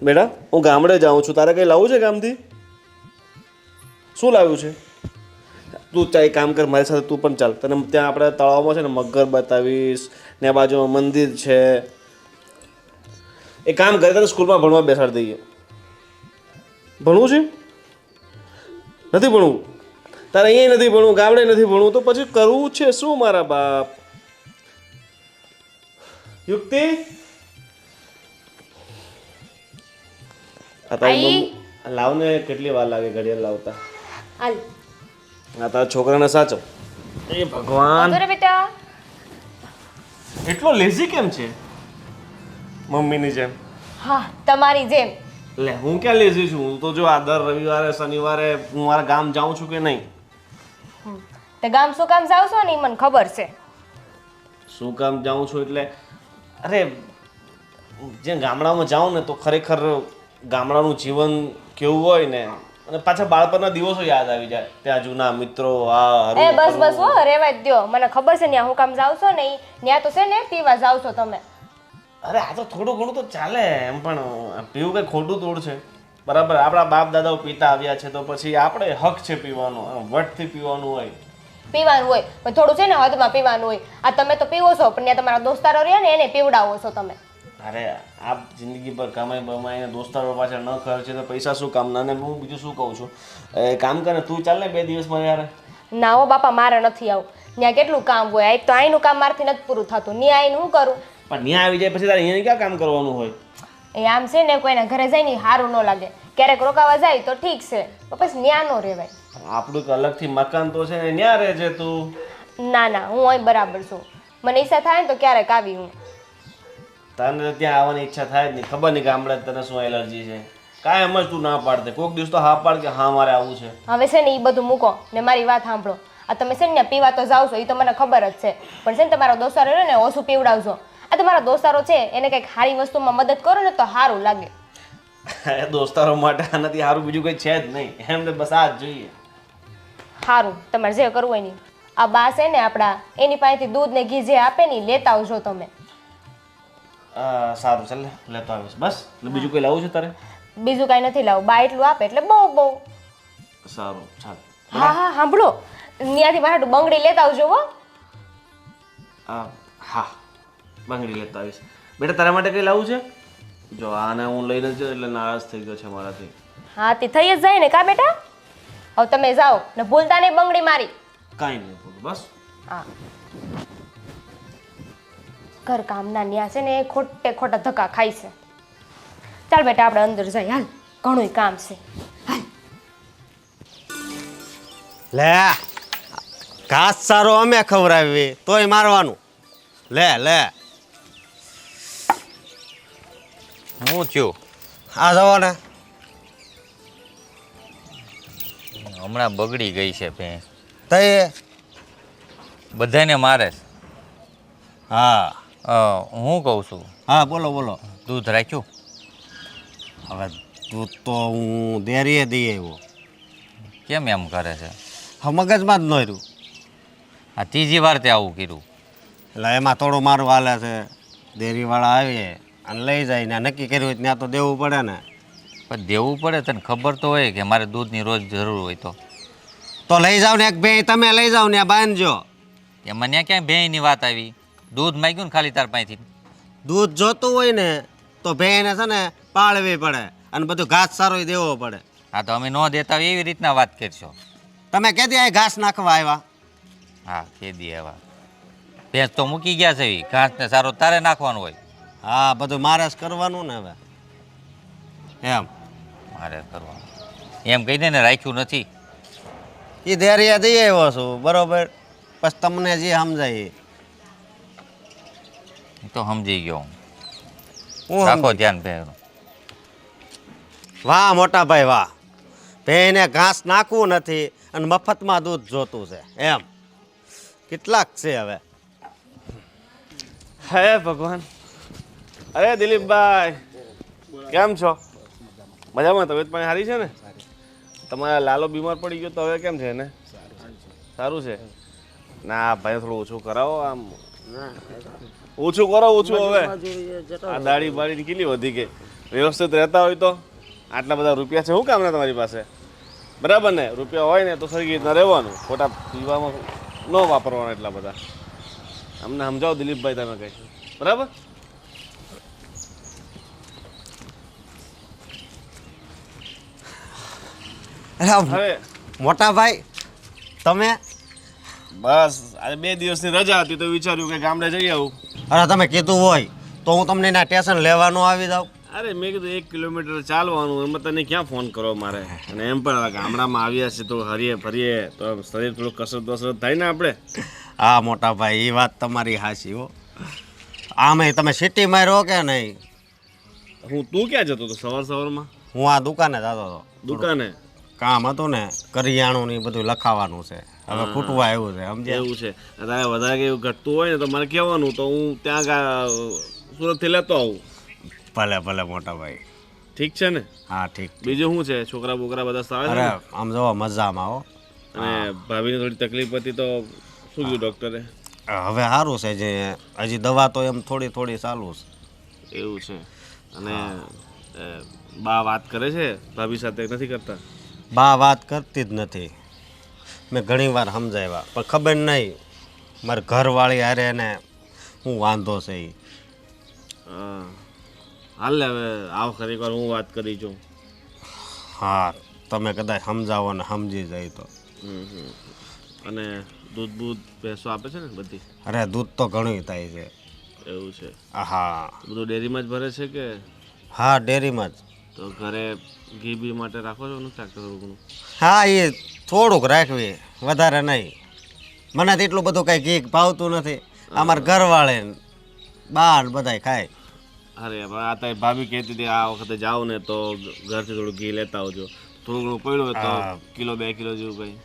બેટા હું ગામડે જાઉં છું, તારે કંઈ લાવવું છે ગામથી? શું લાવ્યું છે? તું ચાલ એક કામ કર, મારી સાથે તું પણ ચાલ. તને ત્યાં આપણે તળાવમાં છે ને મગર બતાવીશ, ને આ બાજુમાં મંદિર છે. એક કામ કરે, તને સ્કૂલમાં ભણવા બેસાડી દઈએ. ભણવું છે? નથી ભણવું? તારે અહીંયા નથી ભણવું, ગામડે નથી ભણવું, તો પછી કરવું છે શું મારા બાપ? યુક્તિ, આ તારી મમ્મી લાવને, કેટલી વાર લાગે ઘડિયાળ લાવતા? હાલ આ તારા છોકરાને સાચો. એ ભગવાન, અરે બેટા, એટલો લેઝી કેમ છે મમ્મીની જેમ? હા તમારી જેમ. લે હું ક્યાં લેઝી છું? હું તો જો આ દર રવિવારે શનિવારે હું મારા ગામ જાઉં છું કે નહીં. તે ગામ શું કામ જાવ છો ને ઈ મને ખબર છે. શું કામ જાઉં છું એટલે, અરે જે ગામડામાં જાઉં ને તો ખરેખર ગામડાનું જીવન કેવું હોય ને, અને પાછા બાળપણના દિવસો યાદ આવી જાય. ત્યાં જૂના મિત્રો, એ બસ બસ હો, રેવા જ દ્યો. મને ખબર છે ન્યા હું કામ જાવ છો ને ન્યા તો છે ને પીવા જાવ છો તમે. અરે આ તો થોડું ઘણું તો ચાલે, એમ પણ પીવું કઈ ખોટું થોડું છે? બરાબર, આપણા બાપ દાદાઓ પીતા આવ્યા છે તો પછી આપણે હક છે પીવાનો, વટથી પીવાનું હોય. પીવાનું હોય પણ થોડું છે ને હદમાં પીવાનું હોય. આ તમે તો પીવો છો પણ ત્યાં તમારા દોસ્તારો રહ્યા ને એને પીવડાવો છો તમે. અરે આ જિંદગી પર કમાઈ બમાઈને દોસ્તારો પાછળ ન ખર્ચે તો પૈસા શું કામના? ને હું બીજું શું કહું છું, કામ કરે તું ચાલ ને 2 દિવસમાં યાર. ના હો બાપા, મારે નથી આવું. ત્યાં કેટલું કામ હોય, એક તો અહીંનું કામ મારથી નથી પૂરું થતું, ત્યાં આવીને હું કરું? પણ ત્યાં આવી જાય પછી તારે અહીંયા ક્યાં કામ કરવાનું હોય? એ આમ છે ને કોઈના ઘરે જાય ને સારું ન લાગે. ક્યારેક રોકાવા જાય તો ઠીક છે, પણ પછી ન્યા ન રહેવાય. આપણું એક અલગથી મકાન તો છે ને, ત્યાં રહે છે તું. ના ના, હું અહીં બરાબર છું. મને ઈચ્છા થાય ને તો ક્યારેક આવી હું. તને ત્યાં આવવાની ઈચ્છા થાય જ નહીં. ખબર નહીં ગામડે તને શું એલર્જી છે, કાંઈ એમ જ તું ના પાડતે. કોઈક દિવસ તો હા પાડ કે હા મારે આવવું છે. હવે છે ને એ બધું મૂકો ને મારી વાત સાંભળો. આ તમે છે ને પીવા તો જાવ છો એ તો મને ખબર જ છે, પણ છે ને તમારો દોસ્તારો રહ્યો ને ઓછું પીવડાવજો. આ તમારા દોસ્તારો છે એને કંઈક સારી વસ્તુમાં મદદ કરો ને તો સારું લાગે. દોસ્તારો માટે આનાથી સારું બીજું કંઈ છે જ નહીં, એમને બસ આ જ જોઈએ. સારું, તમારે જે કરવું હોય નહીં. આ બા છે ને આપણા, એની પાસેથી દૂધ ને ઘી જે આપે ને લેતા આવજો તમે. સારું ચાલ લેતો આવીશ બસ. બીજું કોઈ લાવવું છે તારે? બીજું કાંઈ નથી લાવું, બા એટલું આપે એટલે બહુ બહુ. સારું ચાલ. હા હા સાંભળો, ત્યાંથી મારા બંગડી લેતા આવજો હો. હા બંગડી લેતા આવીશ. બેટા તારા માટે કંઈ લાવવું છે? જો આને હું લઈને જ એટલે નારાજ થઈ ગયો છે મારાથી. હા તે થઈ જ જાય ને કા બેટા. હવે તમે જાઓ ને ભૂલતા નહીં બંગડી મારી. કાંઈ નહીં બોલું બસ. હા, ઘર કામના ન્યા છે ને ખોટે ખોટા ધક્કા ખાય છે. ચાલ બેટા આપણે અંદર જાય, હાલ ઘણું કામ છે. હાલ લે ઘાસ સારો અમે ખવડાવી તોય મારવાનું. લે લે હું થયું? આ જવો ને, હમણાં બગડી ગઈ છે ભેંસ, તઈ બધાને મારે છે. હા હું કહું છું, હા બોલો બોલો. દૂધ રાખ્યું? હવે દૂધ તો હું ડેરીએ દઈ આવ્યો. કેમ એમ કરે છે? હા મગજમાં જ ન રહ્યું. આ ત્રીજી વાર તે આવું કર્યું. એટલે એમાં થોડું મારું હાલે છે. ડેરીવાળા આવીએ અને લઈ જાય ને નક્કી કર્યું હોય ત્યાં તો દેવું પડે ને. પણ દેવું પડે, તને ખબર તો હોય કે મારે દૂધની રોજ જરૂર હોય તો લઈ જાઓ ને એક બે તમે લઈ જાઓ ને બાંધજો. એમાં ત્યાં ક્યાંય ભેંની વાત આવી? દૂધ માગ્યું ને ખાલી તાર પાસેથી. દૂધ જોતું હોય ને તો ભેંને છે ને પાળવી પડે અને બધું ઘાસ સારો દેવો પડે. હા તો અમે ન દેતા હોય એવી રીતના વાત કરશો. તમે કેદી આ ઘાસ નાખવા આવ્યા? હા કેદી એવા ભેંસ તો મૂકી ગયા છે, એવી ઘાસને સારો તારે નાખવાનું હોય. હા બધું મારે જ કરવાનું ને હવે. એમ મારે કરવાનું એમ કહી દે ને, રાખ્યું નથી. એ ધૈર્ય દઈ આવ્યો છું બરોબર, પછી તમને જે સમજાય એ તો સમજી ગયો હું રાખો ધ્યાન ભેંનું. વાહ મોટા ભાઈ વાહ, ભેંને ઘાસ નાખવું નથી અને મફતમાં દૂધ જોતું છે એમ. કેટલાક છે હવે. હે ભગવાન. અરે દિલીપભાઈ કેમ છો? મજામાં? તબિયત પાણી સારી છે ને? તમારા લાલો બીમાર પડી ગયો તો હવે કેમ છે ને? સારું છે? ના ભાઈ થોડું ઓછું કરાવો, આમ ઓછું કરો ઓછું. હવે આ દાઢી બાળી કેટલી વધી ગઈ. વ્યવસ્થિત રહેતા હોય તો આટલા બધા રૂપિયા છે શું કામના તમારી પાસે? બરાબર ને? રૂપિયા હોય ને તો સરખી રીતના રહેવાનું, ખોટા પીવામાં ન વાપરવાના એટલા બધા. અમને સમજાવો દિલીપભાઈ તમે કંઈ, બરાબર? અરે હવે મોટા ભાઈ તમે, બસ આજે 2 દિવસની રજા હતી તો વિચાર્યું કે ગામડે જઈ આવું. અરે તમે કીધું હોય તો હું તમને એના સ્ટેશન લેવાનું આવી જાઉં. અરે મેં કીધું 1 કિલોમીટર ચાલવાનું, એમાં તને ક્યાં ફોન કરો મારે? અને એમ પણ હવે ગામડામાં આવ્યા છે તો હરીએ ફરીએ તો શરીર થોડું કસરત બસરત થાય ને આપણે. હા મોટા ભાઈ એ વાત તમારી હાચી હો. આમે તમે સિટીમાં રહો કે નહીં? તું ક્યાં જતો હતો સવારમાં? હું આ દુકાને જતો હતો. દુકાને? કામ હતું ને, કરિયાણું ને એ બધું લખાવાનું છે, હવે ખૂટવા આવ્યું છે સમજે. એવું છે? તારે વધારે કે એવું ઘટતું હોય ને તો મારે કહેવાનું, તો હું ત્યાં સુરતથી લેતો આવું. ભલે ભલે મોટા ભાઈ. ઠીક છે ને? હા ઠીક. બીજું શું છે? છોકરા બોકરા બધા સારા છે અરે ને? આમ જોવો મજામાં હો. અને ભાભીને થોડી તકલીફ હતી તો શું કીધું ડૉક્ટરે? હવે સારું છે, જે હજી દવા તો એમ થોડી થોડી ચાલુ છે. એવું છે? અને બા વાત કરે છે ભાભી સાથે? નથી કરતા? બા વાત કરતી જ નથી. મેં ઘણી વાર સમજાવ્યા પણ ખબર નહીં મારી ઘરવાળી હારે એને હું વાંધો છે એ. હા, હાલ ને હવે આવ ખરી વાર હું વાત કરી છું. હા તમે કદાચ સમજાવો ને સમજી જાય તો. અને દૂધ બૂધ ભેંસો આપે છે ને બધી? અરે દૂધ તો ઘણું થાય છે. એવું છે? હા બધું ડેરીમાં જ ભરે છે કે? હા ડેરીમાં જ. તો ઘરે ઘી બી માટે રાખો છો ને ચાકર ઘણું? હા એ થોડુંક રાખવી, વધારે નહીં. મને તો એટલું બધું કંઈ ઘી ભાવતું નથી. અમારા ઘરવાળે બા ને બધાય ખાય. અરે આ તારી ભાભી કહેતી હતી આ વખતે જાઓ ને તો ઘરથી થોડું ઘી લેતા આવજો. થોડું ઘણું પડ્યું હોય તો કિલો 2 કિલો જેવું કંઈ.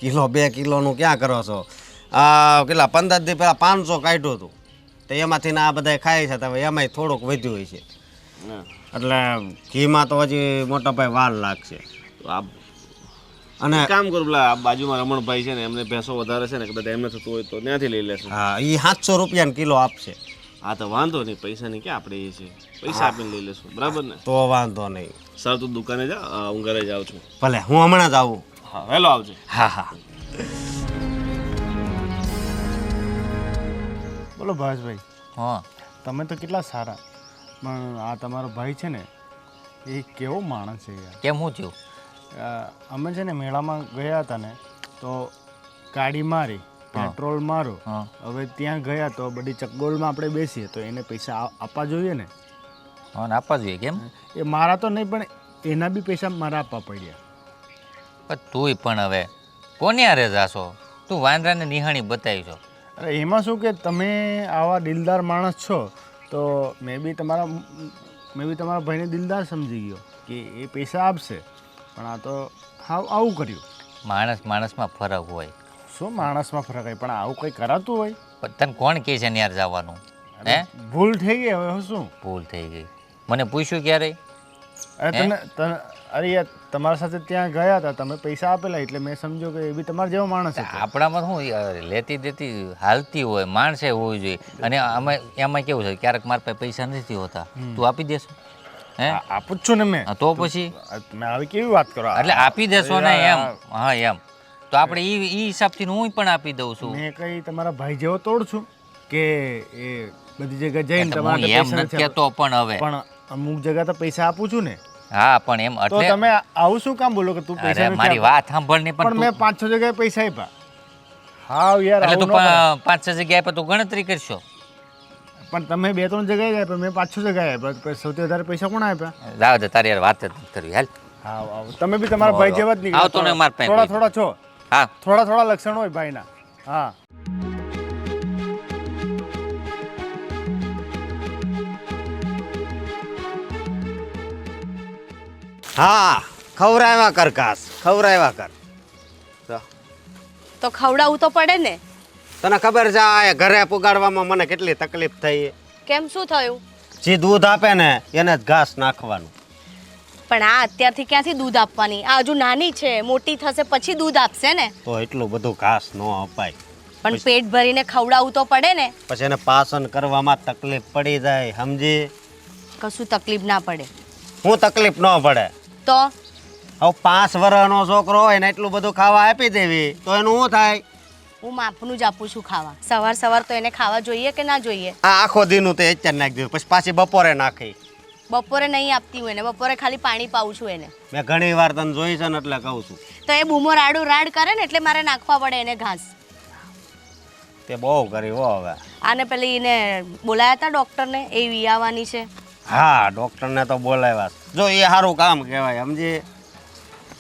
કિલો 2 કિલોનું ક્યાં કરો છો? આ કેટલા 15 દી પહેલાં 500 કાઢ્યું હતું, તો એમાંથી ને આ બધા ખાય છે, તો હવે એમાંય થોડુંક વધ્યું હોય છે. હા, એટલે ઘીમાં તો હજી મોટા ભાઈ વાર લાગશે. તો આ અને કામ કરું, પેલા આ બાજુમાં રમણભાઈ છે ને એમને ભેંસો વધારે છે ને, કદાચ એમને થતું હોય તો ત્યાંથી લઈ લેશું. હા એ 700 રૂપિયાનો કિલો આપશે. હા તો વાંધો નહીં, પૈસાની ક્યાં આપણે એ છે, પૈસા આપીને લઈ લેશું, બરાબર ને? તો વાંધો નહીં. સર તું દુકાને જા, હું ઘરે જાઉં છું. ભલે હું હમણાં જ આવું. હા વહેલો આવજે. હા હા. બોલો ભાવેશભાઈ, હા તમે તો કેટલા સારા, પણ આ તમારો ભાઈ છે ને એ કેવો માણસ છે યાર. કેમ શું થયું? અમે છે ને મેળામાં ગયા હતા ને તો ગાડી મારી, પેટ્રોલ મારો, હા. હવે ત્યાં ગયા તો બધી ચકડોળમાં આપણે બેસીએ તો એને પૈસા આપવા જોઈએ ને. હા ને આપવા જોઈએ. કેમ? એ મારા તો નહીં પણ એના બી પૈસા મારા આપવા પડ્યા. પણ તુંય પણ હવે કોને હારે જાશો? તું વાંદરાને નિહાણી બતાવી છો. અરે એમાં શું કે તમે આવા દિલદાર માણસ છો તો મેં બી તમારા ભાઈને દિલદાર સમજી ગયો કે એ પૈસા આપશે, પણ આ તો આવું કર્યું. માણસમાં ફરક હોય. શું માણસમાં ફરક હોય? પણ આવું કંઈ કરાતું હોય? પણ તને કોણ કહે છે ને યાર જવાનું? હે? ભૂલ થઈ ગઈ, હવે શું? ભૂલ થઈ ગઈ. મને પૂછ્યું ક્યારે? અરે યાર તમારા સાથે ત્યાં ગયા હતા, તમે પૈસા આપેલા એટલે મેં સમજો કે એ બી તમારા જેવો માણસ હતો. આપણામાં શું લેતી દેતી હાલતી હોય, માણસે હોવી જોઈએ. અને એમાં કેવું છે, ક્યારેક મારા પાસે પૈસા નથી હોતા, તું આપી દેશો? હે? આપું જ છું ને મેં. હા, તો પછી તમે આવી કેવી વાત કરો? એટલે આપી દેશો ને એમ? હા એમ તો આપણે એ હિસાબથી હું પણ આપી દઉં છું. મેં કઈ તમારા ભાઈ જેવો તોડ છું કે એ બધી જગ્યાએ જઈને હું તમારા એમ પૈસા નથી કહેતો, પણ હવે પણ અમુક જગ્યા તો પૈસા આપું છું ને. હા પણ એમ તો એટલે તમે આવું શું કામ બોલો કે તું પૈસા અરે નથી મારી આપતો? વાત સાંભળ ને. પણ મેં 5-6 જગ્યાએ પૈસા આપ્યા. હા યાર એટલે આવું તું ન કરાય. 5-6 જગ્યાએ પર તું ગણતરી કરશો. પણ તમે 2-3 જગ્યાએ આપ્યા, મેં 5-6 જગ્યાએ આપ્યા, તો સૌથી વધારે પૈસા કોણ આપ્યા? જાવ દે, તારી યાર વાત જ નથી કરવી. હાલ હા તમે બી તમારા ભાઈ જેવા જ નીકળ્યા. આવતો ને માર પાસે થોડા કોઈ. થોડા છો, હા થોડા લક્ષણ હોય ભાઈના. હા હા ખવરાવ્યા કર કાસ, ખવરાવ્યા કર. તો ખવડાવવું તો પડે ને. તને ખબર છે આ ઘરે પુગાડવામાં મને કેટલી તકલીફ થઈ? કેમ, શું થયું? જે દૂધ આપે ને એને જ ઘાસ નાખવાનું. પણ આ અત્યારથી ક્યાંથી દૂધ આપવાની? આ હજુ નાની છે, મોટી થશે પછી દૂધ આપશે ને. તો એટલું બધું ઘાસ ન અપાય. પણ પેટ ભરીને ખવડાવવું તો પડે ને. પછી એને પાચન કરવામાં તકલીફ પડી જાય, સમજી? કશું તકલીફ ના પડે. હું તકલીફ ન પડે. તો હવે 5 વર્ષનો છોકરો હોય ને એટલું બધું ખાવા આપી દેવી તો એનું શું થાય? હું માપનું જ આપું છું ખાવા. સવાર તો એને ખાવા જોઈએ કે ના જોઈએ? આ આખો દીનું તે અત્યારે નાખી દીધું, પછી પાછી બપોરે નાખી. બપોરે નહીં આપતી હું એને, બપોરે ખાલી પાણી પાઉં છું એને. મેં ઘણી વાર તને જોઈ છે ને એટલે કહું છું. તો એ બૂમો રાડ કરે ને એટલે મારે નાખવા પડે એને ઘાસ. તે બહુ કરી હો હવે. આને પેલી એને બોલાયા હતા ડૉક્ટરને, એ વિયાવાની છે. હા, ડૉક્ટરને તો બોલાવ્યા. જો એ સારું કામ કહેવાય, સમજી.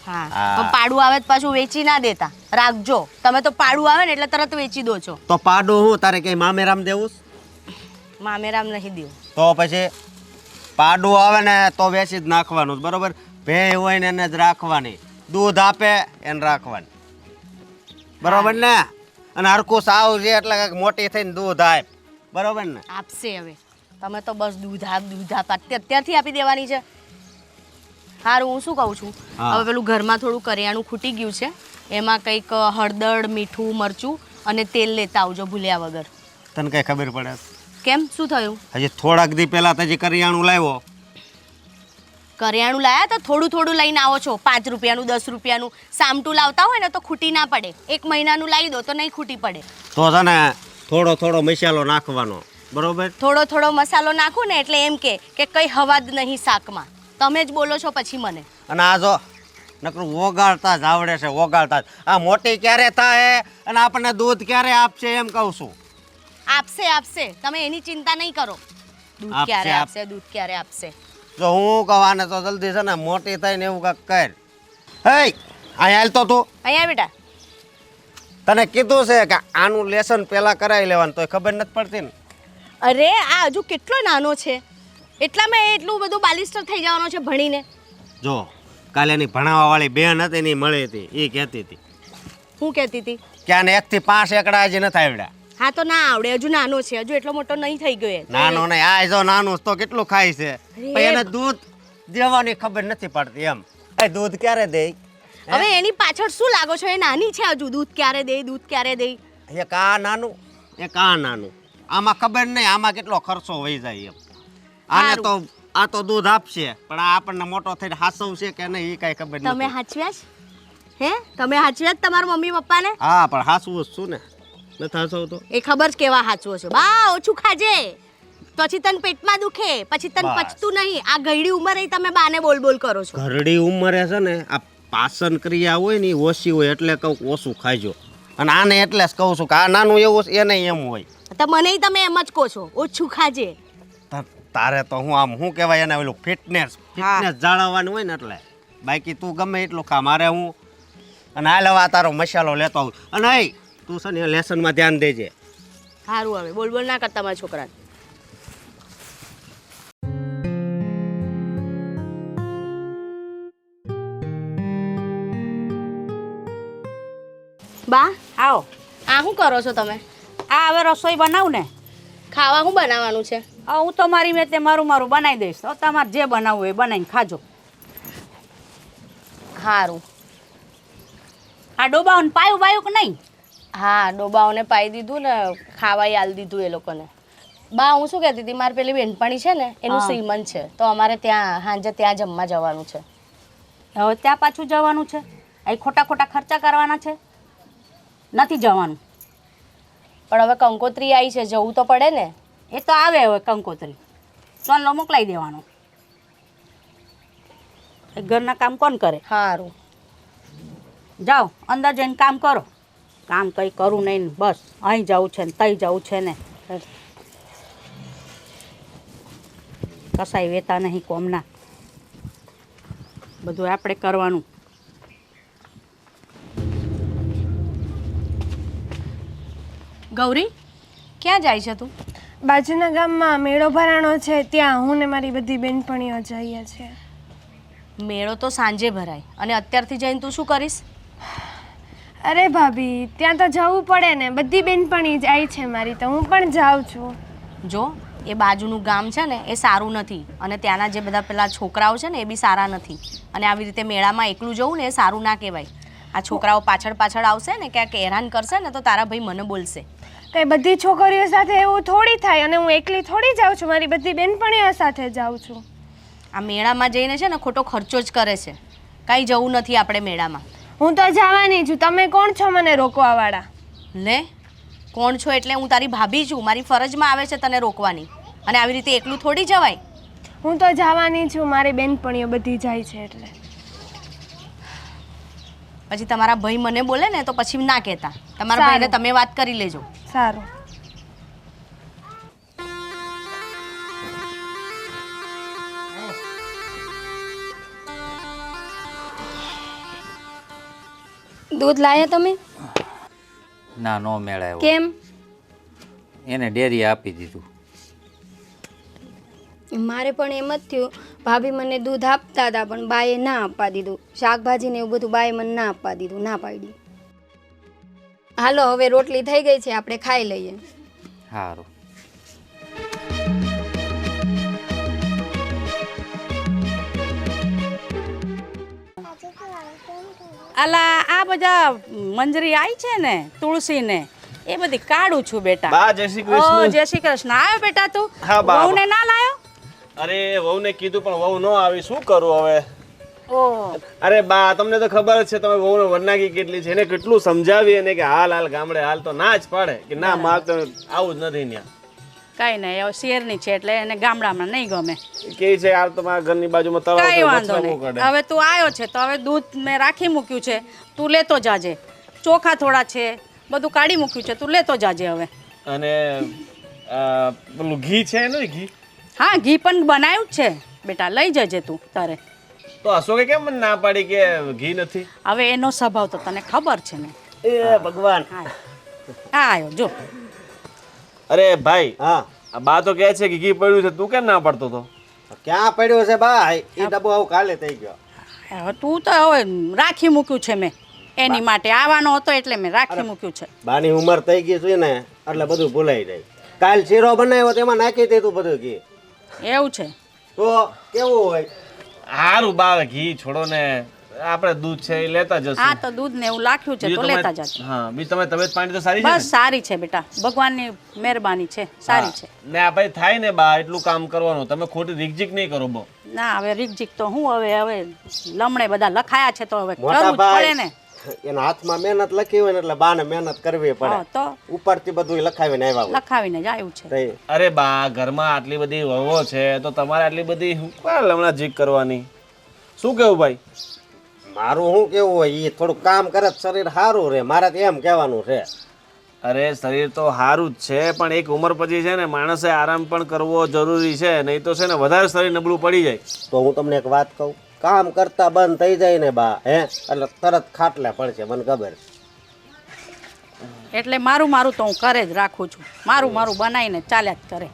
હા, હા. પણ પાડું આવે તો પાછું વેચી ના દેતા, રાખજો. તમે તો પાડું આવે ને એટલે તરત વેચી દો છો. તો પાડું હું તારે કઈ મામેરામ દેવું છે? મામેરામ નહીં દેવું. તો પછી પાડું આવે ને તો વેચી જ નાખવાનું, બરોબર? ભેં હોય ને એને જ રાખવાની, દૂધ આપે એને રાખવાની, બરોબર ને? અને હરખું સાવ છે એટલે કાંઈક મોટી થઈને દૂધ આપ, બરોબર ને? આપશે હવે. તમે તો બસ દૂધ આપ અત્યારથી આપી દેવાની છે. સારું, હું શું કહું છું, હા. હવે પેલું ઘરમાં થોડું કરિયાણું ખૂટી ગયું છે, એમાં કંઈક હળદર, મીઠું, મરચું અને તેલ લેતા આવજો ભૂલ્યા વગર. તને કઈ ખબર પડે? કેમ, શું થયું? હજી થોડાક દી પહેલા હજી કરિયાણું લાવ્યો. કરિયાણું લાયા તો થોડું લઈને આવો છો. 5 રૂપિયાનું, 10 રૂપિયાનું સામટું લાવતા હોય ને તો ખૂટી ના પડે. 1 મહિનાનું લાવી દો તો નહીં ખૂટી પડે. તો છે ને થોડો મસાલો નાખવાનો, બરોબર? થોડો મસાલો નાખું ને એટલે એમ કે કઈ હવા જ નહીં શાકમાં. તમે જ બોલો છો પછી મને. અને આ જો નકરું ઓગાળતા જ આવડે છે, ઓગાળતા જ. આ મોટી ક્યારે થાય અને આપણને દૂધ ક્યારે આપશે એમ કહું છું. આપશે. તમે એની ચિંતા નહીં કરો. દૂધ ક્યારે આપશે. જો હું કહું આને તો જલ્દી છે ને મોટી થઈને એવું કાંઈક કર. હે, અહીંયા હાલ તો તું. અહીંયા બેટા. તને કીધું છે કે આનું લેસન પહેલા કરાવી લેવાનું, તોય ખબર નથી પડતી ને. અરે આ હજુ કેટલો નાનો છે, એટલામાં એટલું બધું બાલિસ્ટર થઈ જવાનો છે ભણીને. જો કાલે એની ભણાવવા વાળી બેન હતી ને, મળી હતી, એ કહેતી હતી હું કહેતી હતી કે આને 1 થી 5 એકડા હજી નથી આવડ્યા. હા તો ના આવડે, હજુ નાનો છે, હજુ એટલો મોટો નહીં થઈ ગયો એ. નાનો નહીં, આ જો નાનું તો કેટલું ખાય છે, પણ એને દૂધ દેવાની ખબર નથી પડતી એમ. એ દૂધ ક્યારે દે? હવે એની પાછળ શું લાગો છો? એ નાની છે હજુ. દૂધ ક્યારે દે? એક આ નાનું, એક આ નાનું. આમાં ખબર નહીં આમાં કેટલો ખર્ચો વહી જાય એમ. આને તો આ તો દૂધ આપશે, પણ આ આપણને મોટો થઈને હાસવશે કે નહીં એ કઈ ખબર નથી. તમે હાચવ્યા છે? હે, તમે હાચવ્યા જ તમારા મમ્મી પપ્પાને? હા, પણ હાસવું જ છું ને, નથી હાસવતો. એ ખબર છે કેવા હાચવો છો. બા ઓછું ખાજે, પછી તને પેટમાં દુખે, પછી તને બસ. પચતું નહીં. આ ગયડી ઉંમરે તમે બાને બોલ કરો છો. ઘરડી ઉંમરે છે ને આ પાચન ક્રિયા હોય ને એ ઓછી હોય એટલે કહું ઓછું ખાજો. અને આને એટલે જ કહું છું કે આ નાનું એવું છે, એને એમ હોય. તો મને તમે એમ જ કહો છો ઓછું ખાજે. તારે તો હું આમ શું કહેવાય એને ઓલું ફિટનેસ જાળવવાનું હોય ને એટલે. બાકી તું ગમે એટલું ખા, મારે હું. અને હાલ હવે આ તારો મસાલો લેતો આવું. અને એ તું છે ને લેસનમાં ધ્યાન દેજે. સારું, હવે બોલ ના કરતા મારા છોકરાને. બા આવો. આ શું કરો છો તમે? આ હવે રસોઈ બનાવું ને. ખાવા શું બનાવવાનું છે? હવે હું તો મારી મેં મારું બનાવી દઈશ. તો તમારે જે બનાવવું એ બનાવીને ખાજો. સારું. આ ડોબાઓને પાયું કે નહીં? હા, ડોબાઓને પાઈ દીધું ને ખાવાય આલી દીધું એ લોકોને. બા હું શું કહેતી હતી, મારી પેલી બેનપણી છે ને એનું હા. શ્રીમંત છે, તો અમારે ત્યાં સાંજે ત્યાં જમવા જવાનું છે. હવે ત્યાં પાછું જવાનું છે? અહીં ખોટા ખર્ચા કરવાના છે? નથી જવાનું. પણ હવે કંકોત્રી આવી છે, જવું તો પડે ને. એ તો આવે હવે કંકોત્રી. ચાલો મોકલાઈ દેવાનો. એ ઘરના કામ કોણ કરે? સારું. જાઓ અંદર જઈને કામ કરો. કામ કંઈ કરું નહીં ને બસ અહીં જવું છે ને તઈ જવું છે ને. કસાઈ વેતા નહીં કોમના. બધું આપણે કરવાનું. ગૌરી, ક્યાં જાય છે તું? બાજુના ગામમાં મેળો ભરાણો છે, ત્યાં હું ને મારી બધી બેનપણીઓ જઈએ છીએ. મેળો તો સાંજે ભરાય અને અત્યારથી જઈને તું શું કરીશ? અરે ભાભી, ત્યાં તો જવું પડે ને. બધી બેનપણી જાય છે મારી, તો હું પણ જાઉં છું. જો એ બાજુનું ગામ છે ને એ સારું નથી, અને ત્યાંના જે બધા પેલા છોકરાઓ છે ને એ બી સારા નથી. અને આવી રીતે મેળામાં એકલું જવું ને એ સારું ના કહેવાય. આ છોકરાઓ પાછળ આવશે ને ક્યાંક હેરાન કરશે ને તો તારા ભાઈ મને બોલશે. કઈ બધી છોકરીઓ સાથે એવું થોડી થાય, અને હું એકલી થોડી જાઉં છું, મારી બધી બેનપણીઓ સાથે જાઉં છું. આ મેળામાં જઈને છે ને ખોટો ખર્ચો જ કરે છે. કાંઈ જવું નથી આપણે મેળામાં. હું તો જવાની છું, તમે કોણ છો મને રોકવાવાળા? લે, કોણ છો એટલે હું તારી ભાભી છું, મારી ફરજમાં આવે છે તને રોકવાની. અને આવી રીતે એકલું થોડી જવાય. હું તો જવાની છું, મારી બેનપણીઓ બધી જાય છે એટલે. પછી તમારા ભાઈ મને બોલે ને તો પછી ના કહેતા. તમારા ભાઈને તમે વાત કરી લેજો. સારું. દૂધ લાયા તમે? ના, નો મેળાયો. કેમ? એને ડેરી આપી દીધું. મારે પણ એમ જ થયું. ભાભી મને દૂધ આપતા હતા પણ બાએ ના આપવા દીધું. શાકભાજી ને એવું બધું બાએ મને ના આપવા દીધું, ના પાડી. હાલો હવે રોટલી થઈ ગઈ છે, આપણે ખાઈ લઈએ. સારું. આલા આ બધા મંજરી આવી છે ને તુલસી ને એ બધી કાઢું છું બેટા. બા જય શ્રી ઓ કૃષ્ણ. જય શ્રી કૃષ્ણ. આવ્યો બેટા તું? હા, બા. વહુને ના લાયો? અરે વહુને કીધું પણ વહુ ન આવી, શું કરું હવે? ઓ અરે બા તમને તો ખબર જ છે, તમે વહુને વરનાગી કેટલી છે. એને કેટલું સમજાવી એને કે હાલ હાલ ગામડે હાલ, તો ના જ પાડે કે ના માર તો આવું જ નથી ત્યાં. કઈ નહીં, હવે શેરની છે એટલે એને ગામડામાં નહીં ગમે. કે છે આ તમારા ઘરની બાજુમાં તળાવ કઈ છે, વાંધો મચ્છરા નહીં. બહુ કાઢે. હવે તું આવ્યો છે તો હવે દૂધ મેં રાખી મૂક્યું છે, તું લેતો જાજે. ચોખા થોડા છે, બધું કાઢી મૂક્યું છે, તું લેતો જાજે હવે. અને પેલું ઘી છે એનું ઘી હા, ઘી પણ બનાવ્યું જ છે બેટા, લઈ જજે તું તારે. તો અશોકે કેમ મને ના પાડી કે ઘી નથી? હવે એનો સ્વભાવ તો તને ખબર છે ને. એ ભગવાન. હા આવ્યો જો. અરે ભાઈ, હા, આ બા તો કહે છે કે ઘી પડ્યું છે, તું કેમ ના પાડતો તો? ક્યાં પડ્યો છે બા? એ ડબ્બો આવું કાલે થઈ ગયો. હવે તું તો હવે રાખી મૂક્યું છે મેં એની માટે. આવવાનો હતો એટલે મેં રાખી મૂક્યું છે. બાની ઉંમર થઈ ગઈ છે ને એટલે બધું ભૂલાઈ જાય. કાલ શીરો બનાવ્યો તેમાં નાખી દીધું બધું ઘી. એવું છે? તો કેવું હોય? હારું બા, હવે ઘી છોડો ને, આપણે દૂધ છે એ લેતા જશું. હા, તો દૂધ ને એવું લાખ્યું છે તો બીજું લેતા તમે- જાજો. હા, બીજું તમે તબિયત પાણી તો સારી છે ને? બસ સારી છે બેટા, ભગવાનની મહેરબાની છે, સારી છે. ને આ ભાઈ થાય ને બા, એટલું કામ કરવાનું, તમે ખોટી રીકજીક નહીં કરો બહુ. ના હવે રીકજીક તો હું હવે લમણે બધા લખાયા છે તો હવે મોટા કરવું જ પડે ને. ભાઈ એના હાથમાં મહેનત લખી હોય ને એટલે બાને મહેનત કરવી હા, પડે. તો ઉપરથી બધું લખાવીને આવ્યા હોય. લખાવીને જ આવ્યું છે. તઈ અરે બા, ઘરમાં આટલી બધી વહુઓ છે તો તમારે આટલી બધી હમણાં જીક કરવાની? શું કેવું ભાઈ? મારું શું કેવું હોય, એ થોડું કામ કરે તો શરીર સારું રહે, મારે તો એમ કહેવાનું છે. અરે શરીર તો સારું જ છે પણ એક ઉંમર પછી છે ને માણસે આરામ પણ કરવો જરૂરી છે, નહીં તો છે ને વધારે શરીર નબળું પડી જાય. તો હું તમને એક વાત કહું, કામ કરતા બંધ થઈ જાય ને બા, એટલે તરત ખાટલે પડશે, મને ખબર છે. એટલે મારું તો હું કરે જ રાખું છું. મારું બનાવીને ચાલ્યા જ કરે.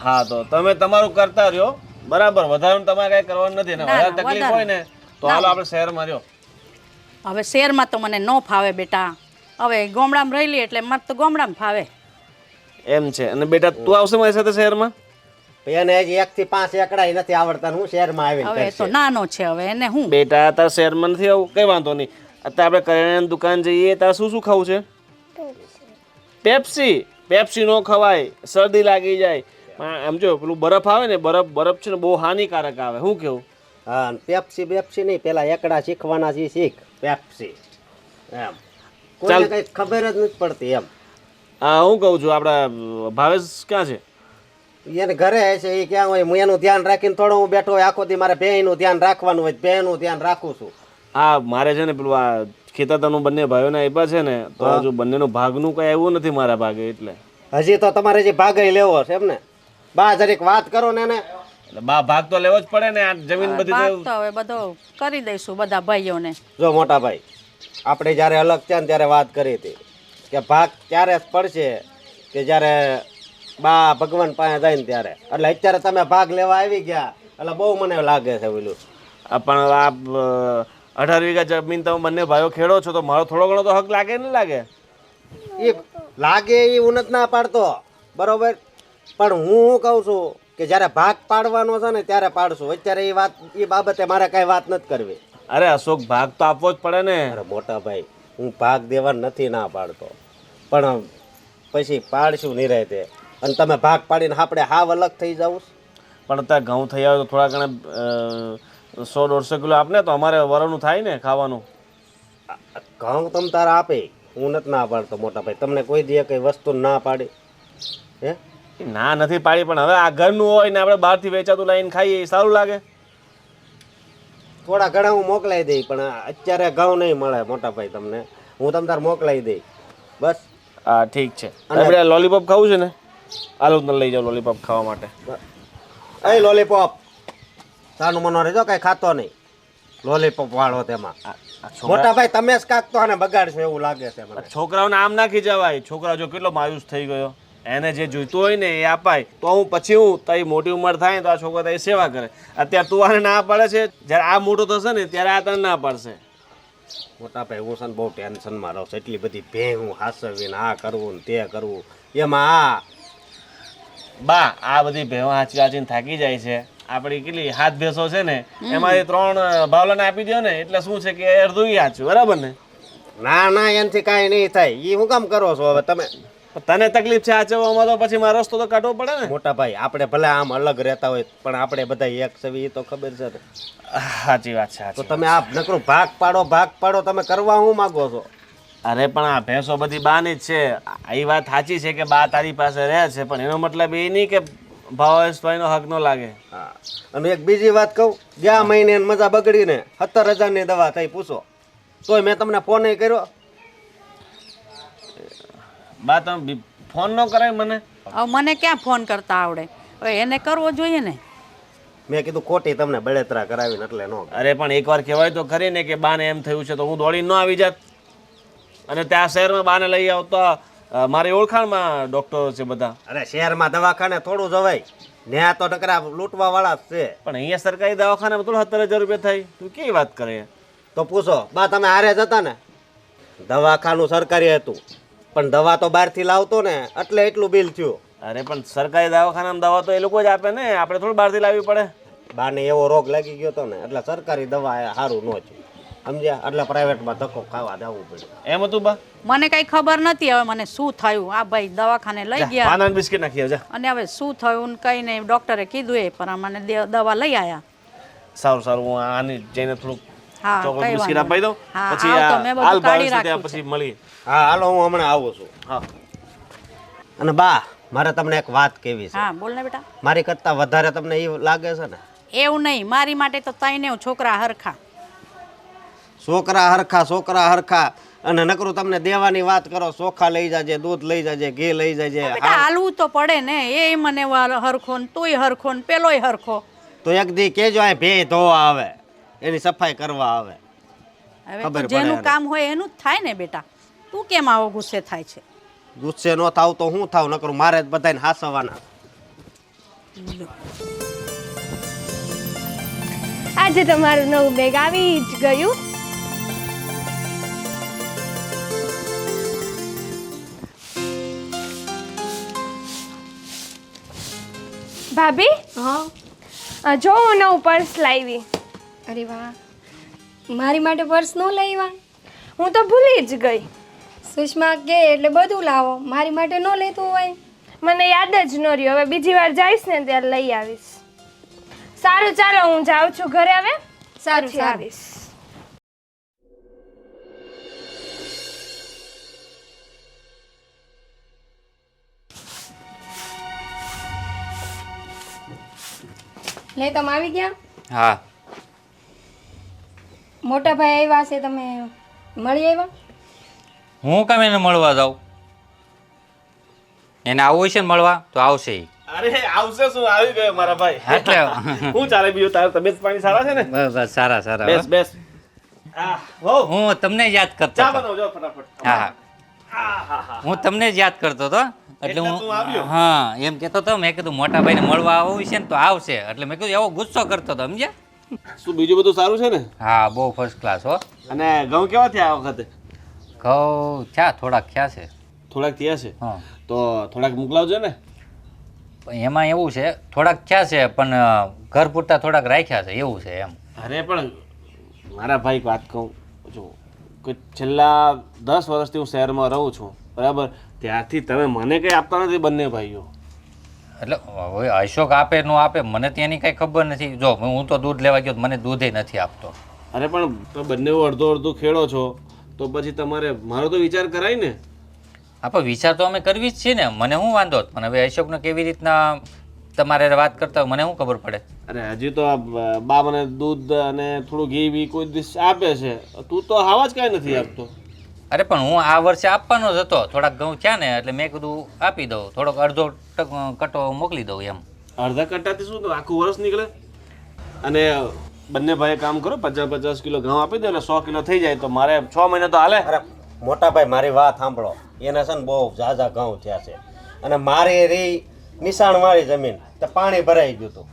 હા, તો તમે તમારું કરતા રહ્યો બરાબર, વધારે તમારે કઈ કરવાનું નથી. ને ના, વધારે ના, તકલીફ વધારે. હોય ને તો હાલો આપણે શહેરમાં રહ્યો. હવે શહેરમાં તો મને ન ફાવે બેટા. હવે ગામડામાં રહેલી એટલે મારે તો ગામડામાં ફાવે. એમ છે. અને બેટા તું આવશે મારી સાથે શહેરમાં? એને હજી 1 થી 5 એકડા નથી આવડતા ને હું શહેરમાં આવીને હવે તો કરશે. નાનો છે, હવે એને હું. બેટા તાર શહેરમાં નથી આવું, કઈ વાંધો નહીં. અત્યારે આપણે કરિયાણાની દુકાન જઈએ, તારે શું શું ખાવું છે? પેપ્સી. પેપ્સી નો ખવાય, શરદી લાગી જાય. આમ જો પેલું બરફ આવે ને, બરફ છે ને બહુ હાનિકારક આવે. શું કેવું? હા, પેપ્સી નહીં, પેલા એકડા શીખવાના છે, શીખ પેપ્સી એમ. કોઈને કઈ ખબર જ નથી પડતી એમ. હા, હું કહું છું આપણા ભાવેશ ક્યાં છે? એને ઘરે છે, એ ક્યાં હોય, હું એનું ધ્યાન રાખીને થોડો હું બેઠો હોય, આખો દી મારે ભેંનું ધ્યાન રાખવાનું હોય, ભેંનું ધ્યાન રાખું છું. હા, મારે છે ને પેલું આ ખેતરનું બંને ભાઈઓને આપ્યા છે ને, તો હજુ બંનેનું ભાગનું કઈ આવ્યું નથી મારા ભાગે. એટલે હજી તો તમારે જે ભાગે લેવો છે એમ ને? બા જરીક વાત કરો ને એને. એટલે બા ભાગ તો લેવો જ પડે ને, આ જમીન બધી ભાગ તો- તો હવે બધો કરી દઈશું બધા ભાઈઓને. જો મોટા ભાઈ, આપણે જ્યારે અલગ છે ને ત્યારે વાત કરી હતી કે ભાગ ત્યારે પડશે કે જ્યારે બા ભગવાન પાસે જાય ને ત્યારે. એટલે અત્યારે તમે ભાગ લેવા આવી ગયા એટલે બહુ મને લાગે છે પેલું. આ પણ આ 18 વીઘા જમીન તમે બંને ભાઈઓ ખેડો છો, તો મારો થોડો ઘણો તો હક લાગે ને લાગે? એ લાગે એ હું નથી ના પાડતો, બરોબર, પણ હું કહું છું કે જ્યારે ભાગ પાડવાનો છે ને ત્યારે પાડશું. અત્યારે એ વાત, એ બાબતે મારે કાંઈ વાત નથી કરવી. અરે અશોક, ભાગ તો આપવો જ પડે ને. અરે મોટા ભાઈ, હું ભાગ દેવા નથી ના પાડતો, પણ પછી પાડશું નિરાયતે. અને તમે ભાગ પાડીને આપણે હાવ અલગ થઈ જાવ. પણ અત્યારે ઘઉં થઈ આવે તો થોડા ઘણા 100-150 કિલો આપને તો અમારે વરણનું થાય ને ખાવાનું. ઘઉં તમ તારા આપે, હું નથી ના પાડતો મોટા ભાઈ. તમને કોઈ દી કઈ વસ્તુ ના પાડી હે? ના નથી પાડી, પણ હવે આ ઘરનું હોય ને આપણે બહારથી વેચાતું લાવીને ખાઈએ એ સારું લાગે. થોડા ઘણા હું મોકલાઈ દઈ, પણ અત્યારે ઘઉં નહીં મળે મોટા ભાઈ તમને. હું તમ તાર મોકલાઈ દઈ બસ. હા ઠીક છે. આપણે લોલીપોપ ખાવું છે ને, આલુ તને લઈ જાઓ લોલીપોપ ખાવા માટે. એ લોલીપોપ સાનું મનો રહેજો, કઈ ખાતો નહીં. લોલીપોપ વાળો તેમાં. મોટા ભાઈ તમે જ કાક તો આને બગાડશો એવું લાગે છે મને. છોકરાઓને આમ નાખી જવાય. છોકરા જો કેટલો માયુસ થઈ ગયો, એને જે જોઈતું હોય ને એ અપાય તો હું પછી હું તારી મોટી ઉંમર થાય તો આ છોકરો તારી સેવા કરે. અત્યારે તું આને ના પાડે છે, જ્યારે આ મોટો થશે ને ત્યારે આ તને ના પાડશે. મોટા ભાઈ હું છે ને બહુ ટેન્શનમાં રહું છું. એટલી બધી ભે હું હાસવીને આ કરવું ને તે કરવું એમાં બા આ બધી ભેવા હાચી હાચીને થાકી જાય છે. આપણી કેટલી હાથ ભેંસો છે ને એમાંથી 3 ભાવલાને આપી દો ને એટલે શું છે કે અડધું હાચું, બરાબર ને? ના ના એનાથી કાંઈ નહીં થાય. એ હું કામ કરો છો હવે તમે? તને તકલીફ છે હાચવવામાં તો પછી મારો રસ્તો તો કાઢવો પડે ને. મોટા ભાઈ આપણે ભલે આમ અલગ રહેતા હોય પણ આપણે બધા એક સવી તો ખબર છે ને. સાચી વાત છે. તો તમે આ નકરું ભાગ પાડો તમે કરવા હું માંગો છો? અરે પણ આ ભેંસો બધી બાની જ છે. એ વાત સાચી છે કે બા તારી પાસે રહે છે, પણ એનો મતલબ એ નહીં કે ભાવેશભાઈનો હક ન લાગે. હા, અને એક બીજી વાત કહું, ગયા મહિને મજા બગડીને 17,000ની દવા થઈ પૂછો તોય મેં તમને ફોન નહીં કર્યો. બા તમે ફોન ન કરાય મને? હવે મને ક્યાં ફોન કરતા આવડે, હવે એને કરવો જોઈએ ને. મેં કીધું ખોટી તમને બળેતરા કરાવીને એટલે નો. અરે પણ એકવાર કહેવાય તો ખરી ને કે બાને એમ થયું છે તો હું દોડીને ન આવી જાત. અને ત્યાં શહેરમાં બાને લઈ આવતા મારી ઓળખાણમાં ડોક્ટરો છે બધા. અરે શહેરમાં દવાખાને થોડું જવાય, ત્યાં તો નકરા લૂંટવા વાળા જ છે. પણ અહીંયા સરકારી દવાખાને બધું 17,000 રૂપિયા થાય. તું કેવી વાત કરે? તો પૂછો બા, તમે હારે જતા ને? દવાખાનું સરકારી હતું પણ દવા તો બહારથી લાવતો ને એટલે એટલું બિલ થયું. અરે પણ સરકારી દવાખાનામાં દવા તો એ લોકો જ આપે ને, આપણે થોડું બહારથી લાવવી પડે. બાને એવો રોગ લાગી ગયો હતો ને એટલે સરકારી દવા સારું ન થયું, સમજ્યા? એટલે પ્રાઇવેટમાં ધક્કો ખાવા જવું પડ્યું. એમ હતું બા? મને કઈ ખબર નથી હવે મને શું થયું. આ ભાઈ દવાખાને લઈ ગયા પાના બિસ્કિટ નાખી આવજા. અને હવે શું થયું ને કઈ નહીં, ડોક્ટરે કીધું એ પણ મને દવા લઈ આવ્યા. સારું સારું, હું આની જઈને થોડુંક હા, ચોકલેટ કઈ બિસ્કિટ વાંધો અપાઈ દઉં હા, પછી આવ તો મેં બધું હાલ કાઢી ભાવ રાખ્યું પછી મળીએ. હા હાલો, હું હમણાં આવું છું. હા. અને બા મારે તમને એક વાત કહેવી છે. હા બોલ ને બેટા. મારી કરતાં વધારે તમને એ લાગે છે ને? એવું નહીં, મારી માટે તો તઈને છોકરા હરખા. છોકરા હરખા અને નકરું તમને દેવાની વાત કરો. ચોખા લઈ જાજે, દૂધ લઈ જાજે, ઘી લઈ જાજે. બેટા હાલવું તો પડે ને. એ મને હરખો ને તોય હરખો ને પેલોય હરખો. તો એક દી કેજો આ ભે ધોવા આવે, એની સફાઈ કરવા આવે. હવે ખબર તો પડે જેનું એને. કામ હોય એનું જ થાય ને બેટા. તું કેમ આવો ગુસ્સે થાય છે? ગુસ્સે નો થાવ તો હું થાવ, નકરું મારે જ બધાને હાસવાના. આજે તમારું નવું બેગ આવી જ ગયું. ભાભી, હા, જો હું નવું પર્સ લાવી. અરે વાહ, મારી માટે પર્સ ન લાવ્યા? હું તો ભૂલી જ ગઈ. સુષ્મા કે એટલે બધું લાવો, મારી માટે ન લેતું હોય? મને યાદ જ ન રહ્યું. હવે બીજી વાર જઈશ ને ત્યારે લઈ આવીશ. સારું ચાલો, હું જાઉં છું ઘરે. હવે સારું પછી સારું. આવીશ. લે તમે આવી ગયા? હા. મોટા ભાઈ આવ્યા છે, તમે મળી આવ્યા? હું કામ એને મળવા જાઉં? એને આવવું હોય છે ને મળવા તો આવશે ઈ. અરે આવશે શું, આવી ગયો મારા ભાઈ. એટલે હું ચાલે બીજું? તારું તબિયત પાણી સારા છે ને? બસ સારા સારા બેસ હો. બેસ. આ હો હું તમને યાદ કરતો ચા હતો. બનાવજો ફટાફટ. હા હું તમને જ યાદ કરતો હતો. એટલે એટલે તું આવ્યો? હું હા એમ કહેતો હતો. મેં કીધું મોટા ભાઈને મળવા આવવું છે ને તો આવશે. એટલે મેં કીધું એવો ગુસ્સો કરતો હતો, સમજ્યા? શું બીજું બધું સારું છે ને? હા બહુ ફર્સ્ટ ક્લાસ હો. અને ઘઉં કેવા થયા આ વખતે? ઘઉં થયા થોડાક થયા છે. થોડાક થયા છે હા તો થોડાક મોકલાવજો ને. પણ એમાં એવું છે થોડાક થયા છે પણ ઘર પૂરતા થોડાક રાખ્યા છે એવું છે એમ. અરે પણ મારા ભાઈ એક વાત કહું, જો કે છેલ્લા 10 વર્ષથી હું શહેરમાં રહું છું, બરાબર? ત્યારથી તમે મને કંઈ આપતા નથી બંને ભાઈઓ. એટલે હવે અશોક આપે ન આપે મને ત્યાંની કાંઈ ખબર નથી. જો હું તો દૂધ લેવા ગયો તો મને દૂધે નથી આપતો. અરે પણ તો બંને અડધો અડધો ખેડો છો તો પછી તમારે મારો તો વિચાર કરાય ને. આપણે વિચાર તો અમે કરવી જ છીએ ને, મને શું વાંધો જ. પણ હવે અશોકને કેવી રીતના તમારે વાત કરતા હોય મને શું ખબર પડે. અરે હજી તો આ બા મને દૂધ અને થોડું ઘી બી કોઈ દિવસ આપે છે, તું તો હાવા જ કાંઈ નથી આપતો. અરે પણ હું આ વર્ષે આપવાનો જ હતો, થોડાક ઘઉં થયા ને એટલે મેં કીધું આપી દઉં, થોડોક અડધો કટો મોકલી દઉં એમ. અડધા કટ્ટાથી શું તો આખું વર્ષ નીકળે. અને બંને ભાઈ કામ કરો, 50-50 કિલો ઘઉં આપી દો એટલે 100 કિલો થઈ જાય તો મારે 6 મહિના તો હાલે. અરે મોટા ભાઈ મારી વાત સાંભળો, એને છે ને બહુ ઝાઝા ઘઉં થયા છે અને મારી રી નિશાણ વાળી જમીન તો પાણી ભરાઈ ગયું હતું.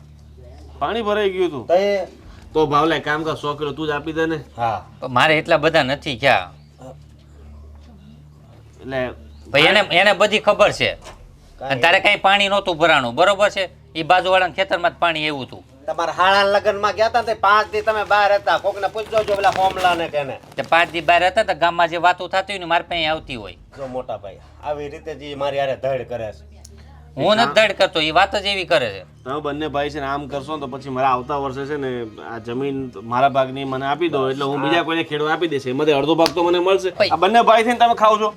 પાણી ભરાઈ ગયું હતું તો એ તો ભાવલે કામ કર 100 કિલો તું જ આપી દે ને. હા પણ મારે એટલા બધા નથી ક્યાં. એટલે ભાઈ એને બધી ખબર છે. અને તારે કઈ પાણી નહોતું ભરાણું, બરોબર છે? એ બાજુવાળાના ખેતરમાં જ પાણી એવું હતું. તમારા હાળા લગ્નમાં ગયા હતા ને 5 દી તમે બહાર હતા, કોકને પૂછજો જો પેલા હોમલા ને કેને. તે 5 દી બહાર હતા તો ગામમાં જે વાતો થતી હોય ને મારી પાસે આવતી હોય. જો મોટા ભાઈ આવી રીતે જે મારી હારે ધડ કરે છે. હું નથી દડ કરતો, એ વાત જ એવી કરે છે. તમે બંને ભાઈ છે ને આમ કરશો ને તો પછી મારા આવતા વર્ષે છે ને આ જમીન મારા ભાગની મને આપી દો એટલે હું બીજા કોઈને ખેડવા આપી દેશે, એમાંથી અડધો ભાગ તો મને મળશે. આ બંને ભાઈ થઈને તમે ખાવ છો.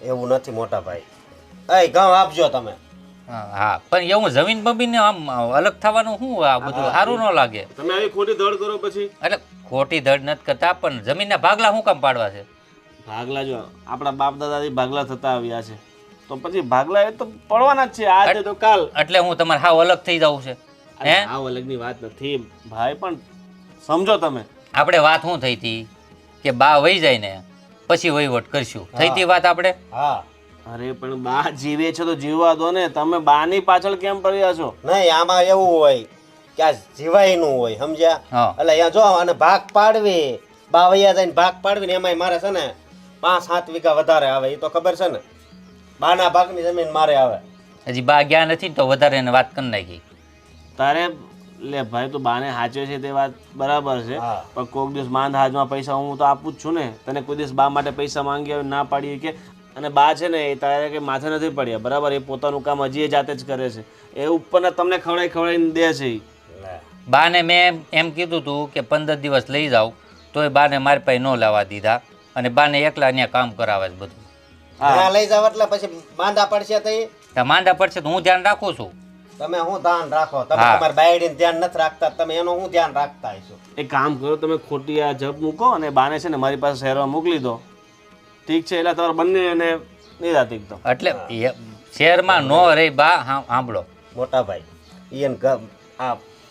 એવું નથી મોટા ભાઈ, એ ઘઉં આપજો તમે. હા પણ એવું જમીન બમીને આમ અલગ થવાનું શું આ બધું સારું ન લાગે. તમે આવી ખોટી દોડ કરો પછી. એટલે ખોટી દડ નથી કરતા, પણ જમીનના ભાગલા શું કામ પાડવા છે? ભાગલા જો આપણા બાપ દાદાથી ભાગલા થતા આવ્યા છે તો પછી ભાગલા એ તો પડવાના જ છે, આજે તો કાલ. એટલે હું તમારે હાવ અલગ થઈ જવું છે હે? આ અલગની વાત નથી ભાઈ, પણ સમજો તમે. આપણે વાત શું થઈ હતી કે બા વહી જાય ને પછી વહીવટ કરશું, થઈ હતી વાત આપણે. હા અરે પણ બા જીવે છે તો જીવવા દો ને, તમે બાની પાછળ કેમ પડ્યા છો? નહીં આમાં એવું હોય કે આ જીવાયનું હોય સમજ્યા. હા. એટલે અહીંયા જો અને ભાગ પાડવી, બા વૈયા જઈને ભાગ પાડવી ને એમાંય મારે છે ને 5-7 વીઘા વધારે આવે, એ તો ખબર છે ને. બાના ભાગની જમીન મારે આવે. હજી બા ગયા નથી ને તો વધારે એને વાત કરી નાખી. તારે લે ભાઈ તું બાને હાચવે છે તે વાત બરાબર છે, હા. પણ કોઈક દિવસ માંદ હાજમાં પૈસા હું તો આપું જ છું ને. તને કોઈ દિવસ બા માટે પૈસા માંગી આવે ના પાડીએ કે? અને બા છે ને એ તારે કે માથે નથી પડ્યા બરાબર, એ પોતાનું કામ હજી એ જાતે જ કરે છે, એ ઉપરના તમને ખવડાવીને દે છે. બાને મેં એમ કીધું હતું કે 15 દિવસ લઈ જાઉં તો એ બાને મારી પાસે ન લાવવા દીધા અને બાને એકલા ત્યાં કામ કરાવે છે બધું. ત્યાં લઈ જાવ એટલે પછી માંદા પડશે તો ઈ ત્યાં માંદા પડશે તો હું ધ્યાન રાખું છું. તમે શું ધ્યાન રાખો? તમે હા. તમારી બાયડીને ધ્યાન નથી રાખતા, તમે એનું શું ધ્યાન રાખતા હશો? એક કામ કરો તમે ખોટી આ જપ મૂકો અને બાને છે ને મારી પાસે શહેરમાં મોકલી દો, ઠીક છે? એટલે તમારે બંને એને નિરાત એકદમ. એટલે શહેરમાં નો રહી બા. સાંભળો મોટા ભાઈ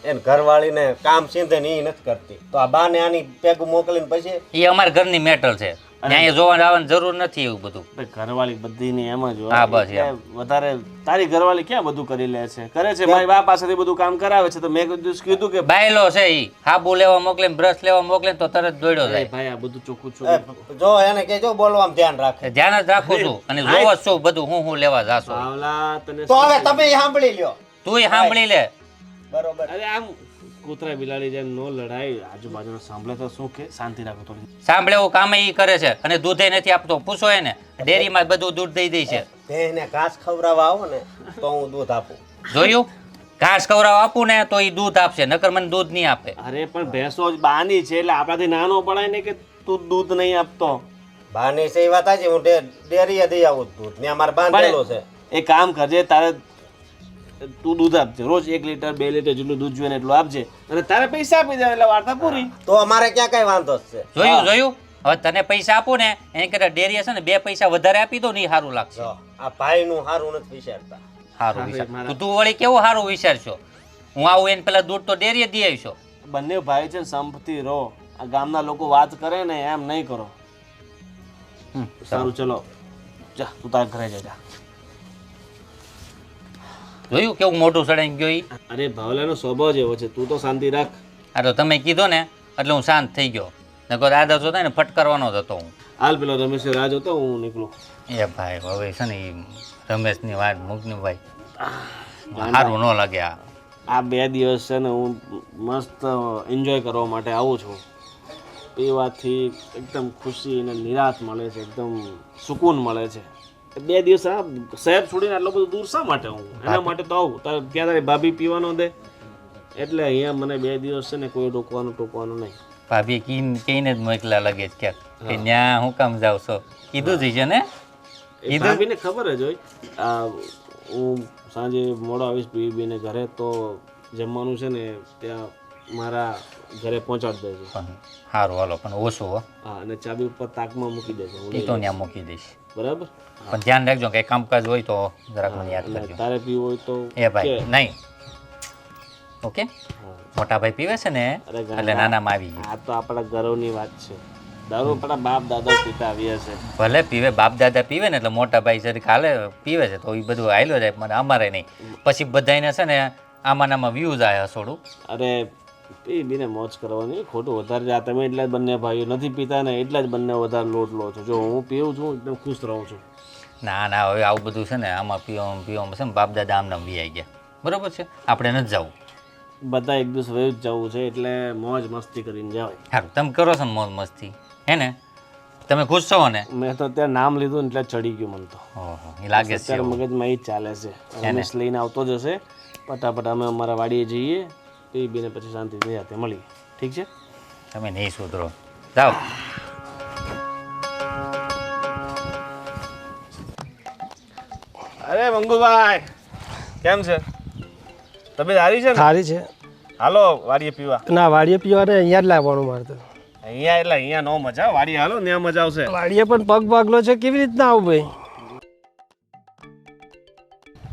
એને ઘરવાળીને કામ સીધે ને એ નથી કરતી તો આ બાને આની પેગું મોકલીને પછી એ અમારા ઘરની મેટર છે, ત્યાં જોવા આવવાની જરૂર નથી એવું બધું. ઘરવાળી બધીની એમ જ હોય. હા, બસ એમ. એટલે વધારે તારી ઘરવાળી ક્યાં બધું કરી લે છે? કરે છે મારી બા પાસેથી બધું કામ કરાવે છે, તો મેં કોઈ દિવસ કીધું કે બાયલો છે ઈ સાબુ લેવા મોકલે ને બ્રશ લેવા મોકલે ને તો તરત દોડ્યો "એ જાય. ભાઈ આ બધું ચોખ્ખું એ, છું જો એને કહેજો બોલવામાં ધ્યાન રાખે. ધ્યાન જ રાખું છું અને જોવો જ છું બધું હું લેવા જાશો. પાવલા તને તો હવે તમે ઈ સાંભળી લ્યો તું સાંભળી લે. બરોબર. અરે આમ કૂતરા બિલાડી જેમ નો લડાય, આજુબાજુનો સાંભળે તો શું કે શાંતિ રાખો થોડી. સાંભળે એવું કામ ઈ કરે છે અને દૂધે નથી આપતો. પૂછો એને, ડેરીમાં બધું દૂધ દઈ દે છે. ભેંસને ઘાસ ખવડાવવા આવો ને તો હું દૂધ આપું. જોયું? ઘાસ ખવડાવવા આપું ને તો ઈ દૂધ આપશે, નકર મને દૂધ નહીં આપે. અરે પણ ભેંસો જ બાની છે એટલે આપણાથી નાનો પડાય ને કે તું દૂધ નહીં આપતો. બાની છે એ વાત આજે હું ડેરીએ દઈ આવું દૂધ ને અમારે બાંધેલો છે. એ કામ કરજે, તારે તું દૂધ આપજે રોજ 1 લીટર 2 લીટર જેટલું દૂધ જોઈએ ને એટલું આપજે અને તારે પૈસા આપી દે એટલે વાર્તા પૂરી. તો અમારે ક્યાં કઈ વાંધો જ છે? જોયું? હવે તને પૈસા આપું ને એને કરતા ડેરી છે ને 2 પૈસા વધારે આપી દો ને ઈ સારું લાગશે. જો આ ભાઈનું સારું નથી વિચારતા. સારું વિચાર. તું વળી કેવું સારું વિચારશો? હું આવું એને પેલા દૂધ તો ડેરીએ દઈ આવીશો. બંને ભાઈ છે ને સંપત્તિ રહો, આ ગામના લોકો વાત કરે ને એમ નહીં કરો. સારું ચલો જા તું તારા ઘરે જા. જોયું કેવું મોટું સડાઈ ગયો ઈ? અરે ભાવલાનો સ્વભાવ જેવો છે, તું તો શાંતિ રાખ. આ તો તમે કીધો ને એટલે હું શાંત થઈ ગયો, નકર આદત હતો ને ફટકારવાનો જ હતો હું. હાલ પેલો રમેશ રાહ જોતો હું નીકળું. એ ભાઈ હવે છે ને ઈ રમેશની વાત મૂકને ભાઈ સારું ન લાગે. આ 2 દિવસ છે ને હું મસ્ત એન્જોય કરવા માટે આવું છું. એ વાતથી એકદમ ખુશી અને નિરાશ મળે છે, એકદમ સુકૂન મળે છે. 2 દિવસ આ શહેર છોડીને આટલો બધો દૂર શા માટે હું એના માટે તો આવું ત્યાં તારી ભાભી પીવાનો દે એટલે અહીંયા મને 2 દિવસ છે ને કોઈ ટોકવાનું નહીં. ભાભી કહીને જ મોકલા લગે જ ક્યાંક કે ન્યા હું કામ જાવ છો કીધું જ છે ને એ ભાભીને ખબર જ હોય હું સાંજે મોડો આવીશ પીને ઘરે તો જમવાનું છે ને ત્યાં મારા ઘરે પહોંચાડી દેજો. પણ સારું હાલો પણ ઓછું હો હા અને ચાબી ઉપર તાકમાં મૂકી દેજો હું એ લઈ તો લઈશ. ત્યાં મૂકી દઈશ બરાબર પણ ધ્યાન રાખજો કે કામકાજ હોય તો જરાક મને યાદ અને કરજો તારે પીવું હોય તો એ ભાઈ કે. નહીં ઓકે મોટા ભાઈ પીવે છે ને અરે એટલે નાનામાં આવી ગયું આ તો આપણા ગૌરવની વાત છે. દારૂ આપણા બાપ દાદા પિતા આવ્યા છે. ભલે પીવે બાપ દાદા પીવે ને એટલે મોટા ભાઈ જરીક હાલે પીવે છે તો એ બધું હાલ્યો જાય મને અમારે નહીં પછી બધાને છે ને આમાં વ્યૂઝ આવે હસોડું અરે પી બીને મોજ કરવાની ખોટું વધારે જા તમે એટલા જ બંને ભાઈઓ નથી પીતા ને એટલા જ બંને વધારે લોટ લો છો. જો હું પીવું છું એકદમ ખુશ રહું છું. ના ના હવે આવું બધું છે ને આમાં પીવામાં છે ને બાપ દાદા આમને વી ગયા બરોબર છે આપણે નથી જવું. બધા એક દિવસ વયું જ જવું છે એટલે મોજ મસ્તી કરીને જવાય. હા તમે કરો છો ને મોજ મસ્તી હે ને તમે ખુશ છો ને મેં તો ત્યાં નામ લીધું ને એટલે ચડી ગયું મને તો. ઓહો એ લાગે છે અત્યારે એવું. મગજમાં એ જ ચાલે છે. રમેશ લઈને આવતો જ હશે ફટાફટ અમે અમારા વાડીએ જઈએ પી બીને પછી શાંતિથી જાતે મળીએ. ઠીક છે તમે નહીં સુધરો જાઓ. અરે મંગુભાઈ કેમ છે તબિયત સારી છે ને? સારી છે. હાલો વાડીએ પીવા. ના વાડીએ પીવા ને અહીંયા જ લાવવાનું મારે તો. અહીંયા એટલે અહીંયા નો મજા વાડીએ હાલો ત્યાં મજા આવશે. વાડીએ પણ પગ ભાગલો છે કેવી રીતના આવું ભાઈ?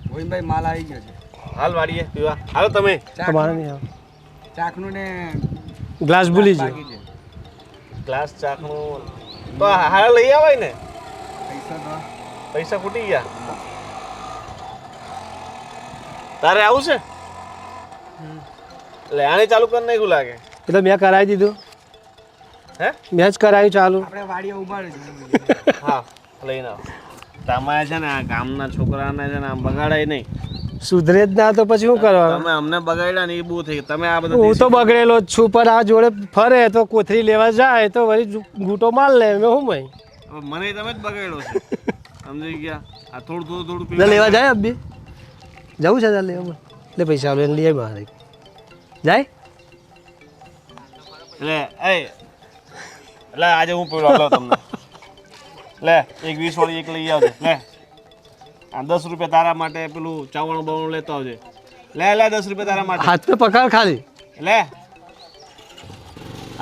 ગોવિંદભાઈ માલ આવી ગયો છે. હાલ વાડીએ પીવા હાલો તમે. તમારે નહીં આવે. ચાકનું ને ગ્લાસ ભૂલી જ. બાકી છે. ગ્લાસ ચાકનું તો હાલ લઈ આવાય ને. પૈસા તો પૈસા ખૂટી ગયા. તારે આવું છે એટલે આને ચાલુ કરી નાખ્યું લાગે. એ તો મેં કરાવી દીધું. હે મેં જ કરાવ્યું ચાલુ. આપણે વાડીએ ઉભા રહેજો. હા લઈને આવો. તમારે છે ને આ ગામના છોકરાને છે ને આમ બગાડાય નહીં. સુધરે જ ના તો પછી શું કરવાનું? તમે અમને બગાડ્યા ને એ બહુ થઈ ગયું. તમે આ બધા હું તો બગડેલો જ છું પણ આ જોડે ફરે તો કોથરી લેવા જાય તો વળી ગૂંટો માર લે મેં શું ભાઈ? હવે મને તમે જ બગાડ્યો છે સમજી ગયા. આ થોડું એટલે લેવા જાય અબ્બી જવું છે તારે લેવા લે પૈસા આલો એને લઈ આવી મારે જાય. એટલે આજે હું પેલો આપલો તમને લે 1 20 વાળી એક લઈ આવજે. લે આ 10 રૂપિયા તારા માટે પેલું ચાવણ બાવણ લેતો આવજે. લે 10 રૂપિયા તારા માટે. હાથ પે પકડ ખાલી. લે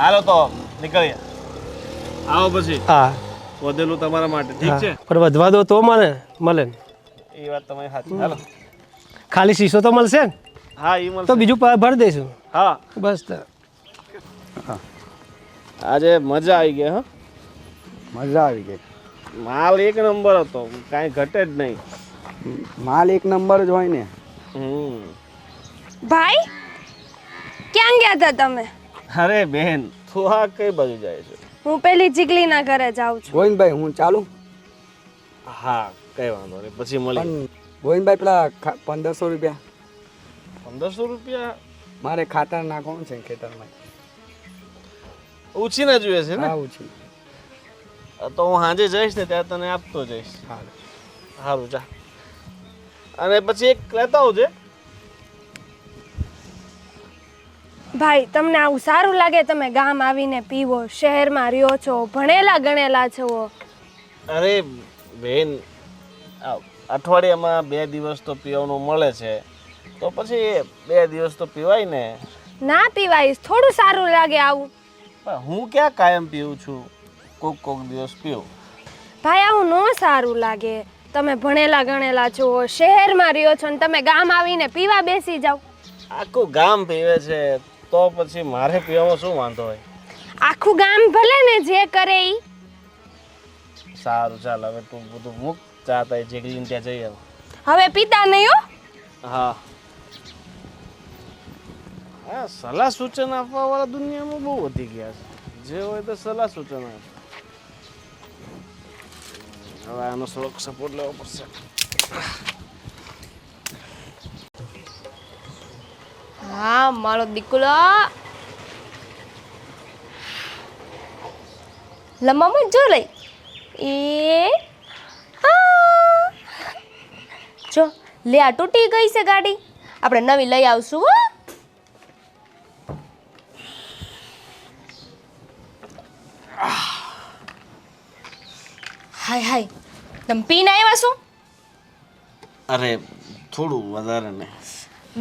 હાલો તો નીકળીએ. આવો પછી હા વધેલું તમારા માટે ઠીક છે. પણ વધવા દો તો મને મળે ને. એ વાત તમારી સાચી. હાલો ખાલી શીશો તો મળશે ને હા એ તો મળશે. બીજું ભરી દઈશું. હા બસ તો. આજે મજા આવી ગઈ. હા મજા આવી ગઈ. માલ એક નંબર હતો કાંઈ ઘટે જ નહીં. માલ એક નંબર જ હોય ને. ભાઈ ક્યાં ગયા હતા તમે? અરે બેન તું આ કઈ બાજુ જાય છે? હું પેલી જીગલીના ઘરે જાઉં છું. ગોવિંદભાઈ હું ચાલુ. હા કઈ વાંધો નહીં પછી મળી. પણ ગોવિંદભાઈ પેલા 1500 રૂપિયા 1500 રૂપિયા મારે ખાતર નાખવાનું છે ખેતરમાં. ઉછી ના જોઈએ છે ને? આવું છે. તો હું સાંજે જઈશ ને ત્યારે તને આપતો જઈશ. સારું ચા અને પછી એક લેતા આવજે. ભાઈ તમને આવું સારું લાગે? તમે ગામ આવીને પીવો, શહેરમાં રહ્યો છો, ભણેલા ગણેલા છો. અરે બેન અઠવાડિયામાં 2 દિવસ તો પીવાનું મળે છે તો પછી 2 દિવસ તો પીવાય ને. ના પીવાઈશ, થોડું સારું લાગે આવું. પણ હું ક્યાં કાયમ પીવું છું, કોક દિવસ પીવું. ભાઈ આવું ન સારું લાગે. તમે ભણેલા ગણેલા છો, શહેરમાં રહ્યો છો ને તમે ગામ આવીને પીવા બેસી જાઓ. આખું ગામ પીવે છે તો પછી મારે પીવામાં શું વાંધો હોય? આખું ગામ ભલે ને જે કરે ઈ. સારું ચાલ હવે તું બધું મૂક ચાતા જીગલીને ત્યાં જઈએ. હવે પીતા નહીં હો. હા હા સલાહ સૂચન આપવા વાળા દુનિયામાં બહુ વધી ગયા છે. જે હોય તો સલાહ સૂચન આપે. હવે આનો થોડોક સપોર્ટ લેવો પડશે. હા મારો દીકરો લંબામાં જો લઈ એ હા જો લે આ તૂટી ગઈ છે ગાડી, આપણે નવી લઈ આવશું હો. હાય હાય, તમે પીને આવ્યા છો? અરે થોડું વધારે ને.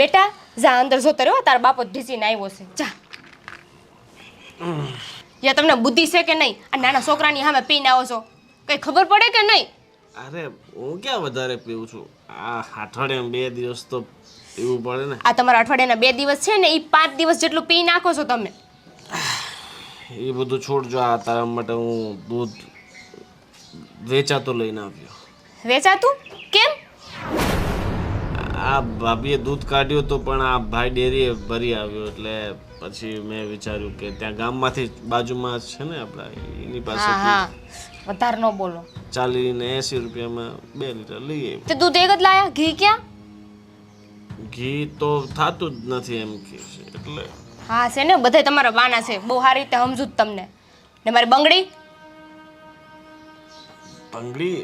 બેટા જા અંદર જોતો રહ્યો, તારા બાપો ઢીસીને આવ્યો છે. જા. યા તમને બુદ્ધિ છે કે નહીં? આ નાના છોકરાની સામે પીને આવો છો, કઈ ખબર પડે કે નહીં? અરે હું ક્યાં વધારે પીવું છું, આ અઠવાડિયામાં 2 દિવસ તો પીવું પડે ને. આ તમારા અઠવાડિયાના 2 દિવસ છે ને, એ 5 દિવસ જેટલું પી નાખો છો તમે. એ બધું છોડજો, આ તારા માટે હું દૂધ વેચાતો લઈને આવ્યો. વેચાતું કેમ? આ ભાભીએ દૂધ કાઢ્યું હતું પણ આ ભાઈ ડેરીએ ભરી આવ્યો, એટલે પછી મેં વિચાર્યું કે ત્યાં ગામમાંથી બાજુમાં છે ને આપણા એની હા પાસે હા, વધારે ન બોલો. 40 ને 80 રૂપિયામાં 2 લીટર લઈ આવ્યો. તે દૂધ એક જ લાયા, ઘી ક્યાં? ઘી તો થાતું જ નથી એમ કે છે એટલે. હા છે ને, બધા તમારા વાના છે, બહુ સારી રીતે સમજુ જ તમને. ને મારી બંગડી ભંગડી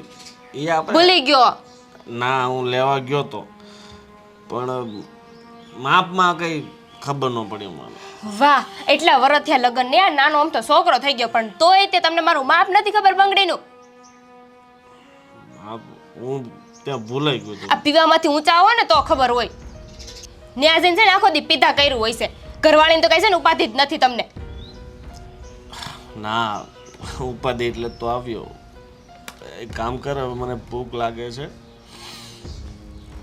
એ આપણે ભૂલી ગયો. ના, હું લેવા ગયો તો પણ માપમાં કઈ ખબર ન પડી મને. વાહ, એટલા વરસ થયા લગ્ન ને, આ નાનો આમ તો છોકરો થઈ ગયો, પણ તોય તે તમને મારું માપ નથી ખબર બંગડીનું. માપ હું ત્યાં ભૂલાઈ ગયો આ પીવામાંથી ઊંચા આવો ને તો ખબર હોય. ન્યા જઈને છે ને આખો દી પીધા કર્યું હોય છે, ઘરવાળીને તો કઈ છે ને ઉપાધિ જ નથી તમને. ના, ઉપાધિ એટલે તો આવ્યો. એક કામ કર, હવે મને ભૂખ લાગે છે,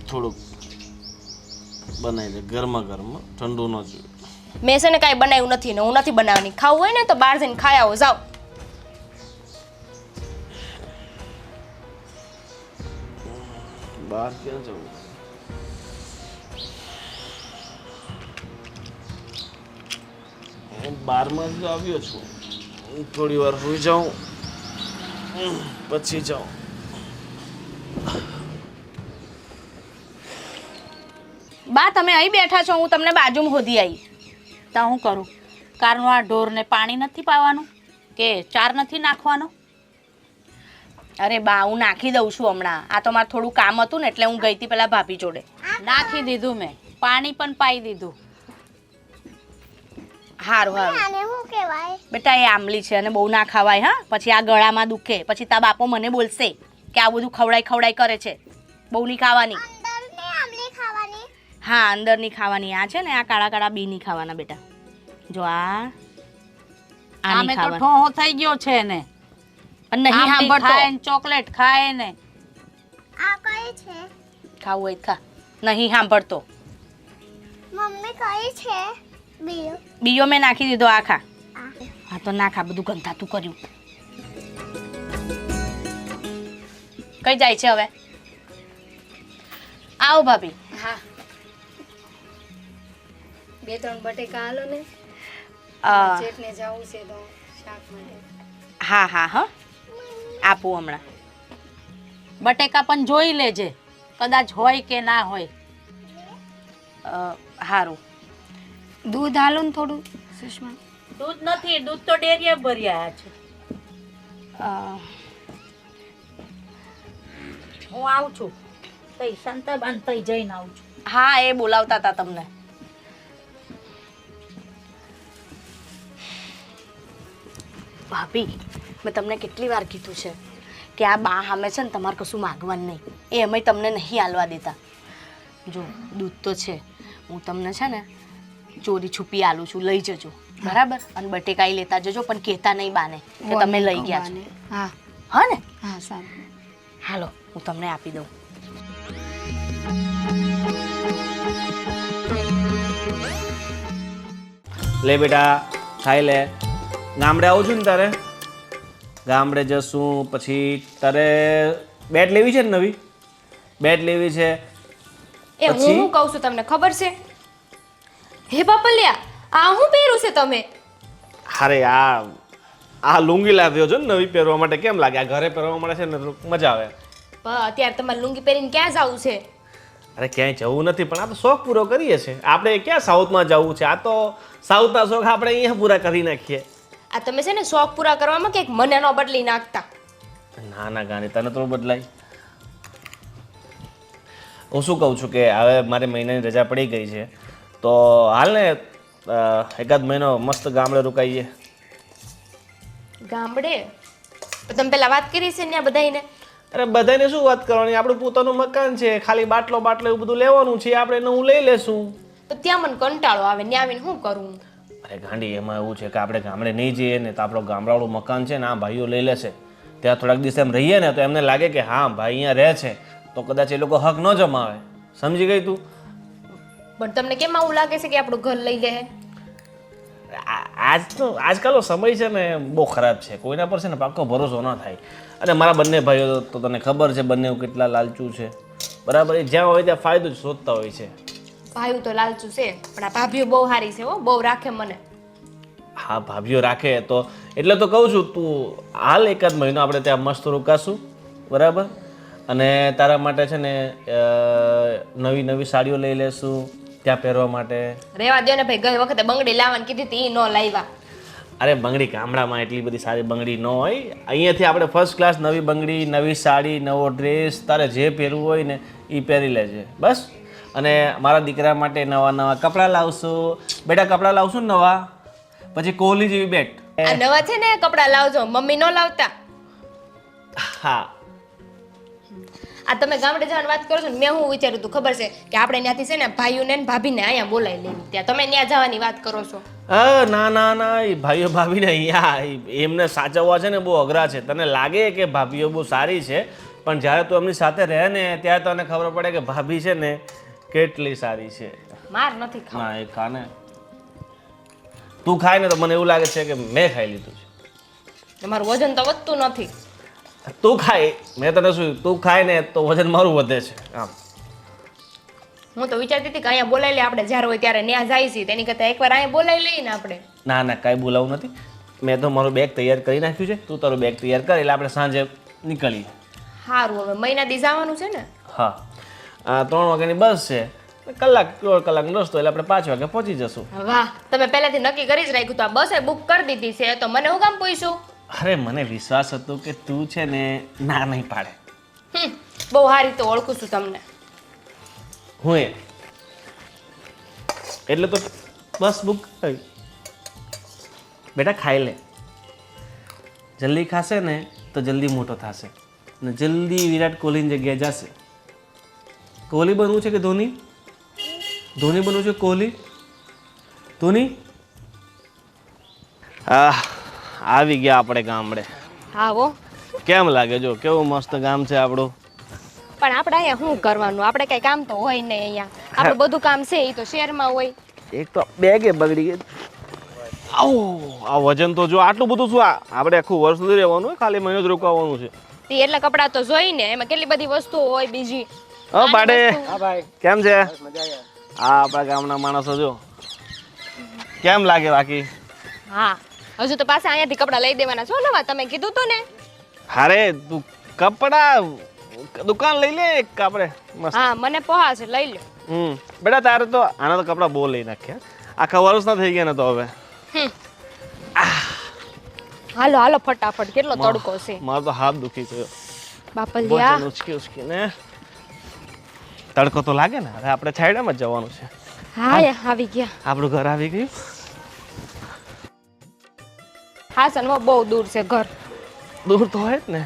થોડુંક બનાવી દે ગરમા ગરમ, ઠંડુ ન જોઈએ. મેં છે ને કાંઈ બનાવ્યું નથી ને હું નથી બનાવવાની. ખાવું હોય ને તો બહાર જઈને ખાઈ આવો, જાઓ. બહાર ક્યાં જવું? હું બારમાં જ આવ્યો છું, થોડી વાર સુઈ જાઉં પછી જાઉં. બા તમે અહીં બેઠા છો, હું તમને બાજુમાં હોધી આવી. તો હું કરું? કારનું આ ઢોરને પાણી નથી પાવાનું કે ચાર નથી નાખવાનો? અરે બા, હું નાખી દઉં છું હમણાં. આ તો મારે થોડું કામ હતું ને એટલે હું ગઈ હતી પેલા ભાભી જોડે. નાખી દીધું મેં, પાણી પણ પાઈ દીધું. હારું હારું બેટા, એ આંબલી છે અને બહુ ના ખવાય. હા, પછી આ ગળામાં દુખે, પછી તા બાપો મને બોલશે કે આ બધું ખવડાઈ ખવડાઈ કરે છે. બહુ નહીં ખાવાની. હા, અંદરની ખાવાની. આ છે ને આ કાળા કાળા બી નહીં ખાવાના બેટા. જો આ આની ખાવા ઠોહો થઈ ગયો છે ને, નહીં સાંભળતો. ચોકલેટ ખાય ને, આ કઈ છે? ખાવું હોય ખા, નહીં સાંભળતો. મમ્મી કઈ છે? બીઓ. બીજો મેં નાખી દીધો. આ ખા. હા તો ના ખા, બધું ગંધાતું કર્યું. કઈ જાય છે હવે? આવો ભાભી. હા, 2-3 બટેકા આલો ને, જેટને જાવું છે તો શાક માટે. હા હા હા, આપું હમણાં. બટેકા પણ જોઈ લેજે, કદાચ હોય કે ના હોય. સારું. દૂધ આલો ને થોડું સુષ્મા. દૂધ નથી, દૂધ તો ડેરીએ ભર્યા છે. હું આવું છું, તઈ સંતાબાન તઈ જઈને આવું છું. હા, એ બોલાવતા હતા તમને. ભાભી, મેં તમને કેટલી વાર કીધું છે કે આ બા સામે છે ને તમારે કશું માગવાનું નહીં. એ અમે તમને નહીં હાલવા દેતા. જો દૂધ તો છે, હું તમને છે ને ચોરી છુપી આલું છું, લઈ જજો બરાબર. અને બટેકાઈ લેતા જજો, પણ કહેતા નહીં બાને કે તમે લઈ ગયા છો. હા હા ને? હા સારું. હાલો, હું તમને આપી દઉં. લે બેટા, ખાઈ લે. ગામડે આવું છું ને તારે, ગામડે જશું પછી તારે બેટ લેવી છે ને, નવી બેટ લેવી છે. એ હું શું કહું છું તમને ખબર છે? હે બાપલિયા, આ હું પહેર્યું છે તમે? અરે આ લુંગી લાવ્યો છો ને નવી પહેરવા માટે. કેમ લાગે? આ ઘરે પહેરવા મળે છે ને તો મજા આવે. પણ અત્યારે તમારે લુંગી પહેરીને ક્યાં જવું છે? અરે ક્યાંય જવું નથી, પણ આ તો શોખ પૂરો કરીએ છીએ આપણે. ક્યાં સાઉથમાં જવું છે? આ તો સાઉથના શોખ આપણે અહીંયા પૂરા કરી નાખીએ. આ તમે છે ને શોખ પૂરા કરવામાં કંઈક મને ન બદલી નાખતા. ના ના ગાની, તને તો બદલાય. હું શું કહું છું કે હવે મારે મહિનાની રજા પડી ગઈ છે તો હાલ ને એકાદ મહિનો મસ્ત ગામડે રોકાઈએ. ગામડે તો તમે પેલા વાત કરી છે ને બધાને? અરે બધાને શું વાત કરવાની, આપણું પોતાનું મકાન છે, ખાલી બાટલો એવું બધું લેવાનું છે, આપણે એનું લઈ લેશું. તો ત્યાં મને કંટાળો આવે, ત્યાં આવીને શું કરું? અરે ગાંડી, એમાં એવું છે કે આપણે ગામડે નહીં જઈએ ને તો આપણું ગામડાવાળું મકાન છે ને આ ભાઈઓ લઈ લેશે. ત્યાં થોડાક દિવસ એમ રહીએ ને તો એમને લાગે કે હા ભાઈ અહીંયા રહે છે, તો કદાચ એ લોકો હક ન જમાવે. સમજી ગઈ તું? પણ તમને કેમ આવું લાગે છે કે આપણું ઘર લઈ લે? આજકાલનો સમય છે ને બહુ ખરાબ છે, કોઈના પર છે ને પાક્કો ભરોસો ન થાય. અને મારા બંને ભાઈઓ તો તને ખબર છે બંને કેટલા લાલચુ છે, બરાબર? એ જ્યાં હોય ત્યાં ફાયદો જ શોધતા હોય છે. ભાઈઓ તો લાલચું છે, પણ આ ભાભીઓ બહુ સારી છે હો, બહુ રાખે મને. હા, ભાભીઓ રાખે તો એટલે તો કહું છું તું હાલ એકાદ મહિનો આપણે ત્યાં મસ્ત રોકાશું, બરાબર? અને તારા માટે છે ને નવી નવી સાડીઓ લઈ લેશું ત્યાં પહેરવા માટે. રેવા દો ને ભાઈ, ગઈ વખતે બંગડી લાવવાની કીધી હતી એ ન લાવ્યા. અરે બંગડી ગામડામાં એટલી બધી સારી બંગડી ન હોય, અહીંયાથી આપણે ફર્સ્ટ ક્લાસ નવી બંગડી, નવી સાડી, નવો ડ્રેસ, તારે જે પહેરવું હોય ને એ પહેરી લેજે બસ. અને મારા દીકરા માટે નવા નવા કપડાં લાવશું બેટા, કપડાં લાવશું ને નવા. પછી કોહલી જેવી બેટ. આ નવા છે ને કપડાં લાવજો, મમ્મી ન લાવતા. હા, આ તમે ગામડે જવાની વાત કરો છો ને, મેં શું વિચાર્યું હતું ખબર છે કે આપણે ત્યાંથી છે ને ભાઈઓને ને ભાભીને અહીંયા બોલાવી લેવી. ત્યાં તમે ત્યાં જવાની વાત કરો છો? ના ના ના, એ ભાઈઓ ભાભીને અહીંયા એમને સાચવવા છે ને બહુ અઘરા છે. તને લાગે કે ભાભીઓ બહુ સારી છે, પણ જ્યારે તું એમની સાથે રહે ને ત્યારે તને ખબર પડે કે ભાભી છે ને કેટલી સારી છે. માર નથી ખાવ. ના, એ ખાને તું ખાય ને તો મને એવું લાગે છે કે મેં ખાઈ લીધું છે. તમારું વજન તો વધતું નથી. તું ખાય, મેં તને શું, તું ખાય ને તો વજન મારું વધે છે. આમ હું તો વિચારતી હતી કે અહીંયા બોલાવી લે, આપણે જ્યારે હોય ત્યારે ત્યાં જાય છે તેની કરતાં એકવાર અહીંયા બોલાવી લઈએ ને આપણે. ના ના, કાંઈ બોલાવું નથી. મેં તો મારું બેગ તૈયાર કરી નાખ્યું છે, તું તારું બેગ તૈયાર કર એટલે આપણે સાંજે નીકળીએ. સારું, હવે મહિના દી જવાનું છે ને? હા, 3 વાગ્યાની બસ છે, કલાકનો રસ્તો એટલે આપણે 5 વાગે પહોંચી જશું. વાહ, તમે પહેલાથી નક્કી કરી જ રાખ્યું. તો આ બસે બુક કરી દીધી છે તો મને હું કામ પૂછ્યું? અરે મને વિશ્વાસ હતો કે તું છે ને ના નહીં પાડે. બહુ સારી તો ઓળખું છું તમને. હું એટલે તો બસ બુક કરી. બેટા ખાઈ લે, જલ્દી ખાશે ને તો જલ્દી મોટો થશે ને જલ્દી વિરાટ કોહલીની જગ્યાએ જશે. કોહલી બનવું છે કે ધોની? ધોની બનવું છે કોહલી? ધોની? આવી ગયા આપણે ગામડે. હા હો. કેમ લાગે? જો કેવું મસ્ત ગામ છે આપણું. પણ આપણે અહીંયા શું કરવાનું? આપણે કઈ કામ તો હોય નહીં અહીંયા. આપણું બધું કામ છે એ તો શહેરમાં હોય. એક તો બેગે બગડી ગઈ. આ વજન તો જો આટલું બધું શું, આપણે આખું વર્ષ નથી રહેવાનું હોય, ખાલી મહિનો જ રોકાવાનું છે. એટલે કપડાં તો જોઈને એમાં કેટલી બધી વસ્તુઓ હોય બીજી. હા પાડે, કેમ છે? હા, આપણા ગામના માણસો જો કેમ લાગે બાકી? હા, હજુ તો પાછા અહીંયાથી કપડાં લઈ દેવાના છો નવા, તમે કીધું તો ને. અરે તું કપડા દુકાન લઈ લે એક આપણે મસ્ત. હા, મને પોહા છે, લઈ લો. બેટા તારે તો આના તો કપડા બહુ લઈ નાખ્યા, આખા વર્ષ ના થઈ ગયા ને તો હવે. હાલો હાલો ફટાફટ, કેટલો તડકો છે. મારો તો હાથ દુખી ગયો બાપલિયા. ઉચકીને. તડકો તો લાગે ને. હવે આપણે છાયડામાં જ જવાનું છે. હા, આવી ગયા. આપણું ઘર આવી ગયું. હા સનવા, બહુ દૂર છે ઘર. દૂર તો હોય જ ને.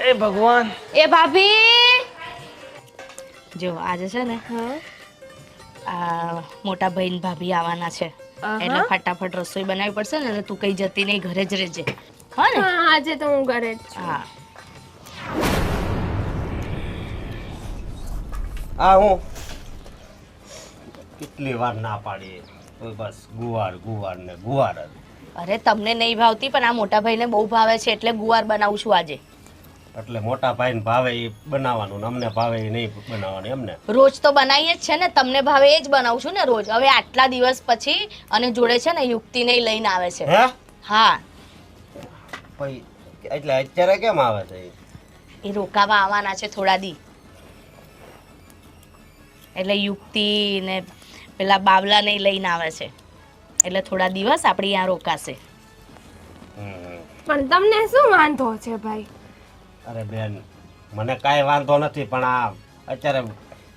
એ ભગવાન. એ ભાભી જો આજે છે ને આ મોટા ભાઈ ભાભી આવવાના છે, એટલે ફટાફટ રસોઈ બનાવવી પડશે ને. તું કઈ જતી નહીં, ઘરે જ રહેજે. હા ને? આજે તો હું ઘરે જ. હા. હું કેટલી વાર ના પાડી, બસ ગુવાર ગુવાર ને ગુવાર જ. અરે તમને નહીં ભાવતી, પણ આ મોટા ભાઈને બહુ ભાવે છે એટલે ગુવાર બનાવું છું આજે. એટલે મોટા ભાઈને ભાવે એ બનાવવાનું ને અમને ભાવે એ નહીં બનાવવાનું એમને? રોજ તો બનાવીએ જ છે ને, તમને ભાવે એ જ બનાવું છું ને રોજ. હવે આટલા દિવસ પછી અને જોડે છે ને યુક્તિને લઈને આવે છે. હા, એટલે અત્યારે કેમ આવે છે? એ રોકાવા આવવાના છે થોડા દી, એટલે યુક્તિ ને પેલા બાવલાને લઈને આવે છે, એટલે થોડા દિવસ આપણે ત્યાં રોકાશે. પણ તમને શું વાંધો છે ભાઈ? અરે બેન, મને કાંઈ વાંધો નથી, પણ આ અત્યારે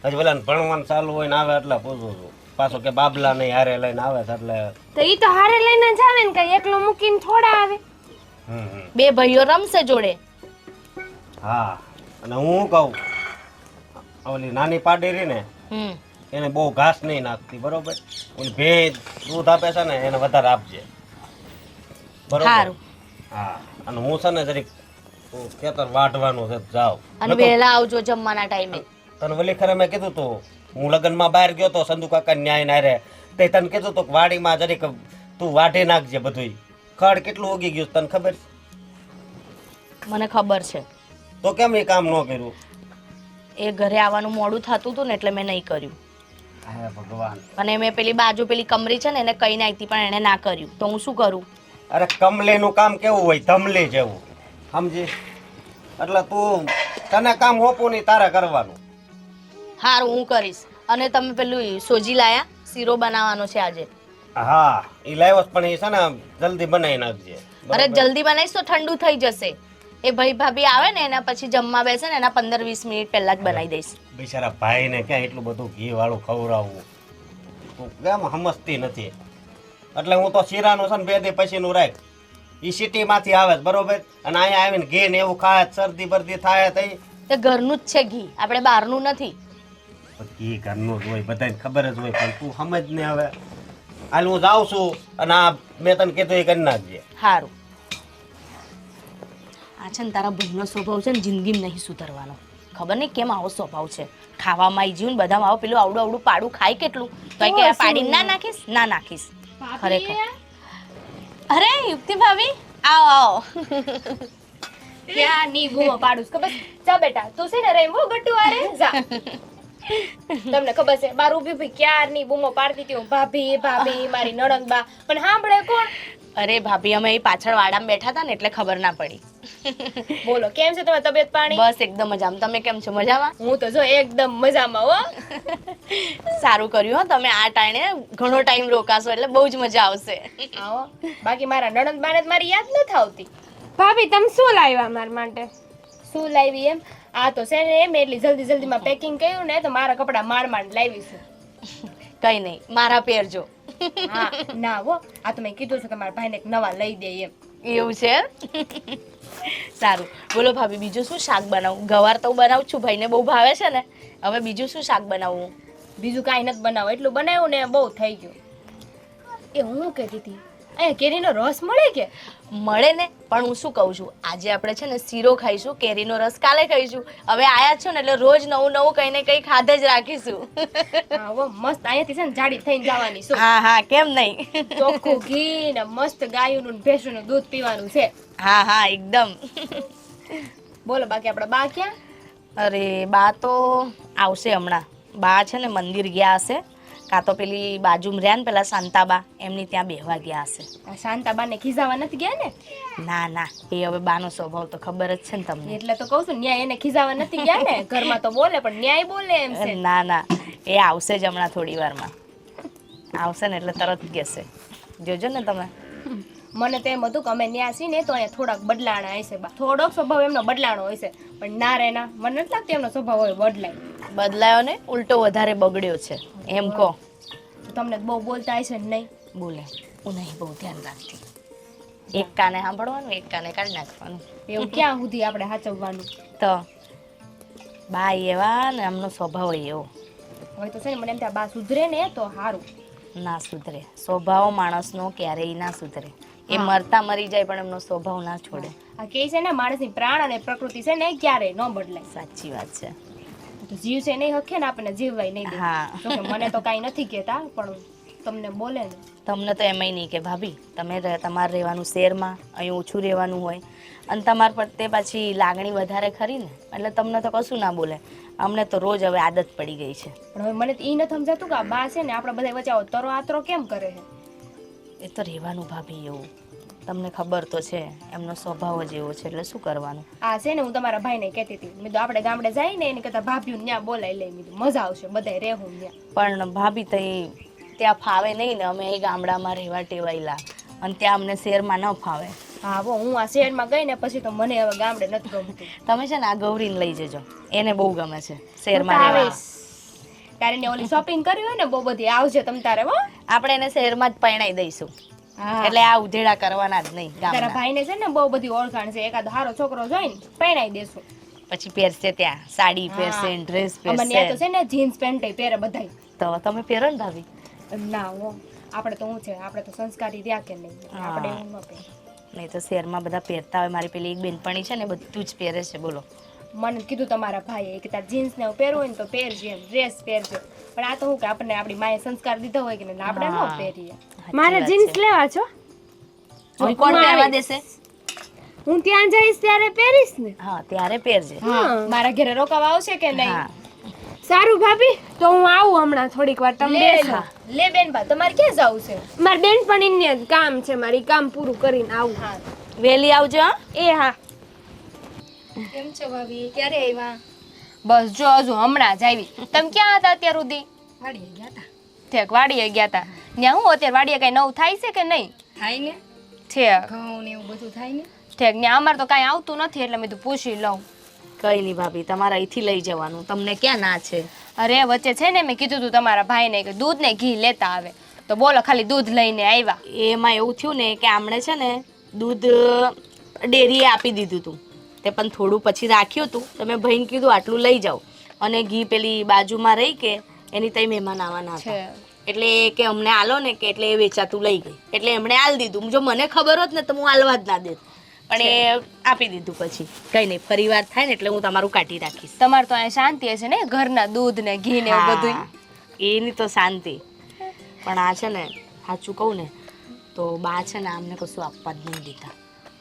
હજી પેલા ભણવાનું ચાલુ હોય ને આવે એટલે પૂછું છું પાછો કે બાબલા નહીં હારે લઈને આવે છે એટલે તો ઈ તો હારે લઈને જ આવે ને, કઈ એકલો મૂકીને થોડા આવે. બે ભાઈઓ રમશે જોડે. હા અને હું કહું ઓલી નાની પાડી રહી ને હમ એને બહુ ઘાસ નહીં નાખતી બરોબર, ઓલી ભેંસ દૂધ આપે છે ને એને વધારે આપજે બરોબર. સારું. હા અને હું છે ને જરીક ખેતર વાઢવાનું છે જાવ. અને વહેલા આવજો જમવાના ટાઈમે. તને વલી ખરે મેં કીધું તું હું લગ્નમાં બહાર ગયો તો સંધુ કાકા ન્યાય ના રે તે તને કીધું તું કે વાડીમાં જરીક તું વાઢી નાખજે બધું. ખડ કેટલું ઉગી ગયું તને ખબર છે? મને ખબર છે. તો કેમ એ કામ ન કર્યું? એ ઘરે આવવાનું મોડું થતું હતું ને એટલે મેં નહીં કર્યું. હે ભગવાન. અને મેં પેલી કમરી છે ને એને કઈ નાખી પણ એને ના કર્યું તો હું શું કરું? અરે કમલેનું કામ કેવું હોય ધમલી જેવું સમજી, એટલે તું તને કામ હોપું નહીં તારે કરવાનું. સારું હું કરીશ. અને તમે પેલું સોજી લાયા શીરો બનાવવાનો છે આજે. હા એ લાવ્યો છે, પણ એ છે ને જલ્દી બનાવી નાખજે. અરે જલ્દી બનાવીશ તો ઠંડુ થઈ જશે. એ ભાઈ ભાભી આવે ને એના પછી જમવા બેસે ને એના 15-20 મિનિટ પહેલા જ બનાવી દઈશ. બિચારા ભાઈને ક્યાં એટલું બધું ઘી વાળું ખવડાવવું, તું કેમ સમજતી નથી? એટલે હું તો શીરાનું છે ને 2 દી પછીનું રાખ. એ સિટીમાંથી આવે છે બરોબર, અને અહીંયા આવીને ઘી ને એવું ખાય શરદી બરદી થાય તઈ તે ઘરનું જ છે ઘી, આપણે બહારનું નથી. ઘી ઘરનું જ હોય બધાને ખબર જ હોય, પણ તું સમજ ને હવે. હાલ હું જાઉં છું અને આ મેં તને કીધું એ કરી નાખજે. સારું. આ છે ને તારા ભાઈનો સ્વભાવ છે ને જિંદગીમાં નહીં સુધરવાનો. ખબર નહીં કેમ આવો સ્વભાવ છે. ખાવામાં આવી જ્યું ને બધામાં આવો પેલું આવડું પાડું ખાય કેટલું તો કે આ પાડીને ના નાખીશ ના નાખીશ. ખરેખર. અરે યુક્તિ ભાભી આવો આવો. ક્યાં ની બૂમો પાડું છું ખબર? જા બેટા તું છે ને રેમો ગટ્ટુ આરે જા. તમને ખબર છે બાર ઊભી ઊભી ક્યારની બૂમો પાડતી હતી હું, ભાભી ભાભી મારી નણંદ બા, પણ સાંભળે કોણ? અરે ભાભી અમે એ પાછળ વાડામાં બેઠા હતા ને એટલે ખબર ના પડી. બોલો કેમ છે તમારી તબિયત પાણી? બસ એકદમ મજામાં. તમે કેમ છો? મજામાં? હું તો જો એકદમ મજામાં હો. સારું કર્યું હો તમે આ ટાણે ઘણો ટાઈમ રોકાશો એટલે બહુ જ મજા આવશે. આવો બાકી મારા નણંદ બાને મારી યાદ ન આવતી. ભાભી તમે શું લાવ્યા મારા માટે? શું લાવી એમ? આ તો છે ને મેં એટલી જલ્દી જલ્દીમાં પેકિંગ કર્યું ને તો મારા કપડા માંડ લાવી છું. કઈ નહીં મારા પહેરજો. હા ના હો, આ તો મેં કીધું છે કે મારા ભાઈને એક નવા લઈ દે એમ. એવું છે? સારું. બોલો ભાભી બીજું શું શાક બનાવું? ગવાર તો બનાવું છું, ભાઈને બહુ ભાવે છે ને. હવે બીજું શું શાક બનાવવું? બીજું કાંઈ નથી બનાવું, એટલું બનાવ્યું ને બહુ થઈ ગયું. એ હું કહેતી હતી અહીંયા કેરીનો રસ મળે કે? મળે ને, પણ હું શું કહું છું આજે આપણે છે ને શીરો ખાઈશું, કેરીનો રસ કાલે ખાઈશું. હવે આયા છો ને એટલે રોજ નવું નવું કંઈ ને કંઈ ખાધે જ રાખીશું. હા હો મસ્ત અહીંયાથી છે ને જાડી થઈને જવાની છું. હા હા કેમ નહીં. ચોખ્ખું ઘી ને મસ્ત ગાયનું ને ભેંસનું દૂધ પીવાનું છે. હા હા એકદમ. બોલો બાકી આપણા બા ક્યાં? અરે બા તો આવશે હમણાં. બા છે ને મંદિર ગયા હશે, કાં તો પેલી બાજુમાં રહ્યા ને પેલા શાંતાબા એમની ત્યાં બેહવા ગયા હશે. આ શાંતાબાને ખીજાવા નથી ગયા ને? ના ના એ હવે બાનો સ્વભાવ તો ખબર જ છે ને તમને. એટલે તો કહું છું ન્યાય એને ખીજાવા નથી ગયા ને. ઘરમાં તો બોલે પણ ન્યાય બોલે એમ છે. ના ના એ આવશે જ હમણાં થોડી વારમાં. આવશે ને એટલે તરત કહેશે. જોજો ને તમે. મને તો એમ હતું કે અમે ન્યા છીએ ને તો અહીંયા થોડાક બદલાણા હશે બા. થોડોક સ્વભાવ એમનો બદલાણો હશે પણ ના રે ના, મને નથી લાગતું એમનો સ્વભાવ હોય બદલાય. બદલાયો ને ઉલટો વધારે બગડ્યો છે એમ કહો. તમને બહુ બોલતા હશે ને? નહીં બોલે. હું નહીં બહુ ધ્યાન રાખતી. એક કાને સાંભળવાનું એક કાને કાઢી નાખવાનું. એવું ક્યાં સુધી આપણે સાચવવાનું? તો બા એવા ને એમનો સ્વભાવ એવો. હવે તો છે ને મને એમ થાય બા સુધરે ને તો સારું. ના સુધરે. સ્વભાવ માણસનો ક્યારેય ના સુધરે. એ મરતા મરી જાય પણ એમનો સ્વભાવ ના છોડે. આ કહે છે ને માણસની પ્રાણ અને પ્રકૃતિ છે ને ક્યારેય ન બદલાય. સાચી વાત છે. તો જીવ છે નહીં હકે ને આપણને જીવવાય નહીં દે. હા. જોકે મને તો કાંઈ નથી કહેતા પણ તમને બોલે ને. તમને તો એમય નહીં કે ભાભી તમે તમારે રહેવાનું શહેરમાં, અહીં ઓછું રહેવાનું હોય અને તમારા પર તે પાછી લાગણી વધારે ખરી ને એટલે તમને તો કશું ના બોલે. અમને તો રોજ હવે આદત પડી ગઈ છે. પણ હવે મને એ નથી સમજાતું કે આ બા છે ને આપણે બધા વચ્ચે આવો તરો આતરો કેમ કરે છે? એ તો રહેવાનું ભાભી એવું. તમને ખબર તો છે એમનો સ્વભાવ જ એવો છે એટલે શું કરવાનું. આ છે ને હું તમારા ભાઈને કહેતી હતી મેં તો આપણે ગામડે જઈને એની કરતાં ભાભીને ત્યાં બોલાવી લઈ મીધું મજા આવશે બધાય રહેવું ત્યાં. પણ ભાભી તો ત્યાં ફાવે નહીં ને. અમે એ ગામડામાં રહેવા ટેવાયેલા અને ત્યાં અમને શહેરમાં ન ફાવે. હા હો હું આ શહેરમાં ગઈ ને પછી તો મને હવે ગામડે નથી ગમતું. તમે છે ને આ ગૌરીને લઈ જજો, એને બહુ ગમે છે શહેરમાં રહેવા. તારે ને ઓલી શોપિંગ કરવી હોય ને બહુ બધી આવજે તમ તારે હો. આપણે એને શહેરમાં જ પરણાઈ દઈશું એટલે આ ઉધેડા કરવાના જ નહીં તારા ગામના. ભાઈને છે ને બહુ બધી ઓળખાણ છે, એકાદ હારો છોકરો જોઈને પરણાઈ દેશું. પછી પહેરશે ત્યાં સાડી પહેરશે ડ્રેસ અમને ત્યાં તો પહેરશે છે ને જીન્સ પેન્ટ પહેરે બધાય. તો તમે પહેરો ને ભાભી. ના હો, આપણે તો શું છે, આપણે તો સંસ્કારી રહ્યા કે નહીં, આપણે એવું ન પહેરે. નહીં તો શહેરમાં બધા પહેરતા હોય. મારી પેલી એક બેનપણી છે ને બધું જ પહેરે છે બોલો. મને કીધું તમારા ભાઈએ કે તાર જીન્સ ને એવું પહેરવું હોય ને તો પહેરજે, ડ્રેસ પહેરજો. પણ આ તો શું કે આપણને આપણી માએ સંસ્કાર દીધો હોય કે નહીં, આપણે ન પહેરીએ. મારે જીન્સ લેવા છો? હવે કોણ પહેરવા દેશે? હું ત્યાં જઈશ ત્યારે પહેરીશ ને. હા ત્યારે પહેરજે. મારા ઘરે રોકાવા આવશે કે નહીં? હા સારું ભાભી, તો હું આવું હમણાં થોડીક વાર. તમે બેસો. લે બેન બા, તમારે ક્યાં જવું છે? મારે બેનપણીને જ કામ છે, મારી કામ પૂરું કરીને આવું. હા વહેલી આવજો હા. એ હા. કેમ છો ભાભી? ક્યારે આવ્યા? બસ જો હજુ હમણાં જ આવી. તમે ક્યાં હતા અત્યાર સુધી? વાડીએ ગયા હતા. ઠેક વાડીએ ગયા હતા. ત્યાં હું અત્યારે વાડીએ કઈ નવું થાય છે કે નહીં? થાય ને, ઠેક ઘઉં ને એવું બધું થાય ને. ઠેક ત્યાં અમારે તો કાંઈ આવતું નથી એટલે મેં તો પૂછી લઉં. કઈ નહીં ભાભી, તમારે અહીંથી લઈ જવાનું, તમને ક્યાં ના છે. અરે વચ્ચે છે ને મેં કીધું તું તમારા ભાઈને કે દૂધ ને ઘી લેતા આવે, તો બોલો ખાલી દૂધ લઈને આવ્યા. એમાં એવું થયું ને કે આમણે છે ને દૂધ ડેરીએ આપી દીધું હતું તે પણ થોડું પછી રાખ્યું હતું તો મેં ભાઈને કીધું આટલું લઈ જાઓ. અને ઘી પેલી બાજુમાં રહી કે એની તઈ મહેમાન આવવાના હતા એટલે કે અમને આલો ને કે એટલે એ વેચાતું લઈ ગઈ એટલે એમણે આલ દીધું. જો મને ખબર હોત ને તો હું આલવા જ ના દેત, પણ એ આપી દીધું. પછી કઈ નહીં, ફરી વાર થાય ને એટલે હું તમારું કાઢી રાખીશ. તમારે તો અહીંયા શાંતિ હશે ને, ઘરના દૂધ ને ઘી ને એવું બધું. હા, એની તો શાંતિ. પણ આ છે ને સાચું કહું ને તો બા છે ને અમને કશું આપવા જ નહીં દીધા.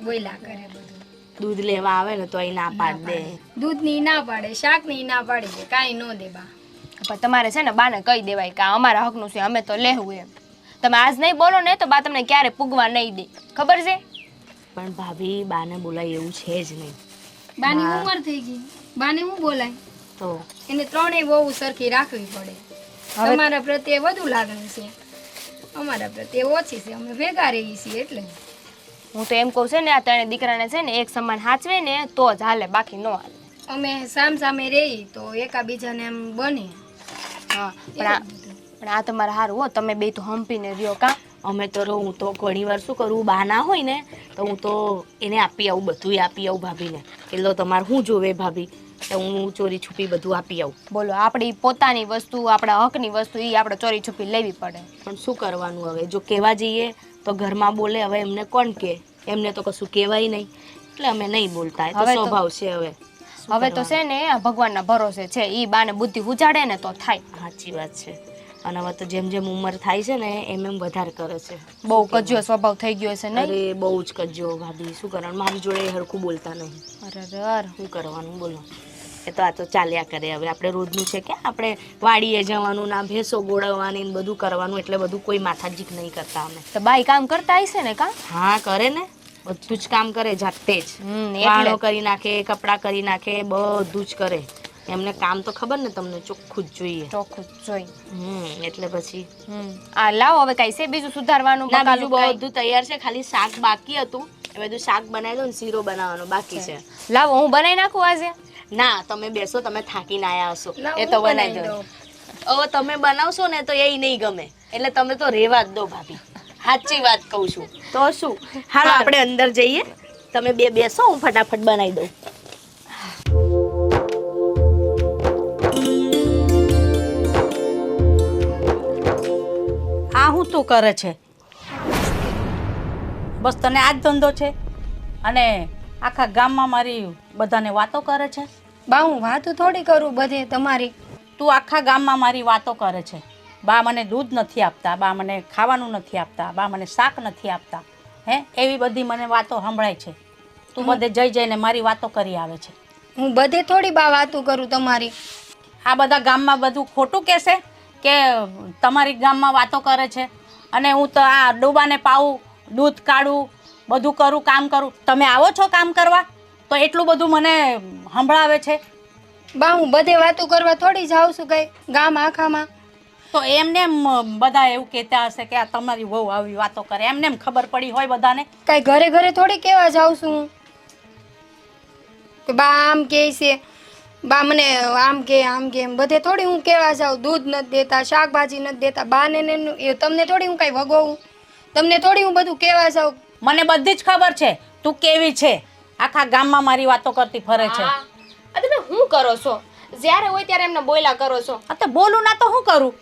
બોયલા કરે બધું. દૂધ લેવા આવે ને તો અહીં ના પાડ દે. દૂધની ના પાડે, શાકની ના પાડી દે, કાંઈ ન દે બા. પણ તમારે છે ને બાને કહી દેવાય કે આ અમારા હકનું છે, અમે તો લેવું એમ. તમે આજ નહીં બોલો ને તો બા તમને ક્યારે પૂગવા નહીં દે, ખબર છે? પણ ભાભી બાને બોલાય એવું છે જ નહીં. બાની ઉંમર થઈ ગઈ, બાને હું બોલાય? તો એને ત્રણેય બહુ સરખી રાખવી પડે. તમારા પ્રત્યે વધુ લાગણી છે, અમારા પ્રત્યે ઓછી છે, અમે ભેગા રહીએ છીએ એટલે. હું તો એમ કહું છે ને આ ત્રણે દીકરાને છે ને એક સમાન હાચવે ને તો જ હાલે, બાકી ન હાલે. અમે સામ સામે રહી તો એકાબીજાને એમ બને. હા પણ આ તમારે સારું હો, તમે બે તો હંપીને રહ્યો કાં. અમે તો હું તો ઘણી વાર શું કરું, બા ના હોય ને તો હું તો એને આપી આવું, બધું આપી આવું ભાભીને. એટલે તમારે શું જોવે ભાભી, તો હું ચોરી છુપી બધું આપી આવું. બોલો આપણી પોતાની વસ્તુ, આપણા હકની વસ્તુ એ આપણે ચોરી છુપી લેવી પડે. પણ શું કરવાનું હવે, જો કહેવા જઈએ તો ઘરમાં બોલે. હવે એમને કોણ કે, એમને તો કશું કહેવાય નહીં એટલે અમે નહીં બોલતા. એ તો સ્વભાવ છે. હવે તો છે ને આ ભગવાનના ભરોસે છે, ઈ બાને બુદ્ધિ ઉજાડે ને તો થાય. સાચી વાત છે. અને હવે તો જેમ જેમ ઉંમર થાય છે ને એમ એમ વધારે કરે છે. બહુ કજ્યો સ્વભાવ થઈ ગયો છે નહીં? અરે બહુ જ કજ્યો ભાભી, શું કરવાનું, મારી જોડે હરખું બોલતા નહીં. અરે શું કરવાનું બોલો. એ તો આ તો ચાલ્યા કરે. હવે આપણે રોજનું છે કે આપણે વાડીએ જવાનું, ના ભેંસો ગોળવવાની ને બધું કરવાનું, એટલે બધું કોઈ માથાજીક નહીં કરતા અમે. તો બાઈ કામ કરતા હશે ને કાં? હા કરે ને, બધું જ કામ કરે જાતે જ. વાળો કરી નાખે, કપડાં કરી નાખે, બધું જ કરે. એમને કામ તો ખબર ને તમને, ચોખ્ખું જ જોઈએ. ચોખ્ખું જ જોઈ. એટલે પછી આ લાવો હવે કઈ છે બીજું સુધારવાનું? ના બીજું બધું તૈયાર છે, ખાલી શાક બાકી હતું. એ બધું શાક બનાવી દો ને, શીરો બનાવવાનો બાકી છે. લાવો હું બનાવી નાખું આજે. ના તમે બેસો, તમે થાકીને આયા હશો, એ તો બનાવી દો. હવે તમે બનાવશો ને તો એ નહીં ગમે, એટલે તમે તો રેવા જ દો ભાભી. સાચી વાત કહું છું. તો શું, હાલો આપણે અંદર જઈએ, તમે બે બેસો, હું ફટાફટ બનાવી દઉં. આ હું તું કરે છે? બસ તને આ જ ધંધો છે અને આખા ગામમાં મારી બધાને વાતો કરે છે? બા હું વાતો થોડી કરું બધે તમારી. તું આખા ગામમાં મારી વાતો કરે છે. બા મને દૂધ નથી આપતા, બા મને ખાવાનું નથી આપતા, બા મને શાક નથી આપતા, હે એવી બધી મને વાતો સંભળાય છે. તું બધે જઈ જઈને મારી વાતો કરી આવે છે. હું બધે થોડી બા વાતો કરું તમારી. આ બધા ગામમાં બધું ખોટું કહેશે કે તમારી ગામમાં વાતો કરે છે અને હું તો આ ડોબાને પાવું, દૂધ કાઢું, બધું કરું, કામ કરું. તમે આવો છો કામ કરવા તો એટલું બધું મને સંભળાવે છે. બા હું બધે વાતો કરવા થોડી જાઉં છું કઈ ગામ આખામાં. તો એમને એમ બધા એવું કહેતા હશે કે આ તમારી વહુ આવી વાતો કરે, એમને એમ ખબર પડી હોય બધાને. કઈ ઘરે ઘરે થોડી કેવા જાઉં છું હું કે બા આમ કહે છે બા મને આમ કે એમ બધે થોડી હું કેવા જાઉં, દૂધ નથી દેતા, શાકભાજી નથી દેતા, બાને ને એ તમને થોડી હું કાંઈ વગોવું, તમને થોડી હું બધું કેવા જાઉં. મને બધી જ ખબર છે તું કેવી છે. આખા ગામમાં મારી વાતો કરતી ફરે છે. હા આ તમે શું કરો છો? જ્યારે હોય ત્યારે એમને બોયલા કરો છો. આ તો બોલું ના તો શું કરું?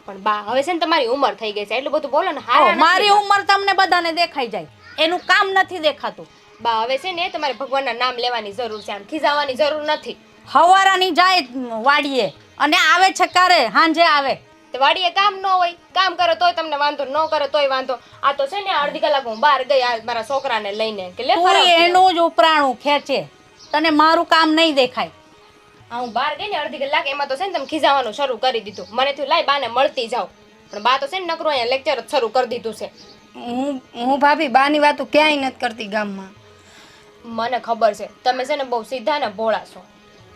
પણ બા હવે છે ને તમારી ઉંમર થઈ ગઈ છે એટલું બધું બોલો ને. ઓ, હારા મારી ઉંમર તમને બધાને દેખાઈ જાય, એનું કામ નથી દેખાતું. બા હવે છે ને તમારે ભગવાનના નામ લેવાની જરૂર છે, આમ ખીજાવાની જરૂર નથી. હવારાની જાય વાડીએ અને આવે છે ક્યારે? હાંજે આવે. તે વાડીએ કામ ન હોય, કામ કરે તોય તમને વાંધો, ન કરે તોય વાંધો. આ તો છે ને અડધી કલાક હું બહાર ગઈ આ મારા છોકરાને લઈને કે લે તું ફરાવતી આવ. એનું જ ઉપરાણું ખેંચે, તને મારું કામ નહીં દેખાય. હા હું બહાર ગઈ ને અડધી કલાક એમાં તો છે ને તમે ખીજાવાનું શરૂ કરી દીધું. મને થયું લાય બાને મળતી જાવ, પણ બા તો છે ને નકરું અહીંયા લેક્ચર જ શરૂ કરી દીધું છે. હું ભાભી બાની વાતો ક્યાંય નથી કરતી ગામમાં. મને ખબર છે તમે છે ને બહુ સીધા ને ભોળા છો.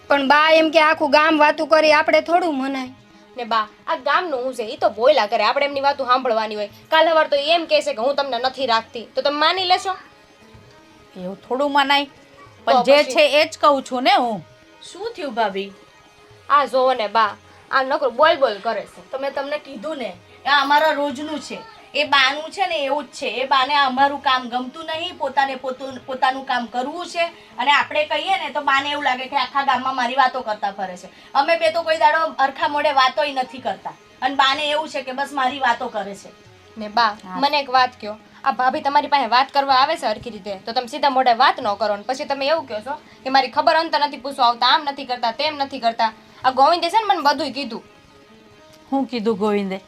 પણ બા એમ કે આખું ગામ વાતું કરી આપણે થોડું મનાય. ને બા આ ગામનું હું છે એ તો બોયલા કરે, આપણે એમની વાતો સાંભળવાની હોય. કાલ સવાર તો એમ કહેશે કે હું તમને નથી રાખતી, તો તમે માની લેશો? એવું થોડું મનાય? પણ જે છે એ જ કહું છું ને હું. શું થયું ભાભી? આ જોવો ને બા આ નકરું બોલ બોલ કરે છે. તો મેં તમને કીધું ને, એ અમારા રોજનું છે. એ બાનું છે ને એવું જ છે. એ બાને અમારું કામ ગમતું નહીં, પોતાનું કામ કરવું છે. અને આપણે કહીએ ને તો બાને એવું લાગે કે આખા ગામમાં મારી વાતો કરતા ફરે છે. અમે બે તો કોઈ દાડો અરખા મોઢે વાતોય નથી કરતા, અને બાને એવું છે કે બસ મારી વાતો કરે છે. ને બા મને એક વાત કહો, આ ભાભી તમારી પાસે વાત કરવા આવે છે હરખી રીતે તો તમે સીધા મોઢે વાત ન કરો ને પછી તમે એવું કહો છો કે મારી ખબર અંત નથી પૂછવા આવતા, આમ નથી કરતા, તેમ નથી કરતા. આ ગોવિંદે છે ને મને બધુંય કીધું. શું કીધું ગોવિંદે?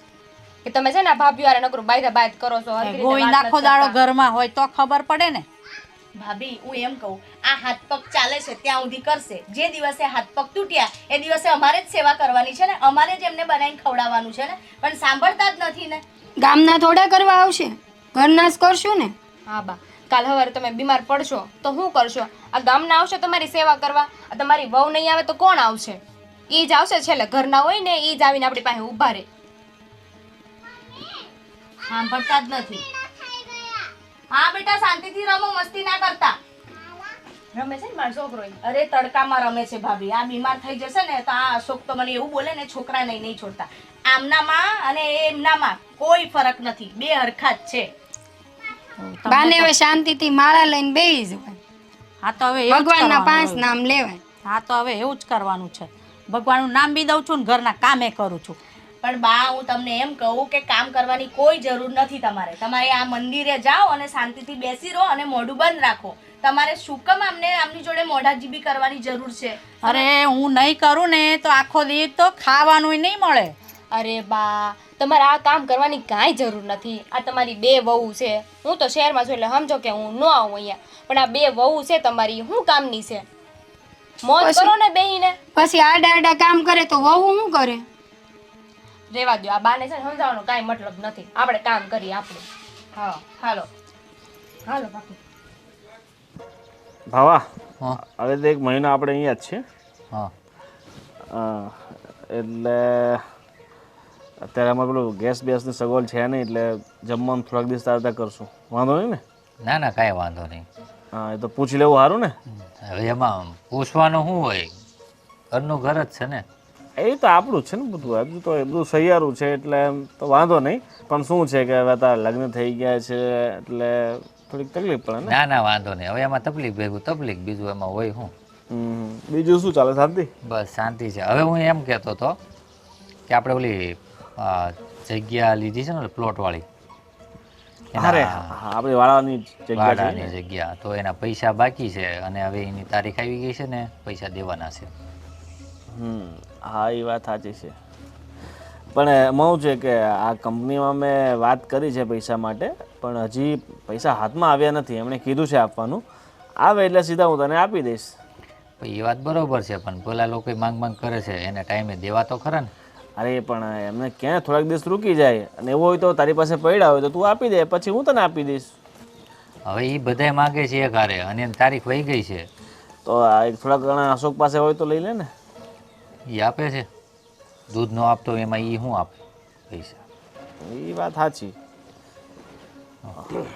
કે તમે છે ને આ ભાભી વાળા નકરું બાયદા બાયદ કરો છો, હરખી રીતે ગોવિંદ વાત આખો નથી દાડો કરતા. ઘરમાં હોય તો ખબર પડે ને. ભાભી હું એમ કહું, આ હાથ પગ ચાલે છે ત્યાં સુધી કરશે. જે દિવસે હાથ પગ તૂટ્યા એ દિવસે અમારે જ સેવા કરવાની છે ને, અમારે જ એમને બનાવીને ખવડાવવાનું છે ને, પણ સાંભળતા જ નથી ને. ગામના થોડા કરવા આવશે, ઘરના જ કરશું ને. હા બા કાલ સવારે તમે બીમાર પડશો તો શું કરશો? આ ગામના આવશે તમારી સેવા કરવા, આ તમારી વહુ નહીં આવે તો કોણ આવશે? ઈ જ આવશે છેલ્લે, ઘરના હોય ને ઈ જ આવીને આપણી પાસે ઊભા રહે. સાંભળતા જ નથી. હા બેટા શાંતિથી રમો, મસ્તી ના કરતા. રમે છે ને મારો છોકરો ઈ. અરે તડકામાં રમે છે ભાભી. આ બીમાર થઈ જશે ને તો આ અશોક તો મને એવું બોલે ને, છોકરાને નહીં છોડતા. આમનામાં અને એમનામાં કોઈ ફરક નથી, બે હરખા જ છે. બાને હવે શાંતિથી માળા લઈને બેસી જવાય, હા તો હવે એવું જ ભગવાનના કરવાનું 5 હોય. નામ લેવાય. હા તો હવે એવું જ કરવાનું છે. ભગવાનનું નામ બી દઉં છું ને ઘરના કામે કરું છું. પણ બા હું તમને એમ કહું કે કામ કરવાની કોઈ જરૂર નથી તમારે. તમારે આ મંદિરે જાઓ અને શાંતિથી બેસી રહો અને મોઢું બંધ રાખો. તમારે શું કામ આમની જોડે મોઢાજીબી કરવાની જરૂર છે? અરે હું નહીં કરું ને તો આખો દિવસ તો ખાવાનું નહીં મળે. અરે બા તમારે આ કામ કરવાની કાંઈ જરૂર નથી. આ તમારી બે વહુ છે, હું તો શહેરમાં છું એટલે સમજો કે હું ન આવું અહીંયા, પણ આ બે વહુ છે તમારી, શું કામની છે? મોજ કરો ને બેહીને. પછી આડા આડા કામ કરે તો વહુ શું કરે? રેવા દો, આ બાને છે ને સમજાવવાનો કાંઈ મતલબ નથી. આપણે કામ કરીએ આપણું. હા હાલો હાલો બાપુ. ભાવા હા હવે તો 1 મહિનો આપણે અહીંયા જ છીએ. હા એટલે અત્યારે અમારે પેલું ગેસની સગવડ છે નહીં, એટલે જમવાનું થોડાક દિવસ તારતા કરશું. વાંધો નહીં ને? ના ના કાંઈ વાંધો નહીં. હા એ તો પૂછી લેવું સારું ને. હવે એમાં પૂછવાનું શું હોય? ઘરનું ઘર જ છે ને. એ તો આપણું જ છે ને બધું, હજુ તો એ બધું સહિયારું છે એટલે એમ તો વાંધો નહીં. પણ શું છે કે હવે તારા લગ્ન થઈ ગયા છે એટલે થોડીક તકલીફ પડે ને. ના ના વાંધો નહીં. હવે એમાં તકલીફ ભેગું તકલીફ, બીજું એમાં હોય શું? બીજું શું ચાલે? શાંતિ? બસ શાંતિ છે. હવે હું એમ કહેતો હતો કે આપણે ઓલી જગ્યા લીધી છે ને પ્લોટવાળી, અરે હા આપણી વાળાની જગ્યા છે વાડાની ને. જગ્યા, તો એના પૈસા બાકી છે અને હવે એની તારીખ આવી ગઈ છે ને, પૈસા દેવાના છે. હા એ વાત સાચી છે, પણ એમાં શું છે કે આ કંપનીમાં મેં વાત કરી છે પૈસા માટે, પણ હજી પૈસા હાથમાં આવ્યા નથી. એમણે કીધું છે આપવાનું, આવે એટલે સીધા હું તને આપી દઈશ. એ વાત બરોબર છે, પણ પેલા લોકો માંગ કરે છે, એને ટાઈમે દેવા તો ખરા ને. અરે પણ એમને ક્યાં થોડાક દિવસ રૂકી જાય, અને એવું હોય તો તારી પાસે પડ્યા હોય તો તું આપી દે, પછી હું તને આપી દઈશ. હવે એ બધાય માગે છે એક હારે, અને એની તારીખ વહી ગઈ છે. તો આ એક થોડાક ઘણા અશોક પાસે હોય તો લઈ લે ને. એ આપે છે, દૂધ નો આપતો એમાં એ શું આપે પૈસા? એ વાત સાચી.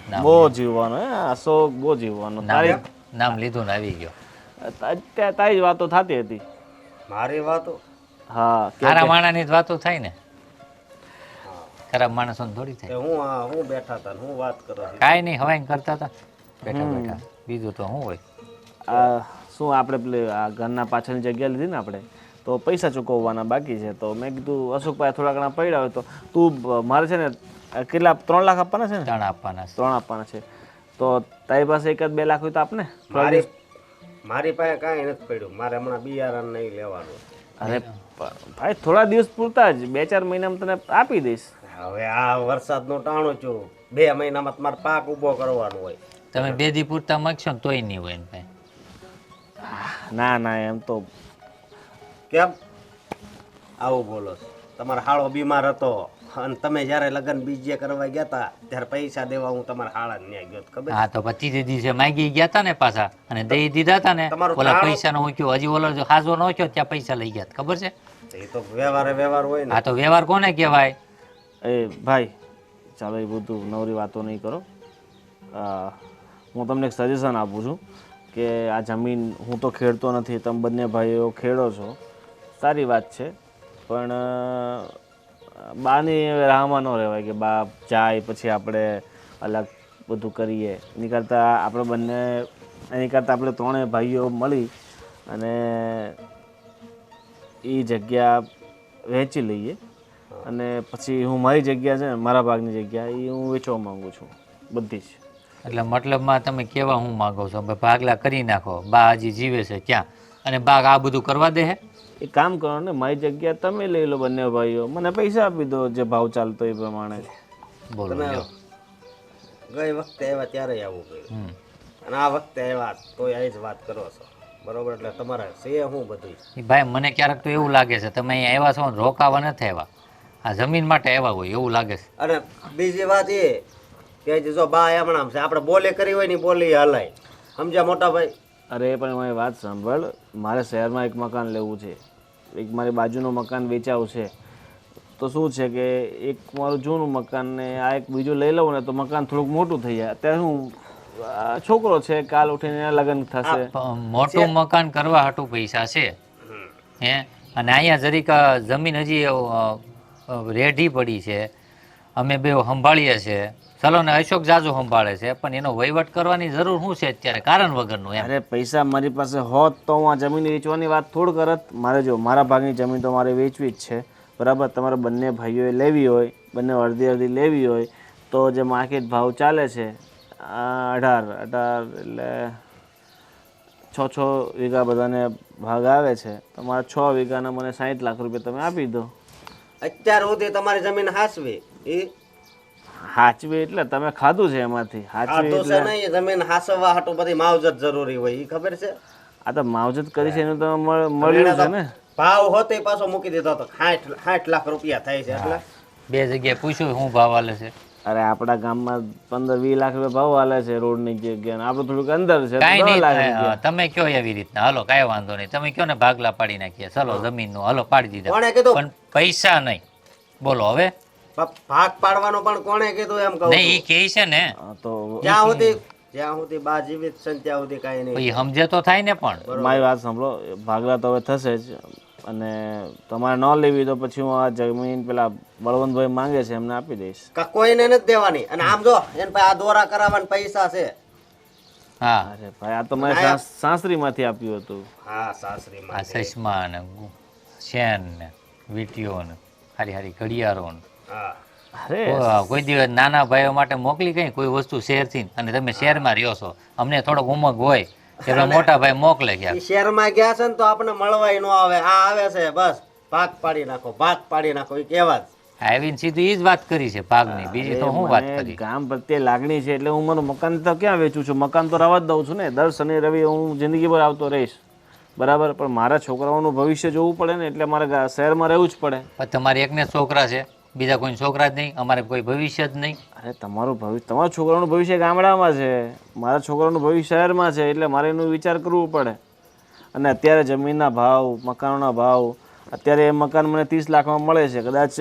નામ બહુ જીવવાનો હે અશોક, બહુ જીવવાનો. તારી નામ લીધું ને આવી ગયો. તારી જ વાતો થતી હતી. મારી વાતો હા સારા માણસની જ વાતો થાય ને, ખરાબ માણસોને થોડી કે થાય. હું બેઠા હતા ને હું વાત કરો છો. કાંઈ નહીં, હવાઈ કરતા હતા બેઠા બેઠા, બીજું તો શું હોય. આ શું આપણે પેલી આ ઘરના પાછળની જગ્યા લીધી ને આપણે, તો પૈસા ચૂકવવાના બાકી છે. તો મેં કીધું અશોકભાઈ થોડા ઘણા પડ્યા હોય તો તું મારે છે ને કેટલા 3 લાખ આપવાના છે ને? ત્રણ આપવાના છે. 3 આપવાના છે. તો તારી પાસે 1-2 લાખ હોય તો આપને. મારી પાસે કાંઈ નથી પડ્યું. મારે હમણાં બિયારણ નહીં લેવાનું. અરે ભાઈ થોડા દિવસ પૂરતા જ 2-4 મહિનામાં તને આપી દઈશ. હવે આ વરસાદનો ટાણો છું, 2 મહિનામાં તમારે પાક ઊભો કરવાનો હોય. તમે 2 દી પૂરતા માગશો ને તોય નહીં હોય ને ભાઈ. ના ના એમ તો કેમ આવું બોલો છો? તમારો હાળો બીમાર હતો અને તમે જ્યારે લગ્ન બીજે કરવા ગયા હતા ત્યારે પૈસા દેવા હું તમારા હાળા ન્યા ગયો હતો, ખબર? હા તો પછી તે દિવસે માગી ગયા હતા ને પાછા અને દઈ દીધા હતા ને, તમારું ઓલા તાળું- પૈસા નો ઉક્યો, હજી ઓલો જો હાજો નો ઉક્યો ત્યાં પૈસા લઈ ગયા હતા, ખબર છે? એ તો વ્યવહાર હોય ને. આ તો વ્યવહાર કોને કહેવાય? એ ભાઈ ચાલો એ બધું નવરી વાતો નહીં કરો. હું તમને એક સજેશન આપું છું કે આ જમીન હું તો ખેડતો નથી, તમે બંને ભાઈઓ ખેડો છો, સારી વાત છે. પણ બાની રાહમાં ન રહેવાય કે બા જાય પછી આપણે અલગ બધું કરીએ. એની કરતાં આપણે 3 ભાઈઓ મળી અને એ જગ્યા વહેંચી લઈએ અને પછી હું મારી જગ્યા છે ને મારા ભાગની જગ્યા એ હું વેચવા માંગુ છું બધી જ. એટલે મતલબમાં તમે કેવા હું માગો છો? ભાગલા કરી નાખો, બા હજી જીવે છે ક્યાં, અને બા આ બધું કરવા દે હે? એક કામ કરો ને, મારી જગ્યા તમે લઈ લો બંને ભાઈઓ, મને પૈસા આપી દો જે ભાવ ચાલતો એ પ્રમાણે. બોલો લ્યો. ગઈ વખતે આવ્યા ત્યારે આવું ગયું અને આ વખતે આવ્યા તોય આ જ વાત કરો છો, બરોબર? એટલે તમારે છે હું બધું. ઈ ભાઈ મને ક્યારેક તો એવું લાગે છે તમે અહીંયા આવ્યા છો ને રોકાવા નથી આવ્યા, આ જમીન માટે આવ્યા હોય એવું લાગે છે. અને બીજી વાત એ કે જો બા એમણામ છે, આપણે બોલે કરી હોય ને બોલી હલાય, સમજ્યા મોટા ભાઈ? અરે પણ મારી વાત સાંભળ, મારે શહેરમાં એક મકાન લેવું છે, એક મારી બાજુનું મકાન વેચાવું છે. તો શું છે કે એક મારું જૂનું મકાન ને આ એક બીજું લઈ લઉં ને તો મકાન થોડુંક મોટું થઈ જાય. અત્યારે હું છોકરો છે, કાલ ઉઠીને એના લગ્ન થશે. મોટું મકાન કરવા હાટું પૈસા છે હે, અને અહીંયા જરીક જમીન હજી રેઢી પડી છે, અમે બે સંભાળીએ છીએ. ચલો ને અશોક જાજુ સંભાળે છે પણ એનો વહીવટ કરવાની જરૂર શું છે અત્યારે કારણ વગરનું એમ. અરે પૈસા મારી પાસે હોત તો હું આ જમીન વેચવાની વાત થોડ કરત. મારે જો મારા ભાગની જમીન તો મારે વેચવી જ છે, બરાબર? તમારે બંને ભાઈઓએ લેવી હોય, બંને અડધી અડધી લેવી હોય તો જે માર્કેટ ભાવ ચાલે છે 18 એટલે 6 વીઘા બધાને ભાગ આવે છે. તમારા 6 વીઘાના મને 60 લાખ રૂપિયા તમે આપી દો. અત્યાર સુધી તમારી જમીન હાસવી એ હાચવી એટલે તમે ખાધું છે એમાંથી. હાચવી તો છે એટલે નહીં, જમીન હાસવવા હાટું બધી માવજત જરૂરી હોય, એ ખબર છે? આ તો માવજત કરી છે એનું તો મળ્યું છે ને. ભાવ હોતે પાછો મૂકી દીધો તો 60 લાખ રૂપિયા થાય છે. એટલે 2 જગ્યાએ પૂછ્યું શું ભાવ હાલે છે. અરે આપણા ગામમાં 15-20 લાખ રૂપિયા ભાવ હાલે છે રોડની જગ્યાએ, આપણે થોડુંક અંદર છે તો કાંઈ 10 લાખ નહીં, રૂપિયા. તમે કયો એવી રીતના, હાલો કાંઈ વાંધો નહીં, તમે કયો ને ભાગલા પાડી નાખીએ, ચલો જમીનનું હાલો પાડી દીધા, કોણે કીધું? પણ પૈસા નહીં. બોલો હવે. ભાગ પાડવાનો પણ કોણે કીધું એમ કહું નહીં, છું. ઈ કહે છે ને, હા, તો જ્યાં સુધી બા જીવિત છે ત્યાં સુધી કાંઈ નહીં. પછી સમજે તો થાય ને. પણ મારી વાત સાંભળો, ભાગલા તો હવે થશે જ અને તમારે ન લેવી તો પછી હું આ જમીન પેલા બળવંતભાઈ માંગે છે એમને આપી દઈશ. કોઈને નથી દેવાની. અને આમ જો એને પાસે આ દોરા કરાવવાના પૈસા છે. હા, અરે ભાઈ આ તો મારે સાસરીમાંથી આપ્યું હતું. હા, સાસરીમાં આ ચશ્મા ને શેન ને વીટીઓ ને હારી હારી ઘડિયાળો ને હા. અરે કોઈ દિવસ નાના ભાઈઓ માટે મોકલી કઈ કોઈ વસ્તુ શહેરથી, અને તમે શહેરમાં રહ્યો છો, અમને થોડોક ઉમંગ હોય એટલે મોટા ભાઈ મોકલે ગયા. ઈ શહેરમાં ગયા છે ને તો આપણે મળવાય ન આવે. આ આવે છે બસ ભાગ પાડી નાખો, ભાગ પાડી નાખો, એ કહેવા જ. આવીને સીધું એ જ વાત કરી છે ભાગની, બીજી તો હું વાત મને કરી. ગામ પ્રત્યે લાગણી છે એટલે હું મારું મકાન તો ક્યાં વેચું છું? મકાન તો રવા જ દઉં છું ને. દર શનિ રવિ હું જિંદગીભર આવતો રહીશ, બરાબર? પણ મારા છોકરાઓનું ભવિષ્ય જોવું પડે ને એટલે મારે શહેરમાં રહેવું જ પડે. પણ તમારે એકને જ છોકરા છે, બીજા કોઈ છોકરા જ નહીં, અમારે કોઈ ભવિષ્ય જ નહીં. અરે તમારું ભવિષ્ય, તમારા છોકરાનું ભવિષ્ય ગામડામાં છે, મારા છોકરાનું ભવિષ્ય શહેરમાં છે, એટલે મારે એનું વિચાર કરવું પડે. અને અત્યારે જમીનના ભાવ, મકાનોના ભાવ, અત્યારે એ મકાન મને 30 લાખમાં મળે છે, કદાચ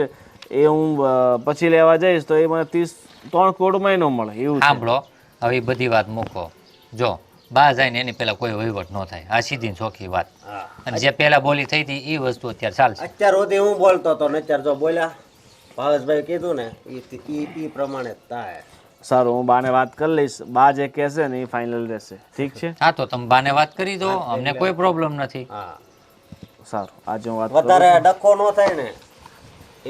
એ હું પછી લેવા જઈશ તો એ મને 3 કરોડમાં ન મળે એવું છે. સાંભળો, હવે એ બધી વાત મૂકો. જો બહાર જાય ને એની પહેલા કોઈ વહીવટ ન થાય. આ સીધી ને ચોખ્ખી વાત. હા અને જે પહેલા બોલી થઈ હતી એ વસ્તુ અત્યારે ચાલશે. અત્યાર સુધી હું બોલતો હતો ને અત્યારે જો બોલ્યા ભાવેશભાઈ કીધું ને એ પ્રમાણે જ થાય. સારું, હું બાને વાત કરી લઈશ. બા જે કહેશે ને એ ફાઇનલ રહેશે. ઠીક છે? હા તો તમે બાને વાત કરી દો, અમને કોઈ પ્રોબ્લેમ નથી. હા સારું, આજે હું વાત કરું વધારે છું. ડખો ન થાય ને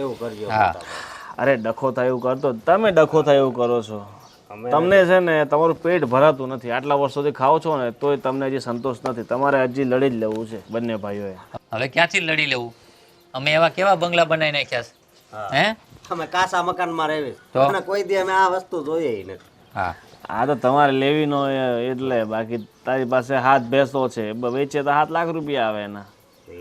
એવું કરજો. હા. અરે ડખો થાય એવું કરતો, તમે ડખો થાય એવું કરો છો. તમને છે ને તમારું પેટ ભરાતું નથી. આટલા વર્ષોથી ખાઓ છો ને તોય તમને હજી સંતોષ નથી. તમારે હજી લડી જ લેવું છે બંને ભાઈઓએ. હવે ક્યાંથી લડી લેવું? અમે એવા કેવા બંગલા બનાવી નાખ્યા છે હે? અમે કાસા મકાનમાં રહેવી તો? અને કોઈ દી અમે આ વસ્તુ જોઈએ નથી. હા આ તો તમારે લેવી ન હોય એટલે. બાકી તારી પાસે હાથ ભેંસો છે, વેચે તો 7 લાખ રૂપિયા આવે એના.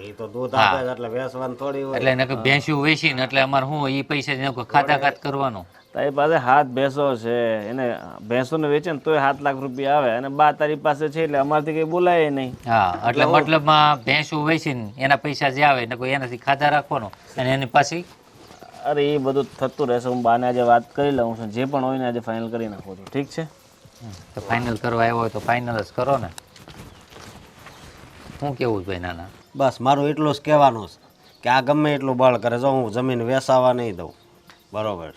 એ તો દૂધ આપે છે એટલે વેચવાનું થોડી હોય. એટલે એને ભેંસ્યું વેચીને એટલે અમારે શું એ પૈસા ખાતા ખાત કરવાનું. તારી પાસે હાથ ભેંસો છે, એને ભેંસોને વેચે ને તોય 7 લાખ રૂપિયા આવે. અને બા તારી પાસે છે એટલે અમારથી કઈ બોલાય નહીં. હા એટલે મતલબમાં ભેંસું વેચીને એના પૈસા જે આવે ને કોઈ એનાથી ખાતા રાખવાનો અને એની પાછી. અરે એ બધું થતું રહેશે. હું બાને આજે વાત કરી લઉં છું. જે પણ હોય ને આજે ફાઇનલ કરી નાખું છું. ઠીક છે? તો ફાઇનલ કરવા આવ્યો હોય તો ફાઇનલ જ કરો ને. શું કેવું ભાઈ? નાના બસ મારું એટલું જ કહેવાનું છે કે આ ગમે એટલું બળ કરે જો હું જમીન વેસાવા નહીં દઉં. બરોબર?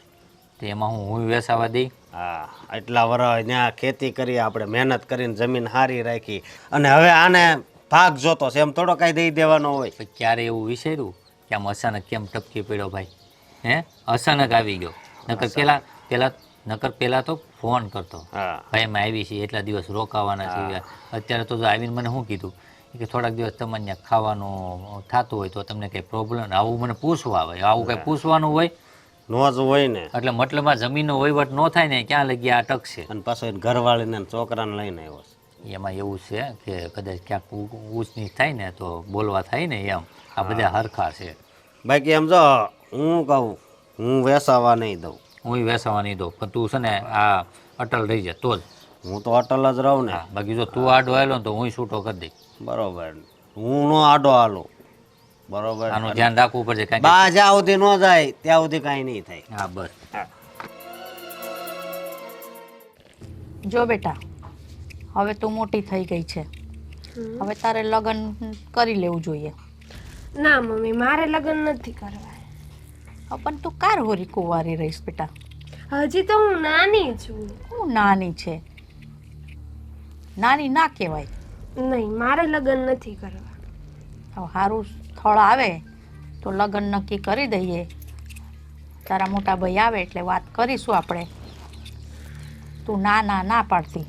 તો એમાં હું વેસાવા દઈ? હા એટલા વર્ષ ત્યાં ખેતી કરી આપણે મહેનત કરીને જમીન સારી રાખી અને હવે આને ભાગ જોતો છે એમ થોડો કાંઈ દઈ દેવાનો હોય. પછી ક્યારે એવું વિચાર્યું કે આમ અચાનક કેમ ટપકી પડ્યો ભાઈ? હે અચાનક આવી ગયો. નકર પેલા તો ફોન કરતો, હા ભાઈ અમે આવી છીએ એટલા દિવસ રોકાવાના છીએ. અત્યારે તો આવીને મને શું કીધું કે થોડાક દિવસ તમને ત્યાં ખાવાનું થતું હોય તો તમને કંઈ પ્રોબ્લેમ. આવું મને પૂછવા આવે. આવું કંઈ પૂછવાનું હોય નો જ હોય ને. એટલે મતલબમાં જમીનનો વહીવટ ન થાય ને ક્યાં લગી આ ટકશે. અને પાછો એને ઘરવાળીને ને છોકરાને લઈને આવ્યો છે. એમાં એવું છે કે કદાચ ક્યાંક ઊંચ નીચ થાય ને તો બોલવા થાય ને એમ. આ બધા હરખા છે. બાકી એમ જો હું કહું હું વેસાવા નહીં દઉં. હું વેસવા નહીં દઉં પણ તું છે ને આ અટલ રહી જાય તો જ. હું તો અટલ જ રહું ને. બાકી જો તું આડો આવેલો ને તો હું છૂટો કરી દઈશ. બરોબર હું નો આડો હાલું. બરોબર આનું ધ્યાન રાખવું પડશે કારણ બા જ્યાં સુધી ન જાય ત્યાં સુધી કાંઈ નહીં થાય. કે હા બસ. જો બેટા, હવે તું મોટી થઈ ગઈ છે, હવે તારે લગ્ન કરી લેવું જોઈએ. ના મમ્મી, મારે લગ્ન નથી કરવા. પણ તું કાર હોરી કુંવારી રહીશ બેટા? હજી તો હું નાની છું. હું નાની છે? નાની ના કહેવાય. નહીં, મારે લગ્ન નથી કરવા. હવે સારું સ્થળ આવે તો લગ્ન નક્કી કરી દઈએ. તારા મોટા ભાઈ આવે એટલે વાત કરીશું આપણે. તું ના પાડતી.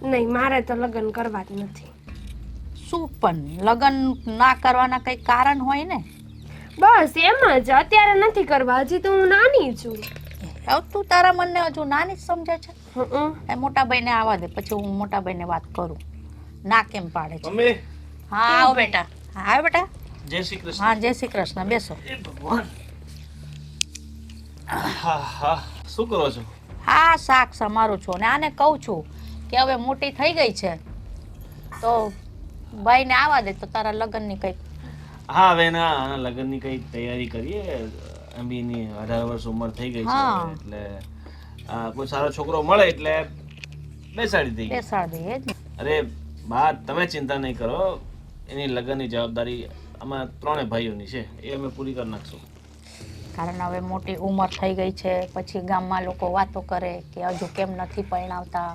નહીં, મારે તો લગ્ન કરવા જ નથી. શું પણ લગ્ન ના કરવાના કંઈ કારણ હોય ને? બસ એમ જ. અત્યારે નથી કરવા, હજી તો હું નાની છું. હવે તું તારા મનને હજુ નાની જ સમજે છે. હમ. એ મોટા ભાઈને આવવા દે, પછી હું મોટા ભાઈને વાત કરું. ના કેમ પાડે છે? મમ્મી, હા આવો બેટા. હા આવ બેટા. જય શ્રી કૃષ્ણ. હા જય શ્રી કૃષ્ણ. બેસો. હા હા, શું કરો છો? હા શાક સમારું છું. અને આને કહું છું કે હવે મોટી થઈ ગઈ છે તો ભાઈને આવવા દે તો તારા લગ્નની કંઈક. હા, હવે આના લગ્નની કઈ તૈયારી કરીએ. એમની 18 વર્ષ ઉંમર થઈ ગઈ છે હા. એટલે કોઈ સારો છોકરો મળે એટલે બેસાડી દઈએ. બેસાડ દઈએ જ ને. અરે બા, તમે ચિંતા નહીં કરો. એની લગ્નની જવાબદારી આમાં 3 ભાઈઓની છે, એ અમે પૂરી કરી નાખશું. કારણ હવે મોટી ઉંમર થઈ ગઈ છે, પછી ગામમાં લોકો વાતો કરે કે હજુ કેમ નથી પરણાવતા.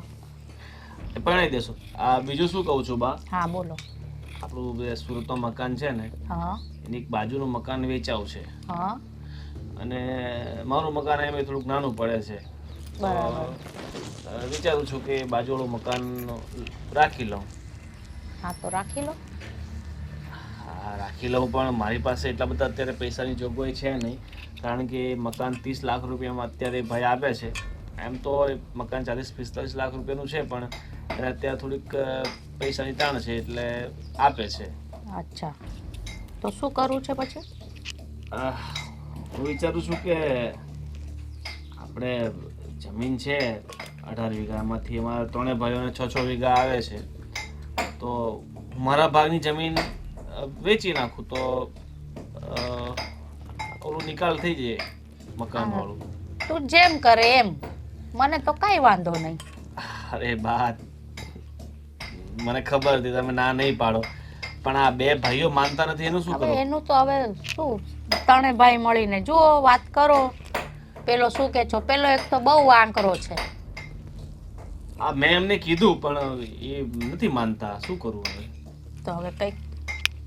એ પરણાવી દેશો. આ બીજું શું કહું છું બા, હા બોલો. આપણું જે સુરતમાં મકાન છે ને હા એની એક બાજુનું મકાન વેચાવું છે હા અને મારું મકાન એમ થોડુંક નાનું પડે છે. બરાબર. વિચારું છું કે બાજુવાળું મકાન રાખી લઉં. હા તો રાખી લો. હા રાખી લઉં, પણ મારી પાસે એટલા બધા અત્યારે પૈસાની જોગવાઈ છે નહીં. કારણ કે મકાન 30 લાખ રૂપિયામાં અત્યારે ભાઈ આપે છે. એમ તો મકાન 40-45 લાખ રૂપિયાનું છે, પણ એને અત્યારે થોડીક પૈસાની તાણ છે એટલે આપે છે. અચ્છા, તો શું કરવું છે પછી? હું વિચારું છું કે આપણે જમીન છે 18 વીઘામાંથી અમારા 3 ભાઈઓને 6 વીઘા આવે છે, તો મારા ભાગની જમીન વેચી નાખું તો ઓલું નિકાલ થઈ જાય મકાન વાળું. તું જેમ કરે એમ, મને તો કાંઈ વાંધો નહીં. અરે બા, મને ખબર હતી તમે ના નહીં પાડો, પણ આ બે ભાઈઓ માનતા નથી એનું શું હવે કરું? એનું તો હવે શું, ત્રણે ભાઈ મળીને જુઓ, વાત કરો. પેલો શું કે છો, પેલો એક તો બહુ આંકરો છે. આ મેં એમને કીધું પણ એ નથી માનતા, શું કરવું હવે? તો હવે કંઈક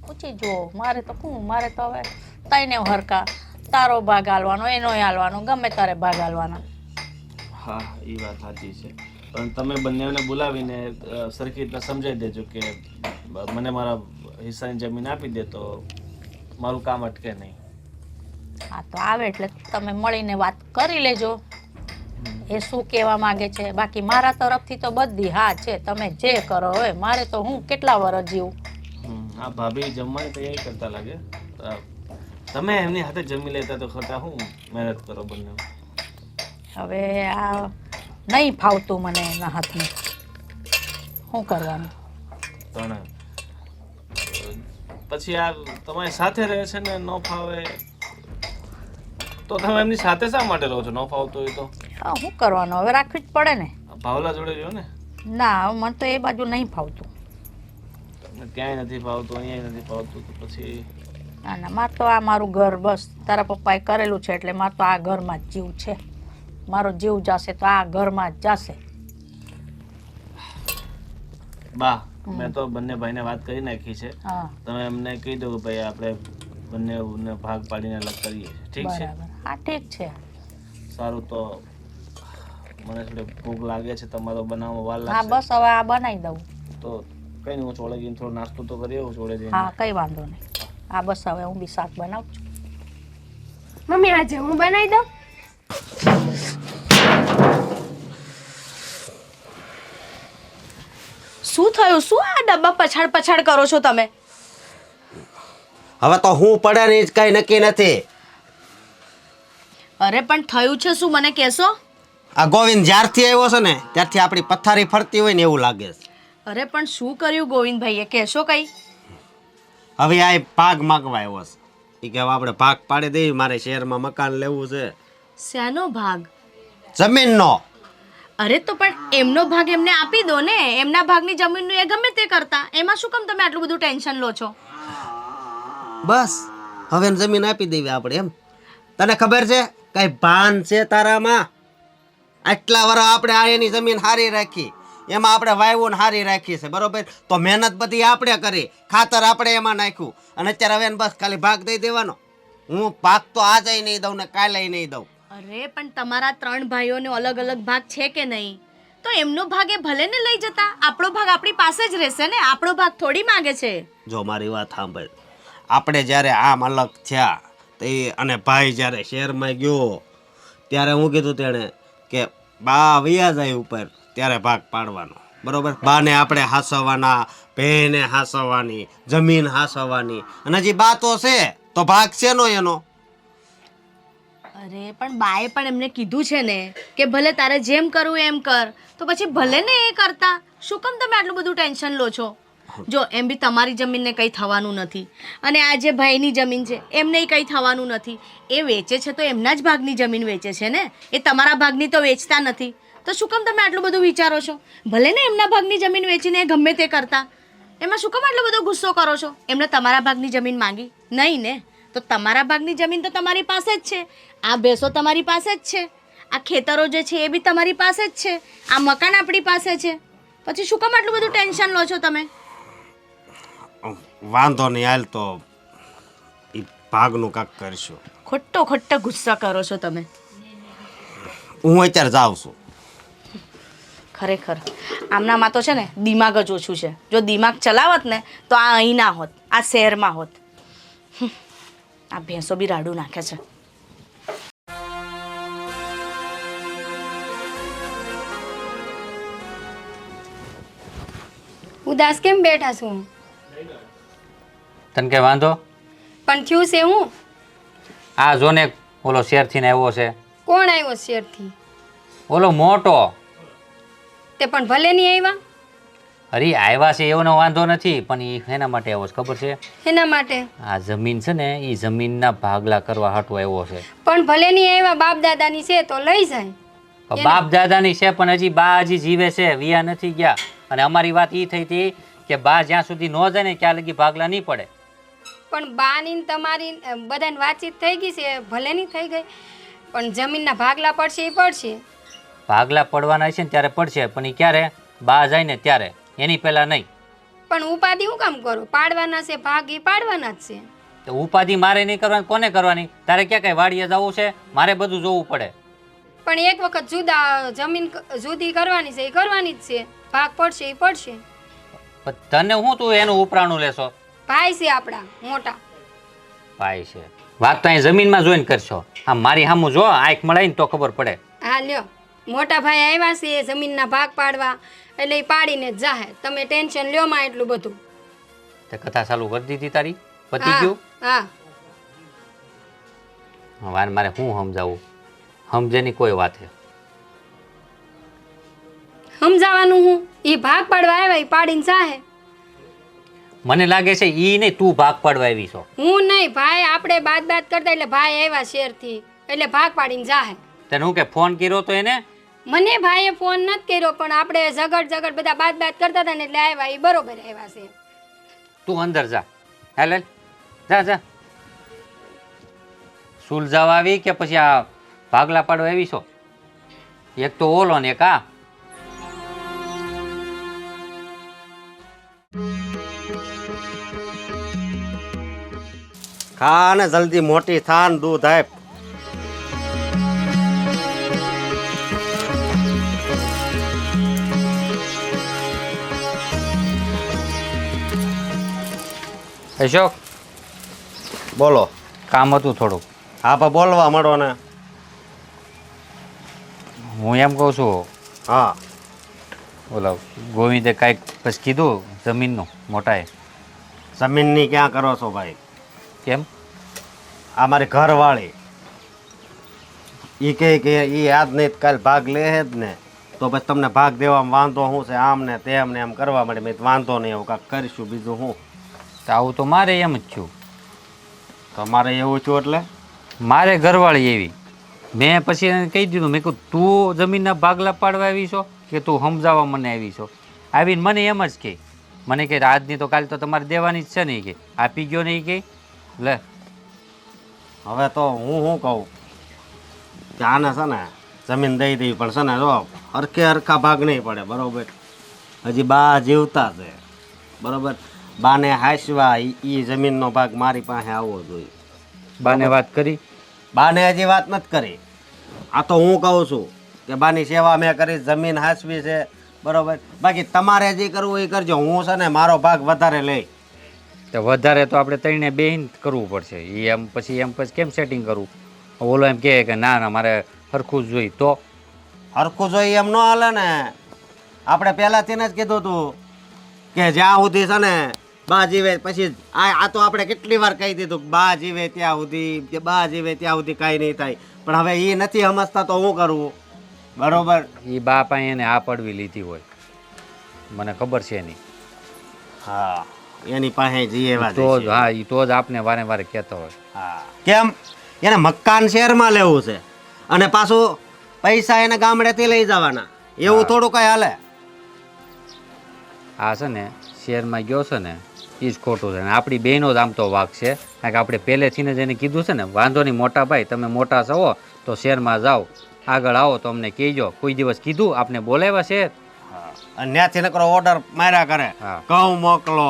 પૂછી જુઓ. મારે તો શું, મારે તો હવે તઈને હરકા, તારો ભાગ હાલવાનો, એનો હાલવાનો, ગમે તારે ભાગ હાલવાના. હા એ વાત સાચી છે, પણ તમે બંનેને બોલાવીને સરખી રીતના સમજાવી દેજો કે મને મારા હિસ્સાની જમીન આપી દે તો મારું કામ અટકે નહીં. હા તો આવે એટલે તમે મળીને વાત કરી લેજો એ શું કહેવા માંગે છે. બાકી મારા તરફથી તો બધી હા છે, તમે જે કરો. હવે મારે તો હું કેટલા વર્ષ જીવું. આ ભાભી જમવાની તૈયારી કરતા લાગે. તમે એમની હાથે જમી લેતા તો ખોટા હું મહેનત કરો બંને. હવે આ નહીં ફાવતું મને એના હાથનું, શું કરવાનું? પણ પછી આ તમારી સાથે રહે છે ને ન ફાવે તો તમે એમની સાથે શા માટે રહો છો? ન ફાવતો હોય તો હા શું કરવાનું, હવે રાખવી જ પડે ને. ભાવલા જોડે રહ્યો ને. ના મને તો એ બાજુ નહીં ફાવતું. તમને ક્યાંય નથી ફાવતું, અહીંયા નથી ફાવતું તો પછી ના ના, મારે તો આ મારું ઘર, બસ તારા પપ્પાએ કરેલું છે એટલે મારે તો આ ઘરમાં જ જીવ છે. મારો જીવ જશે તો આ ઘરમાં જ જશે. બા મેં તો બંને ભાઈને વાત કરી નાખી છે. હા તમે એમને કહી દો કે ભાઈ આપણે બંને ભાગ પાડીને અલગ કરીએ. ઠીક છે? બરાબર, હા ઠીક છે. સારું, તો મને થોડી ભૂખ લાગે છે, તમારો બનાવવામાં વાર હા લાગશે. બસ હવે આ બનાવી દઉં. તો કઈ નહીં, હું ચોળે જઈને થોડો નાસ્તો તો કરી આવું ચોળે જઈને. હા કંઈ વાંધો નહીં. હા બસ હવે હું બી શાક બનાવું છું. મમ્મી આજે હું બનાવી દઉં. શું થયું? શું આ ડબ્બા પછાડ પછાડ કરો છો તમે? હવે તો હું પડે ને જ કઈ નક્કી નથી. અરે પણ થયું છે શું, મને કહેશો? આ ગોવિંદ જ્યારથી આવ્યો છે ને ત્યારથી આપણી પથારી ફરતી હોય ને એવું લાગે છે. અરે પણ શું કર્યું ગોવિંદભાઈએ, કહેશો કઈ? હવે આ ભાગ માગવા આવ્યો છે. એ કે હવે આપણે ભાગ પાડી દઈએ, મારે શહેરમાં મકાન લેવું છે. શાનો ભાગ? જમીનનો. અરે તો પણ એમનો ભાગ એમને આપી દો ને. એમના ભાગની જમીનનું એ ગમે તે કરતા, એમાં શું કામ તમે આટલું બધું ટેન્શન લો છો? બસ હવે એને જમીન આપી દેવી આપણે એમ. તને ખબર છે કઈ ભાન છે તારામાં? આટલા વર્ષ આપણે આ એની જમીન હારી રાખી, એમાં આપણે વાયવું ને હારી રાખી છે, બરોબર? તો મહેનત બધી આપણે કરી, ખાતર આપણે એમાં નાખ્યું, અને અત્યારે હવે એને બસ ખાલી ભાગ દઈ દેવાનો. હું ભાગ તો આજે નહીં દઉં ને કાલે નહીં દઉં. અરે પણ તમારા 3 ભાઈઓનો અલગ અલગ ભાગ છે કે નહીં? તો એમનો ભાગ એ ભલે ને લઈ જતા, આપણો ભાગ આપણી પાસે જ રહેશે ને. આપણો ભાગ થોડી માંગે છે. જો મારી વાત સાંભળ, આપણે જ્યારે આમ અલગ થયા તે અને ભાઈ જ્યારે શહેરમાં ગયો ત્યારે હું કીધું તેણે કે બા વૈયા જાય ઉપર ત્યારે ભાગ પાડવાનો, બરોબર? બાને આપણે હાસવવાના, ભેને હાસવવાની, જમીન હાસવવાની, અને હજી બા તો છે તો ભાગ છે નો એનો. અરે પણ બાએ પણ એમને કીધું છે ને કે ભલે તારે જેમ કરવું એમ કર, તો પછી ભલે ને એ કરતા. શું કામ તમે આટલું બધું ટેન્શન લો છો? જો એમ બી તમારી જમીનને કંઈ થવાનું નથી, અને આ જે ભાઈની જમીન છે એમને કંઈ થવાનું નથી. એ વેચે છે તો એમના જ ભાગની જમીન વેચે છે ને, એ તમારા ભાગની તો વેચતા નથી. તો શું કામ તમે આટલું બધું વિચારો છો? ભલે ને એમના ભાગની જમીન વેચીને એ ગમે તે કરતા, એમાં શું કામ આટલો બધો ગુસ્સો કરો છો? એમને તમારા ભાગની જમીન માંગી નહીં ને, તો તમારા ભાગની જમીન તો તમારી પાસે જ છે. આ ભેંસો તમારી પાસે જ છે, આ ખેતરો જે છે એ બી તમારી પાસે જ છે, આ મકાન આપણી પાસે છે. પછી શું કામ આટલું બધું ટેન્શન લો છો તમે? વાંધો નહીં, હાલ તો એ ભાગનું કાંક કરશું. ખોટો ગુસ્સા કરો છો તમે. હું અત્યારે જાઉં છું. ખરેખર આમનામાં તો છે ને દિમાગ જ ઓછું છે. જો દિમાગ ચલાવત ને તો આ અહીં ના હોત, આ શહેરમાં હોત. આ ભેંસો બી રાડું નાખે છે. ઉદાસ કેમ બેઠા છું? તને કે વાંધો? પણ થયું છે હું? આ જો ને ઓલો શેરથી ને આવ્યો છે. કોણ આવ્યો શેરથી? ઓલો મોટો. તે પણ ભલે નહીં આવ્યા. અરે આવ્યા છે એનો વાંધો નથી, પણ એ એના માટે આવ્યો છે, ખબર છે? એના માટે? આ જમીન છે ને એ જમીનના ભાગલા કરવા હાટુ આવ્યો છે. પણ ભલે નહીં આવ્યા, બાપ દાદાની છે તો લઈ જાય. બાપ દાદાની છે પણ હજી બા હજી જીવે છે, વિયા નથી ગયા. અને અમારી વાત એ થઈ હતી કે બા જ્યાં સુધી ન જાય ને ત્યાં લગી ભાગલા નહીં પડે. પણ બાની ને તમારી બધાની વાતચીત થઈ ગઈ છે, ભલે નહીં થઈ ગઈ, પણ જમીનના ભાગલા પડશે એ પડશે. ભાગલા પડવાના છે ને ત્યારે પડશે, પણ એ ક્યારે? બા જાય ને ત્યારે, એની પહેલાં નહીં. પણ ઉપાધિ હું કામ કરો? પાડવાના છે ભાગ, એ પાડવાના જ છે. તો ઉપાધિ મારે નહીં કરવાની, કોને કરવાની? તારે ક્યાં કઈ વાડીએ જવું છે? મારે બધું જોવું પડે. પણ એક વખત જમીન જુદી કરવાની છે, એ કરવાની જ છે. ભાગ પડશે એ પડશે. પણ તને હું તું એનું ઉપરાણું લેશો? ભાઈ છે આપણા મોટા. ભાઈ છે, વાત તો અહીં જમીનમાં જોઈને કરશો. આમ મારી સામું જો, આંખ મળાઈને તો ખબર પડે. હા લ્યો, મોટા ભાઈ આવ્યા છે જમીનના ભાગ પાડવા, એટલે એ પાડીને જ જાહે. તમે ટેન્શન લ્યો માં એટલું બધું. તે કથા ચાલુ કરી દીધી તારી? પતી હા ગયું? હા. હવે મારે શું સમજાવું? સમજેની કોઈ વાત છે. સમજાવાનું હું? એ ભાગ પાડવા આવ્યા, એ પાડીને જાહે. મને લાગે છે ઈ નહીં, તું ભાગ પાડવા આવી છો. હું નહીં ભાઈ, આપણે બાદ કરતા એટલે ભાઈ આવ્યા શેરથી, એટલે ભાગ પાડીને જાહે. તને હું કે ફોન કર્યો તો એને? મને ભાઈએ ફોન નથી કર્યો, પણ આપણે ઝગડ બધા બાદ કરતા હતા ને એટલે આવ્યા. એ બરોબર આવ્યા છે. તું અંદર જા. હાલ જા જા. સુલઝાવા આવી કે પછી આ ભાગલા પાડવા આવી છો? એક તો ઓલો ને એક આ. ખા ને જલ્દી મોટી થા ને દૂધ આપ. અશોક, બોલો. કામ હતું થોડુંક. હા પણ બોલવા મળો ને. હું એમ કહું છું, હા ઓલા ગોવિંદે કાંઈક પછી કીધું જમીનનું મોટાએ? જમીનની ક્યાં કરો છો ભાઈ? કેમ? આ મારી ઘરવાળી ઈ કહે કે ઈ આજ નહીં કાલ ભાગ લે જ ને, તો પછી તમને ભાગ દેવામાં વાંધો શું છે? આમ ને તેમ ને એમ કરવા માટે મેં વાંધો નહીં, એવું કાંઈક કરીશું. બીજું શું? તો આવું તો મારે એમ જ થયું. તમારે એવું થયું એટલે? મારે ઘરવાળી એવી. મેં પછી એને કહી દીધું, મેં કહ્યું તું જમીનના ભાગલા પાડવા આવી છો કે તું સમજાવવા મને આવી છો? આવીને મને એમ જ કહે, મને કહે આજની તો કાલે તો તમારે દેવાની જ છે નહીં, કે આપી ગયો નહીં કે લે. હવે તો હું શું કહું કે આને છે ને જમીન દઈ દેવી, પણ છે ને જો હરખા ભાગ નહીં પડે, બરોબર? હજી બા જીવતા છે, બરોબર? બાને હાંસવા એ જમીનનો ભાગ મારી પાસે આવવો જોઈએ. બાને વાત કરી? બાને હજી વાત નથી કરી. આ તો હું કહું છું કે બાની સેવા મેં કરી, જમીન હાંસવી છે, બરોબર? બાકી તમારે જે કરવું એ કરજો. હું છે ને મારો ભાગ વધારે લઈ. તો વધારે તો આપણે ત્રણે બેહીને કરવું પડશે. એ એમ પછી કેમ સેટિંગ કરવું? ઓલો એમ કહે કે ના ના મારે હરખું જ જોઈ. તો હરખું જોઈએ એમ ન હાલે ને. આપણે પહેલાંથી જ કીધું હતું કે જ્યાં સુધી છે ને બા જીવે પછી આ તો આપણે કેટલી વાર કહી દીધું કે બા જીવે ત્યાં સુધી, કે બા જીવે ત્યાં સુધી કાંઈ નહીં થાય. પણ હવે એ નથી સમજતા તો હું કરવું? બરોબર? એ બા પાસે એને આ પડવી લીધી હોય, મને ખબર છે એની. હા, એની પાસે જઈએ તો જ હા, એ તો જ આપને વારે વારે કહેતો હોય. હા, કેમ? એને મકાન શહેરમાં લેવું છે અને પાછું પૈસા એને ગામડેથી લઈ જવાના, એવું થોડું કઈ હાલે? આ છે ને શહેરમાં ગયો છે ને એ જ ખોટું છે. અને આપણી બહેનો જ આમ તો વાક છે, કારણ કે આપણે પહેલેથી જ એને કીધું છે ને વાંધો નહીં મોટા ભાઈ, તમે મોટા છો તો શહેરમાં જાઓ, આગળ આવો તો અમને કહેજો. કોઈ દિવસ કીધું આપને બોલાવ્યા છે? અને ત્યાંથી નકરો ઓર્ડર માર્યા કરે, ઘઉં મોકલો,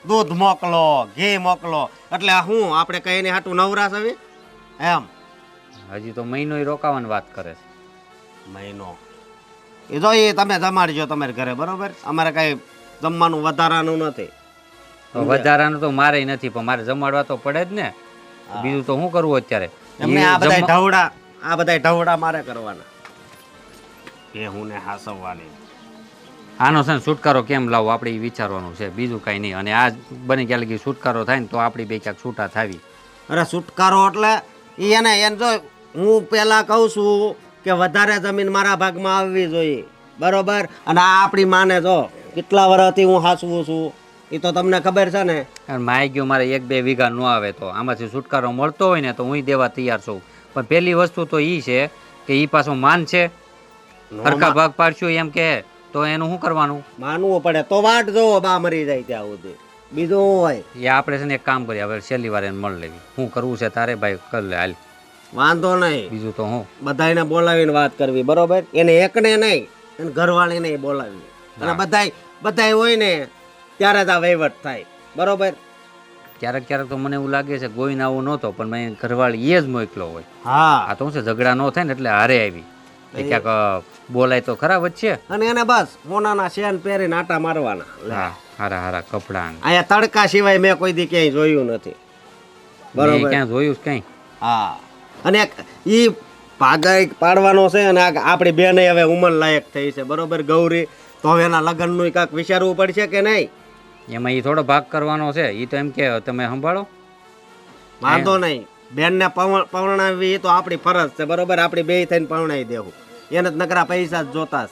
દૂધ મોકલો, ઘી મોકલો. એટલે હું આપણે કઈ એની હાટું નવરા છે એમ? હજી તો મહિનો રોકાવાની વાત કરે છે. મહિનો એ જો એ તમે જમાડજો તમારે ઘરે, બરોબર? અમારે કઈ જમવાનું વધારાનું નથી. વધારાનું તો મારે નથી, પણ મારે જમાડવા તો પડે જ ને. બીજું તો શું કરવું અત્યારે? એમને આ બધા ઢવડા મારે કરવાના, એ હું ને હાસવવાની. આનો છે ને છુટકારો કેમ લાવો આપણે એ વિચારવાનું છે, બીજું કાંઈ નહીં. અને આ બની ગયા લગી છુટકારો થાય ને તો આપણી બે ક્યાંક છૂટા થાવી. અરે છુટકારો એટલે એને જો હું પેલા કહું છું કે વધારે જમીન મારા ભાગમાં આવવી જોઈએ, બરોબર? અને આ આપણી માને જો કેટલા વર્ષથી હું હાસવું છું, એ તો તમને ખબર છે ને. માય ગયો મારે 1-2 વીઘા ન આવે તો આમાંથી છુટકારો મળતો હોય ને તો હું દેવા તૈયાર છું. પણ પહેલી વસ્તુ તો એ છે કે એ પાછો માન છે, હરખા ભાગ પાડશું એમ કે તો એનું શું કરવાનું? માનવું પડે તો વાટ જોવો બા મરી જાય ત્યાં સુધી. બીજું શું હોય? એ આપણે છે ને એક કામ કરીએ, હવે છેલ્લી વાર એને મળી લેવી. શું કરવું છે તારે ભાઈ, કર લે હાલ. વાંધો નહીં, બીજું તો હું બધાને બોલાવીને વાત કરવી, બરોબર? એને એકને નહીં, એને ઘરવાળીને બોલાવી. અને બધાય હોય ને ત્યારે જ આ વહીવટ થાય, બરોબર? ક્યારેક ક્યારેક તો મને એવું લાગે છે ગોઈને આવું નહોતો, પણ મેં ઘરવાળી એ જ મોકલો હોય. હા. આ તો શું છે, ઝઘડા ન થાય ને એટલે હારે આવી. એ ક્યાંક બોલાય તો ખરાબ જ છે. અને એને બસ મોનાના શેન પહેરીને આટા મારવાના. હા, હારા હારા કપડાં. અહીંયા તડકા સિવાય મેં કોઈ દી ક્યાંય જોયું નથી, બરોબર? ક્યાં જોયું છે કઈ? હા. અને ઈ ભાગાઈ પાડવાનો છે, અને આપણી બેન હવે ઉંમર લાયક થઈ છે, બરોબર? ગૌરી, તો હવે એના લગ્નનું કાંઈક વિચારવું પડશે કે નહીં? એમાં એ થોડો ભાગ કરવાનો છે. એ તો એમ કે તમે સંભાળો. વાંધો નહીં, બેનને પવણાવવી એ તો આપણી ફરજ છે, બરોબર? આપણી બે થઈને પવણાવી દેવું. એને જ નકરા પૈસા જ જોતા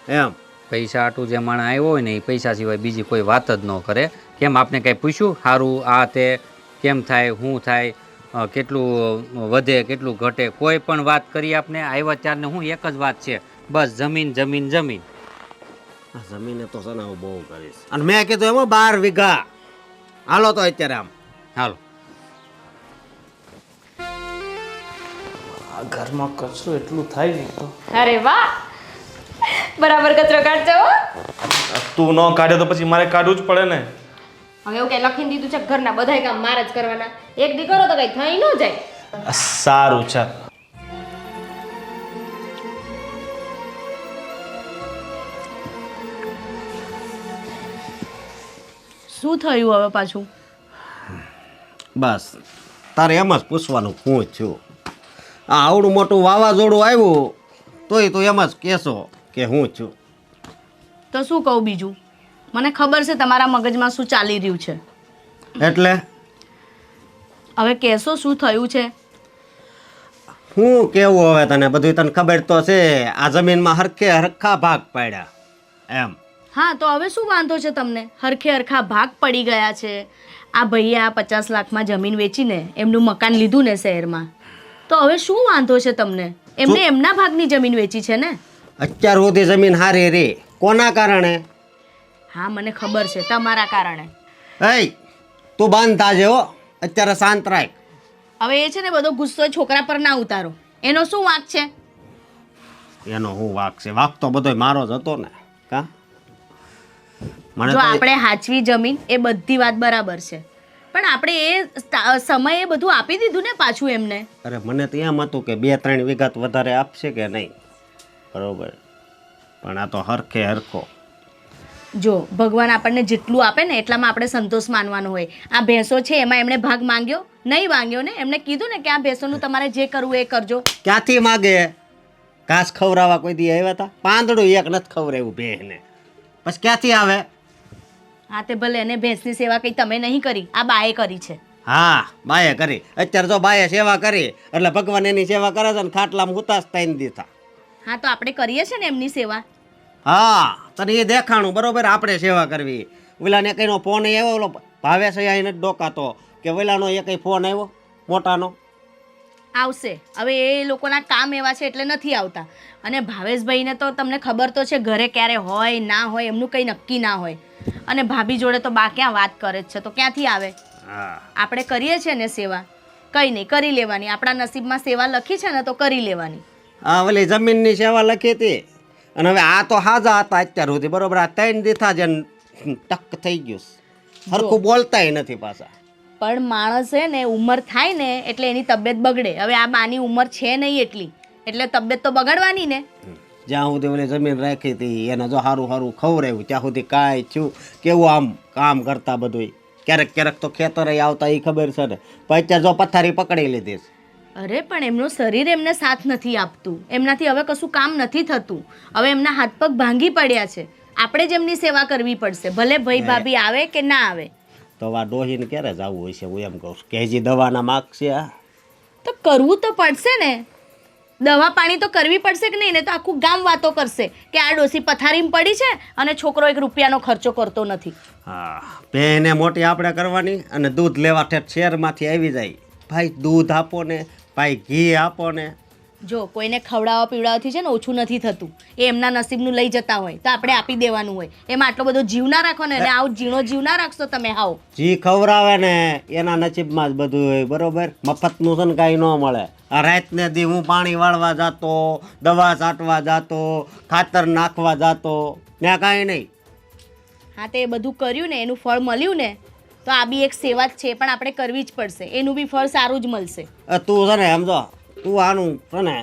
એમ. પૈસા આટલું જે માણસ આવ્યો હોય ને એ પૈસા સિવાય બીજી કોઈ વાત જ ન કરે. કેમ આપને કંઈ પૂછ્યું સારું આ તે કેમ થાય, શું થાય, કેટલું વધે કેટલું ઘટે, કોઈ પણ વાત કરી આપને આવ્યા ત્યારને હું એક જ વાત છે, બસ જમીન જમીન જમીન. જમીને તો છે ને હું બહુ કરીશ. અને મેં કીધું એમાં 12 વીઘા. હાલો તો અત્યારે આમ હાલો. આ ઘરમાં કચરો એટલું થાય ને તો. અરે વાહ, બરાબર કચરો કાઢજો હો. તું ન કાઢે તો પછી મારે કાઢવું જ પડે ને. હવે એવું કઈ લખીને દીધું છે ઘરના બધાય કામ મારે જ કરવાના? એક દી કરો તો કઈ થઈ ન જાય. સારું ચાલ. શું થયું હવે પાછું? બસ તારે એમ જ પૂછવાનું હું છું. આ આવડું મોટું વાવાઝોડું આવ્યું તોય તું એમ જ કહેશો કે હું છું. તો શું કહું બીજું? મને ખબર છે તમારા મગજમાં શું ચાલી રહ્યું છે. એટલે હવે કહેશો શું થયું છે? હું કેવું હવે તને? બધું તને ખબર તો છે. આ જમીનમાં હરખા ભાગ પાડ્યા એમ. હા, તો હવે શું વાંધો છે તમને? હરખા ભાગ પડી ગયા છે. આ ભાઈએ આ 50 લાખમાં જમીન વેચીને એમનું મકાન લીધું ને શહેરમાં, તો હવે શું વાંધો છે તમને? એમને એમના ભાગની જમીન વેચી છે ને. અત્યાર સુધી જમીન હારી રે કોના કારણે? હા, મને ખબર છે, તમારા કારણે. એ તું બંધ થાજે હો, અત્યારે શાંત રાખ. હવે એ છે ને બધો ગુસ્સો છોકરા પર ના ઉતારો. એનો શું વાંક છે? એનો હું વાક છે? વાક તો બધો મારો જ હતો ને. કા મને જો તો આપણે હાચવી જમીન એ બધી વાત બરાબર છે, પણ આપણે એ સમયે બધું આપી દીધું ને પાછું એમને. અરે મને તો એમ હતું કે 2-3 વીઘા વધારે આપશે કે નહીં, બરોબર? પણ આ તો હરખો. જો ભગવાન આપણને જેટલું આપે ને એટલામાં આપણે સંતોષ માનવાનો હોય. આ ભેંસો છે એમાં એમણે ભાગ માંગ્યો નહીં? માંગ્યો ને. એમને કીધું ને કે આ ભેંસોનું તમારે જે કરવું એ કરજો. ક્યાંથી માગે? ઘાસ ખવડાવવા કોઈ દી આવ્યા હતા? પાંદડું એક નથી ખવડાવ્યું બેને, પછી ક્યાંથી આવે? હા, તે ભલે એને ભેંસની સેવા કંઈ તમે નહીં કરી, આ બાએ કરી છે. હા, બાએ કરી. અત્યારે જો બાએ સેવા કરી એટલે ભગવાન એની સેવા કરે છે ને ખાટલામાં ઉતાસ થઈને દીધા. હા, તો આપણે કરીએ છીએ ને એમની સેવા. હા, તને એ દેખાણું, બરોબર? આપણે સેવા કરવી. ઓલાને કઈનો ફોન આવ્યો, ઓલો ભાવેશ અહીંયા નથી ડોકાતો કે ઓલાનો એ કઈ ફોન આવ્યો મોટાનો? આવશે. હવે એ લોકોના કામ એવા છે એટલે નથી આવતા. અને ભાવેશભાઈને તો તમને ખબર તો છે, ઘરે ક્યારે હોય ના હોય એમનું કંઈ નક્કી ના હોય. અને ભાભી જોડે તો બા ક્યાં વાત કરે જ છે, તો ક્યાંથી આવે? આપણે કરીએ છીએ ને સેવા, કંઈ નહીં, કરી લેવાની. આપણા નસીબમાં સેવા લખી છે ને તો કરી લેવાની. હા, ઓલી જમીનની સેવા લખી હતી. અને હવે આ તો હાજા હતા અત્યાર સુધી, બરોબર? આ 3 દીથા જે ટક થઈ ગયું, હરખું બોલતાય નથી પાછા. પણ માણસે ને ઉંમર થાય ને એટલે એની તબિયત બગડે. હવે આ બાની ઉંમર છે નહીં એટલી, એટલે તબિયત તો બગાડવાની ને. જ્યાં સુધી ઓલી જમીન રાખી હતી એને જો સારું ખવડાવ્યું ત્યાં સુધી કાંઈ થયું? કેવું આમ કામ કરતા બધું? ક્યારેક તો ખેતરે આવતા એ ખબર છે ને. પણ અત્યારે જો પથારી પકડી લીધી. અરે પણ એમનું શરીર એમને સાથ નથી આપતું. એમનાથી હવે કશું કામ નથી થતું. હવે એમના હાથ પગ ભાંગી પડ્યા છે. આપણે જ એમની સેવા કરવી પડશે, ભલે ભાઈ ભાભી આવે કે ના આવે. તો આ ડોહીને ક્યારે જવું હોય છે? હું એમ કહું છું કે હજી દવાના માગ છે. તો કરવું તો પડશે ને. દવા પાણી તો કરવી પડશે કે નહીં? ને તો આખું ગામ વાતો કરશે કે આ ડોસી પથારીમાં પડી છે અને છોકરો 1 રૂપિયાનો ખર્ચો કરતો નથી. હા, બેને મોટી આપણે કરવાની અને દૂધ લેવા ઠેઠ શહેરમાંથી આવી જાય. ભાઈ દૂધ આપો ને, ભાઈ ઘી આપો ને, જો કોઈને ખવડાવવા પીવડાવવાથી છે ને ઓછું નથી થતું. એ એમના નસીબનું લઈ જતા હોય તો આપણે આપી દેવાનું હોય. એમાં આટલો બધો જીવ ના રાખો ને, અને આવું ઝીણો જીવ ના રાખશો તમે. હાવ જી ખવડાવે ને એના નસીબમાં જ બધું હોય, બરોબર? મફતનું છે ને કાંઈ ન મળે. આ રાતને દી હું પાણી વાળવા જાતો, દવા છાંટવા જાતો, ખાતર નાખવા જાતો, ત્યાં કાંઈ નહીં. હા, તે બધું કર્યું ને એનું ફળ મળ્યું ને, તો આ બી એક સેવા જ છે, પણ આપણે કરવી જ પડશે. એનું બી ફળ સારું જ મળશે. તું છે ને સમજો, તું આનું છે ને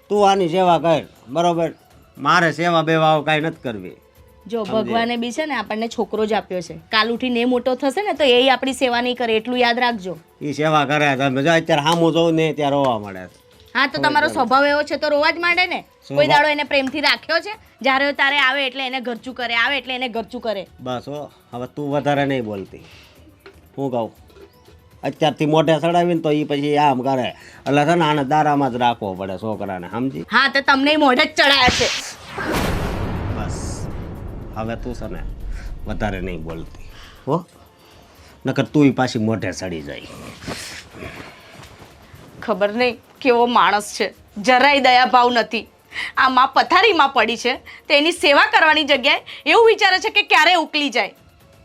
તું આની સેવા કર, બરોબર? મારે સેવા બેવા કાંઈ નથી કરવી. જો ભગવાને બી છે ને આપણને છોકરો જ આપ્યો છે. કાલ ઉઠીને એ મોટો થશે ને તો એ આપણી સેવા નહીં કરે, એટલું યાદ રાખજો. એ સેવા કરે તમે જો અત્યારે સામું જોઉં ને ત્યારે રોવા મળે. હા, તો તમારો સ્વભાવ એવો છે તો રોવા જ માંડે ને. કોઈ દાડો એને પ્રેમથી રાખ્યો છે? જ્યારે તારે આવે એટલે એને ઘરચું કરે, આવે એટલે એને ઘરચું કરે. બસ હો, હવે તું વધારે નહીં બોલતી. હું કહું અત્યારથી મોઢે ચડાવીને તો એ પછી આમ કરે, એટલે છે ને આને દારામાં જ રાખવો પડે છોકરાને, સમજી? હા, તો તમને મોઢે જ ચડાયા છે. બસ હવે તું છે ને વધારે નહીં બોલતી હો, નકર તું પાછી મોઢે ચડી જાય. ખબર નહીં કેવો માણસ છે, જરાય દયાભાવ નથી. આ માં પથારીમાં પડી છે તો એની સેવા કરવાની જગ્યાએ એવું વિચારે છે કે ક્યારે ઉકલી જાય.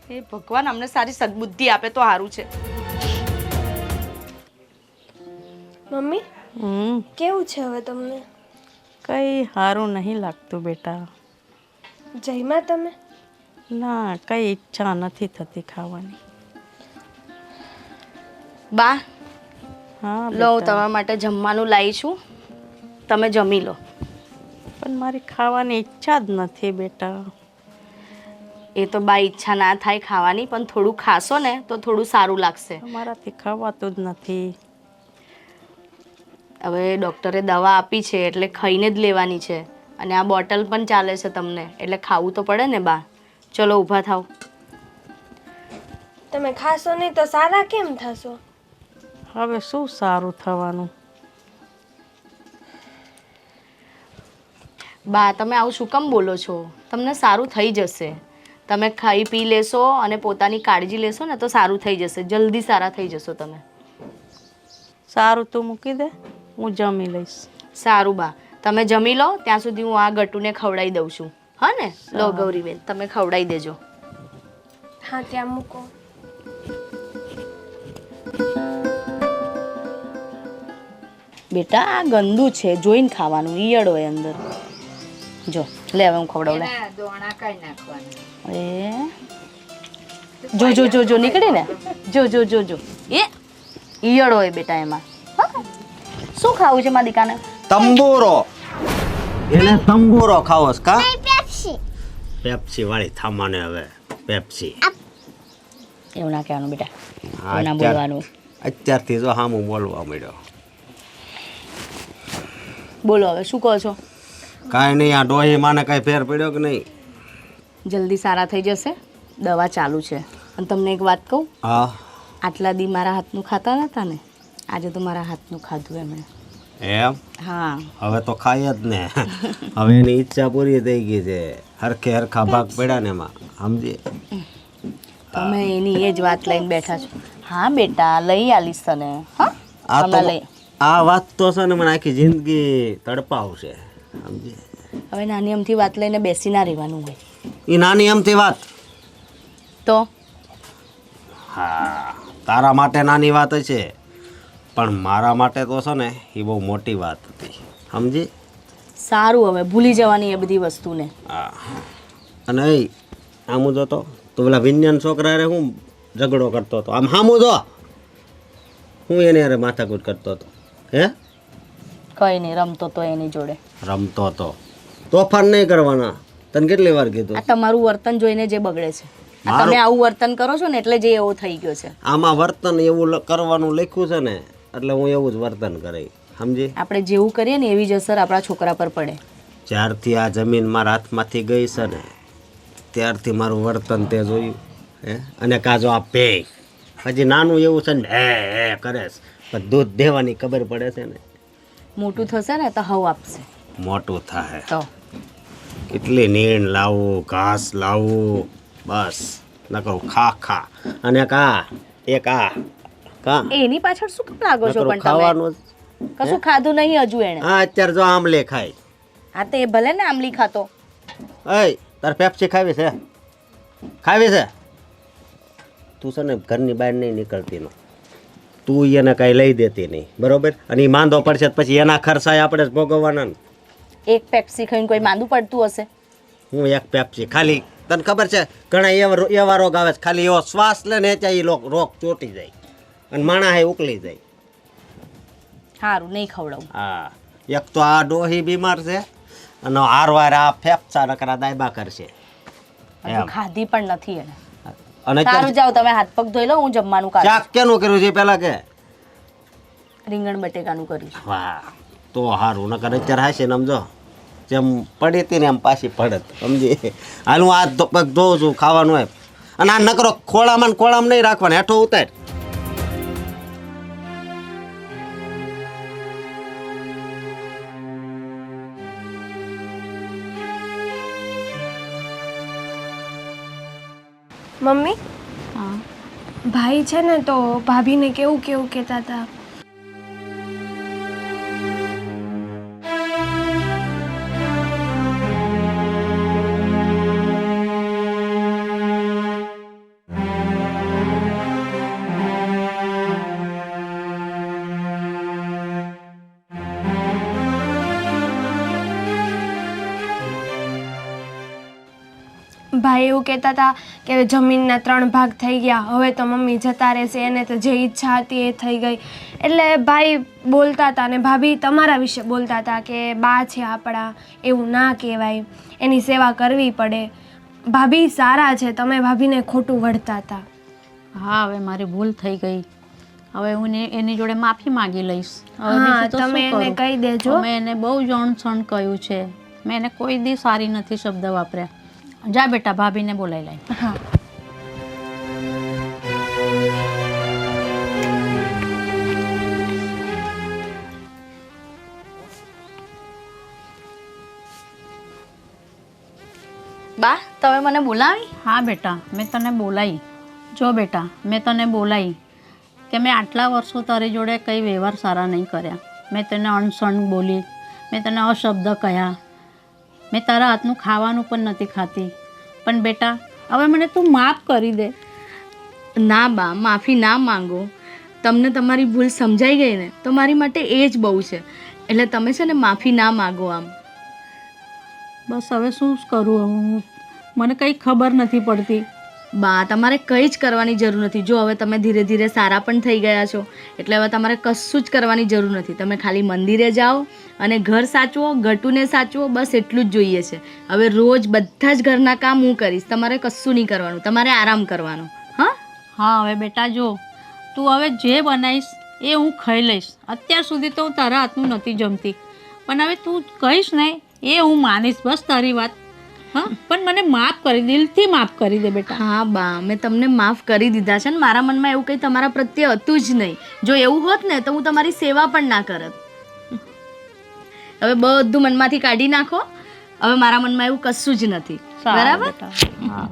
એ ભગવાન અમને સારી સદબુદ્ધિ આપે તો સારું છે. મમ્મી કેવું છે હવે તમને? કંઈ સારું નહીં લાગતું બેટા. જઈમાં તમે? ના, કંઈ ઈચ્છા નથી થતી ખાવાની. બા, હા લો હું તમારા માટે જમવાનું લાવી છું, તમે જમી લો. પણ મારી ખાવાની ઈચ્છા જ નથી બેટા. એ તો બા ઈચ્છા ના થાય ખાવાની, પણ થોડું ખાશો ને તો થોડું સારું લાગશે. મારાથી ખાવાતું જ નથી. હવે ડૉક્ટરે દવા આપી છે એટલે ખાઈને જ લેવાની છે, અને આ બોટલ પણ ચાલે છે તમને, એટલે ખાવું તો પડે ને બા. ચલો ઊભા થાવ. તમે ખાશો નહીં તો સારા કેમ થશો? હવે શું સારું થવાનું? બા, તમે આવું શું કામ બોલો છો? તમને સારું થઈ જશે. તમે ખાઈ પી લેશો અને પોતાની કાળજી લેશો ને તો સારું થઈ જશે. જલ્દી સારા થઈ જશો તમે. સારું, તું મૂકી દે, હું જમી લઈશ. સારું બા, તમે જમી લો, ત્યાં સુધી હું આ ગટુને ખવડાવી દઉં છું. હા ને? લો ગૌરીબેન, તમે ખવડાવી દેજો. હા, ત્યાં મૂકો. બેટા, આ ગંદુ છે, જોઈને ખાવાનું. ઈયળ હોય અંદર. જો લે, હવે હું ખવડાવું. લે, જો જો જો જો નીકળે ને, જો જો જો જો, એ ઈયળ હોય બેટા એમાં. શું ખાવું છે મારી દીકાને? તંબુરો. એને તંબુરો ખાવો છે કા? પેપ્સી. પેપ્સી વાળી થામાને હવે પેપ્સી. એવું ના કહેવાનું બેટા, હા, એવું ના બોલવાનું. અત્યારથી જો હામું બોલવા મળ્યો. બોલો હવે શું કહો છો? કાંઈ નહીં, આ ડોહી માને કાંઈ ફેર પડ્યો કે નહીં? જલ્દી સારા થઈ જશે, દવા ચાલુ છે. અને તમને એક વાત કહું, હા. આટલા દી મારા હાથનું ખાતા નતા ને, આજે તો મારા હાથનું ખાધું એમણે. એમ? હા, હવે તો ખાય જ ને. હવે એની ઈચ્છા પૂરી થઈ ગઈ છે. હરખે હરખા ભાગ પડ્યા ને એમાં, સમજી? તમે એની એ જ વાત લઈને બેઠા છો. હા બેટા, લઈ આલીશ તને. હા, આ તો હમણાં લઈ. આ વાત તો છે ને મને આખી જિંદગી તડપાવશે, સમજી? હવે નાની અમથી વાત લઈને બેસી ના રહેવાનું હોય. એ નાની એમથી વાત તો હા, તારા માટે નાની વાત છે, પણ મારા માટે તો છે ને એ બહુ મોટી વાત હતી, સમજી? સારું, હવે ભૂલી જવાની એ બધી વસ્તુને. હા, અને એ આમ જો તો પેલા વિજ્ઞાન છોકરા રે હું ઝઘડો કરતો હતો, આમ હામું જો હું એને યાર માથાકૂટ કરતો હતો. હે, કઈ નહીં, રમતો તો એની જોડે. રમતો હતો, તોફાન નહીં કરવાના. તને કેટલી વાર કીધું? આ તમારું વર્તન જોઈને જે બગડે છે. આ તમે આવું વર્તન કરો છો ને એટલે જે એવો થઈ ગયો છે. આમાં વર્તન એવું કરવાનું લખ્યું છે ને એટલે હું એવું જ વર્તન કરે, સમજી? આપણે જેવું કરીએ ને એવી જ અસર આપણા છોકરા પર પડે. જ્યારથી આ જમીન મારા હાથમાંથી ગઈ છે ને ત્યારથી મારું વર્તન તે જોયું. હે, અને કાજો આ પે હજી નાનું એવું છે ને હે કરે છે, પણ દૂધ દેવાની ખબર પડે છે ને. મોટું થશે ને તો હવ આપશે. મોટું થાય તો કેટલી નીણ લાવવું, ઘાસ લાવવું, બસ નકરું ખા ખા. અને કા એક આ કા એની પાછળ શું કામ લાગો છો નકરું પણ તમે? ખાવાનું જ. કશું ખાધું નહીં હજુ એણે. હા અત્યારે જો આમલે ખાય. હા તો એ ભલે ને આમલી ખાતો. અય તાર પેપ્સી ખાવી છે? ખાવી છે? તું છે ને ઘરની બહાર નહીં નીકળતી નો. તું એને કાંઈ લઈ દેતી નહીં, બરોબર? અને એ માંદો પડશે તો પછી એના ખર્ચા આપણે જ ભોગવવાના ને. એક પેપ્સી ખાઈને કોઈ માંદું પડતું હશે? હું એક પેપ્સી ખાલી, તને ખબર છે ઘણા એવા રોગ આવે છે, ખાલી એવો શ્વાસ લે ને ત્યાં એ રોગ ચોટી જાય અને માણા ઉકલી જાય. સારું નહીં ખવડાવું. હા, એક તો આ ડોહી બીમાર છે અને હારવાર આ ફેફસા નકરા દાયબા કરશે. હજુ ખાધી પણ નથી એને. અને સારું જાઓ તમે હાથ પગ ધોઈ લો, હું જમવાનું કાઢું. શાક કેનું કર્યું છે પેલા કે? રીંગણ બટેકાનું કર્યું છે. વાહ, તો હારું. નકર અત્યારે હશે ને સમજો જેમ પડી હતી ને એમ પાછી પડત, સમજી? હાલ હું હાથ પગ ધોઉં છું, ખાવાનું હોય. અને આ નકરો ખોળામાં ને ખોળામાં નહીં રાખવાનો, હેઠો ઉતાર. મમ્મી, ભાઈ છે ને તો ભાભીને કેવું કેવું કહેતા હતા. ભાઈ એવું કહેતા હતા કે જમીનના 3 ભાગ થઈ ગયા, હવે તો મમ્મી જતા રહેશે, એને તો જે ઈચ્છા હતી એ થઈ ગઈ. એટલે ભાઈ બોલતા હતા અને ભાભી તમારા વિશે બોલતા હતા કે બા છે આપણા, એવું ના કહેવાય, એની સેવા કરવી પડે. ભાભી સારા છે, તમે ભાભીને ખોટું વળતા હતા. હા, હવે મારી ભૂલ થઈ ગઈ. હવે હું એની જોડે માફી માંગી લઈશ. હા, તમે એને કહી દેજો. મેં એને બહુ જણસણ કહ્યું છે, મેં એને કોઈ દી સારી નથી શબ્દ વાપર્યા. જા બેટા, ભાભીને બોલાવી લાય. હા. બા તમે મને બોલાવી? હા બેટા, મેં તને બોલાવી. જો બેટા, મેં તને બોલાવી કે મેં આટલા વર્ષો તારી જોડે કંઈ વ્યવહાર સારા નહીં કર્યા. મેં તને અણસણ બોલી, મેં તને અશબ્દ કહ્યા, મેં તારા હાથનું ખાવાનું પણ નથી ખાતી. પણ બેટા, હવે મને તું માફ કરી દે. ના બા, માફી ના માંગો. તમને તમારી ભૂલ સમજાઈ ગઈ ને તો મારી માટે એ જ બહુ છે. એટલે તમે છે ને માફી ના માંગો. આમ બસ હવે શું કરું હું, મને કંઈ ખબર નથી પડતી. બા તમારે કંઈ જ કરવાની જરૂર નથી. જો હવે તમે ધીરે ધીરે સારા પણ થઈ ગયા છો, એટલે હવે તમારે કશું જ કરવાની જરૂર નથી. તમે ખાલી મંદિરે જાઓ અને ઘર સાચવો, ગટુને સાચવો, બસ એટલું જ જોઈએ છે. હવે રોજ બધા જ ઘરના કામ હું કરીશ, તમારે કશું નહીં કરવાનું, તમારે આરામ કરવાનો. હા હા, હવે બેટા જો, તું હવે જે બનાવીશ એ હું ખાઈ લઈશ. અત્યાર સુધી તો હું તારા હાથનું નથી જમતી, પણ હવે તું કહીશ ને એ હું માનીશ. બસ તારી વાત. હા, પણ મને માફ કરી, દિલથી માફ કરી દે બેટા. હા બા, મેં તમને માફ કરી દીધા છે ને. મારા મનમાં એવું કંઈ તમારા પ્રત્યે હતું જ નહીં. જો એવું હોત ને તો હું તમારી સેવા પણ ના કરત. હવે બધું મનમાંથી કાઢી નાખો. હવે મારા મનમાં એવું કશું જ નથી. બરાબર? હા.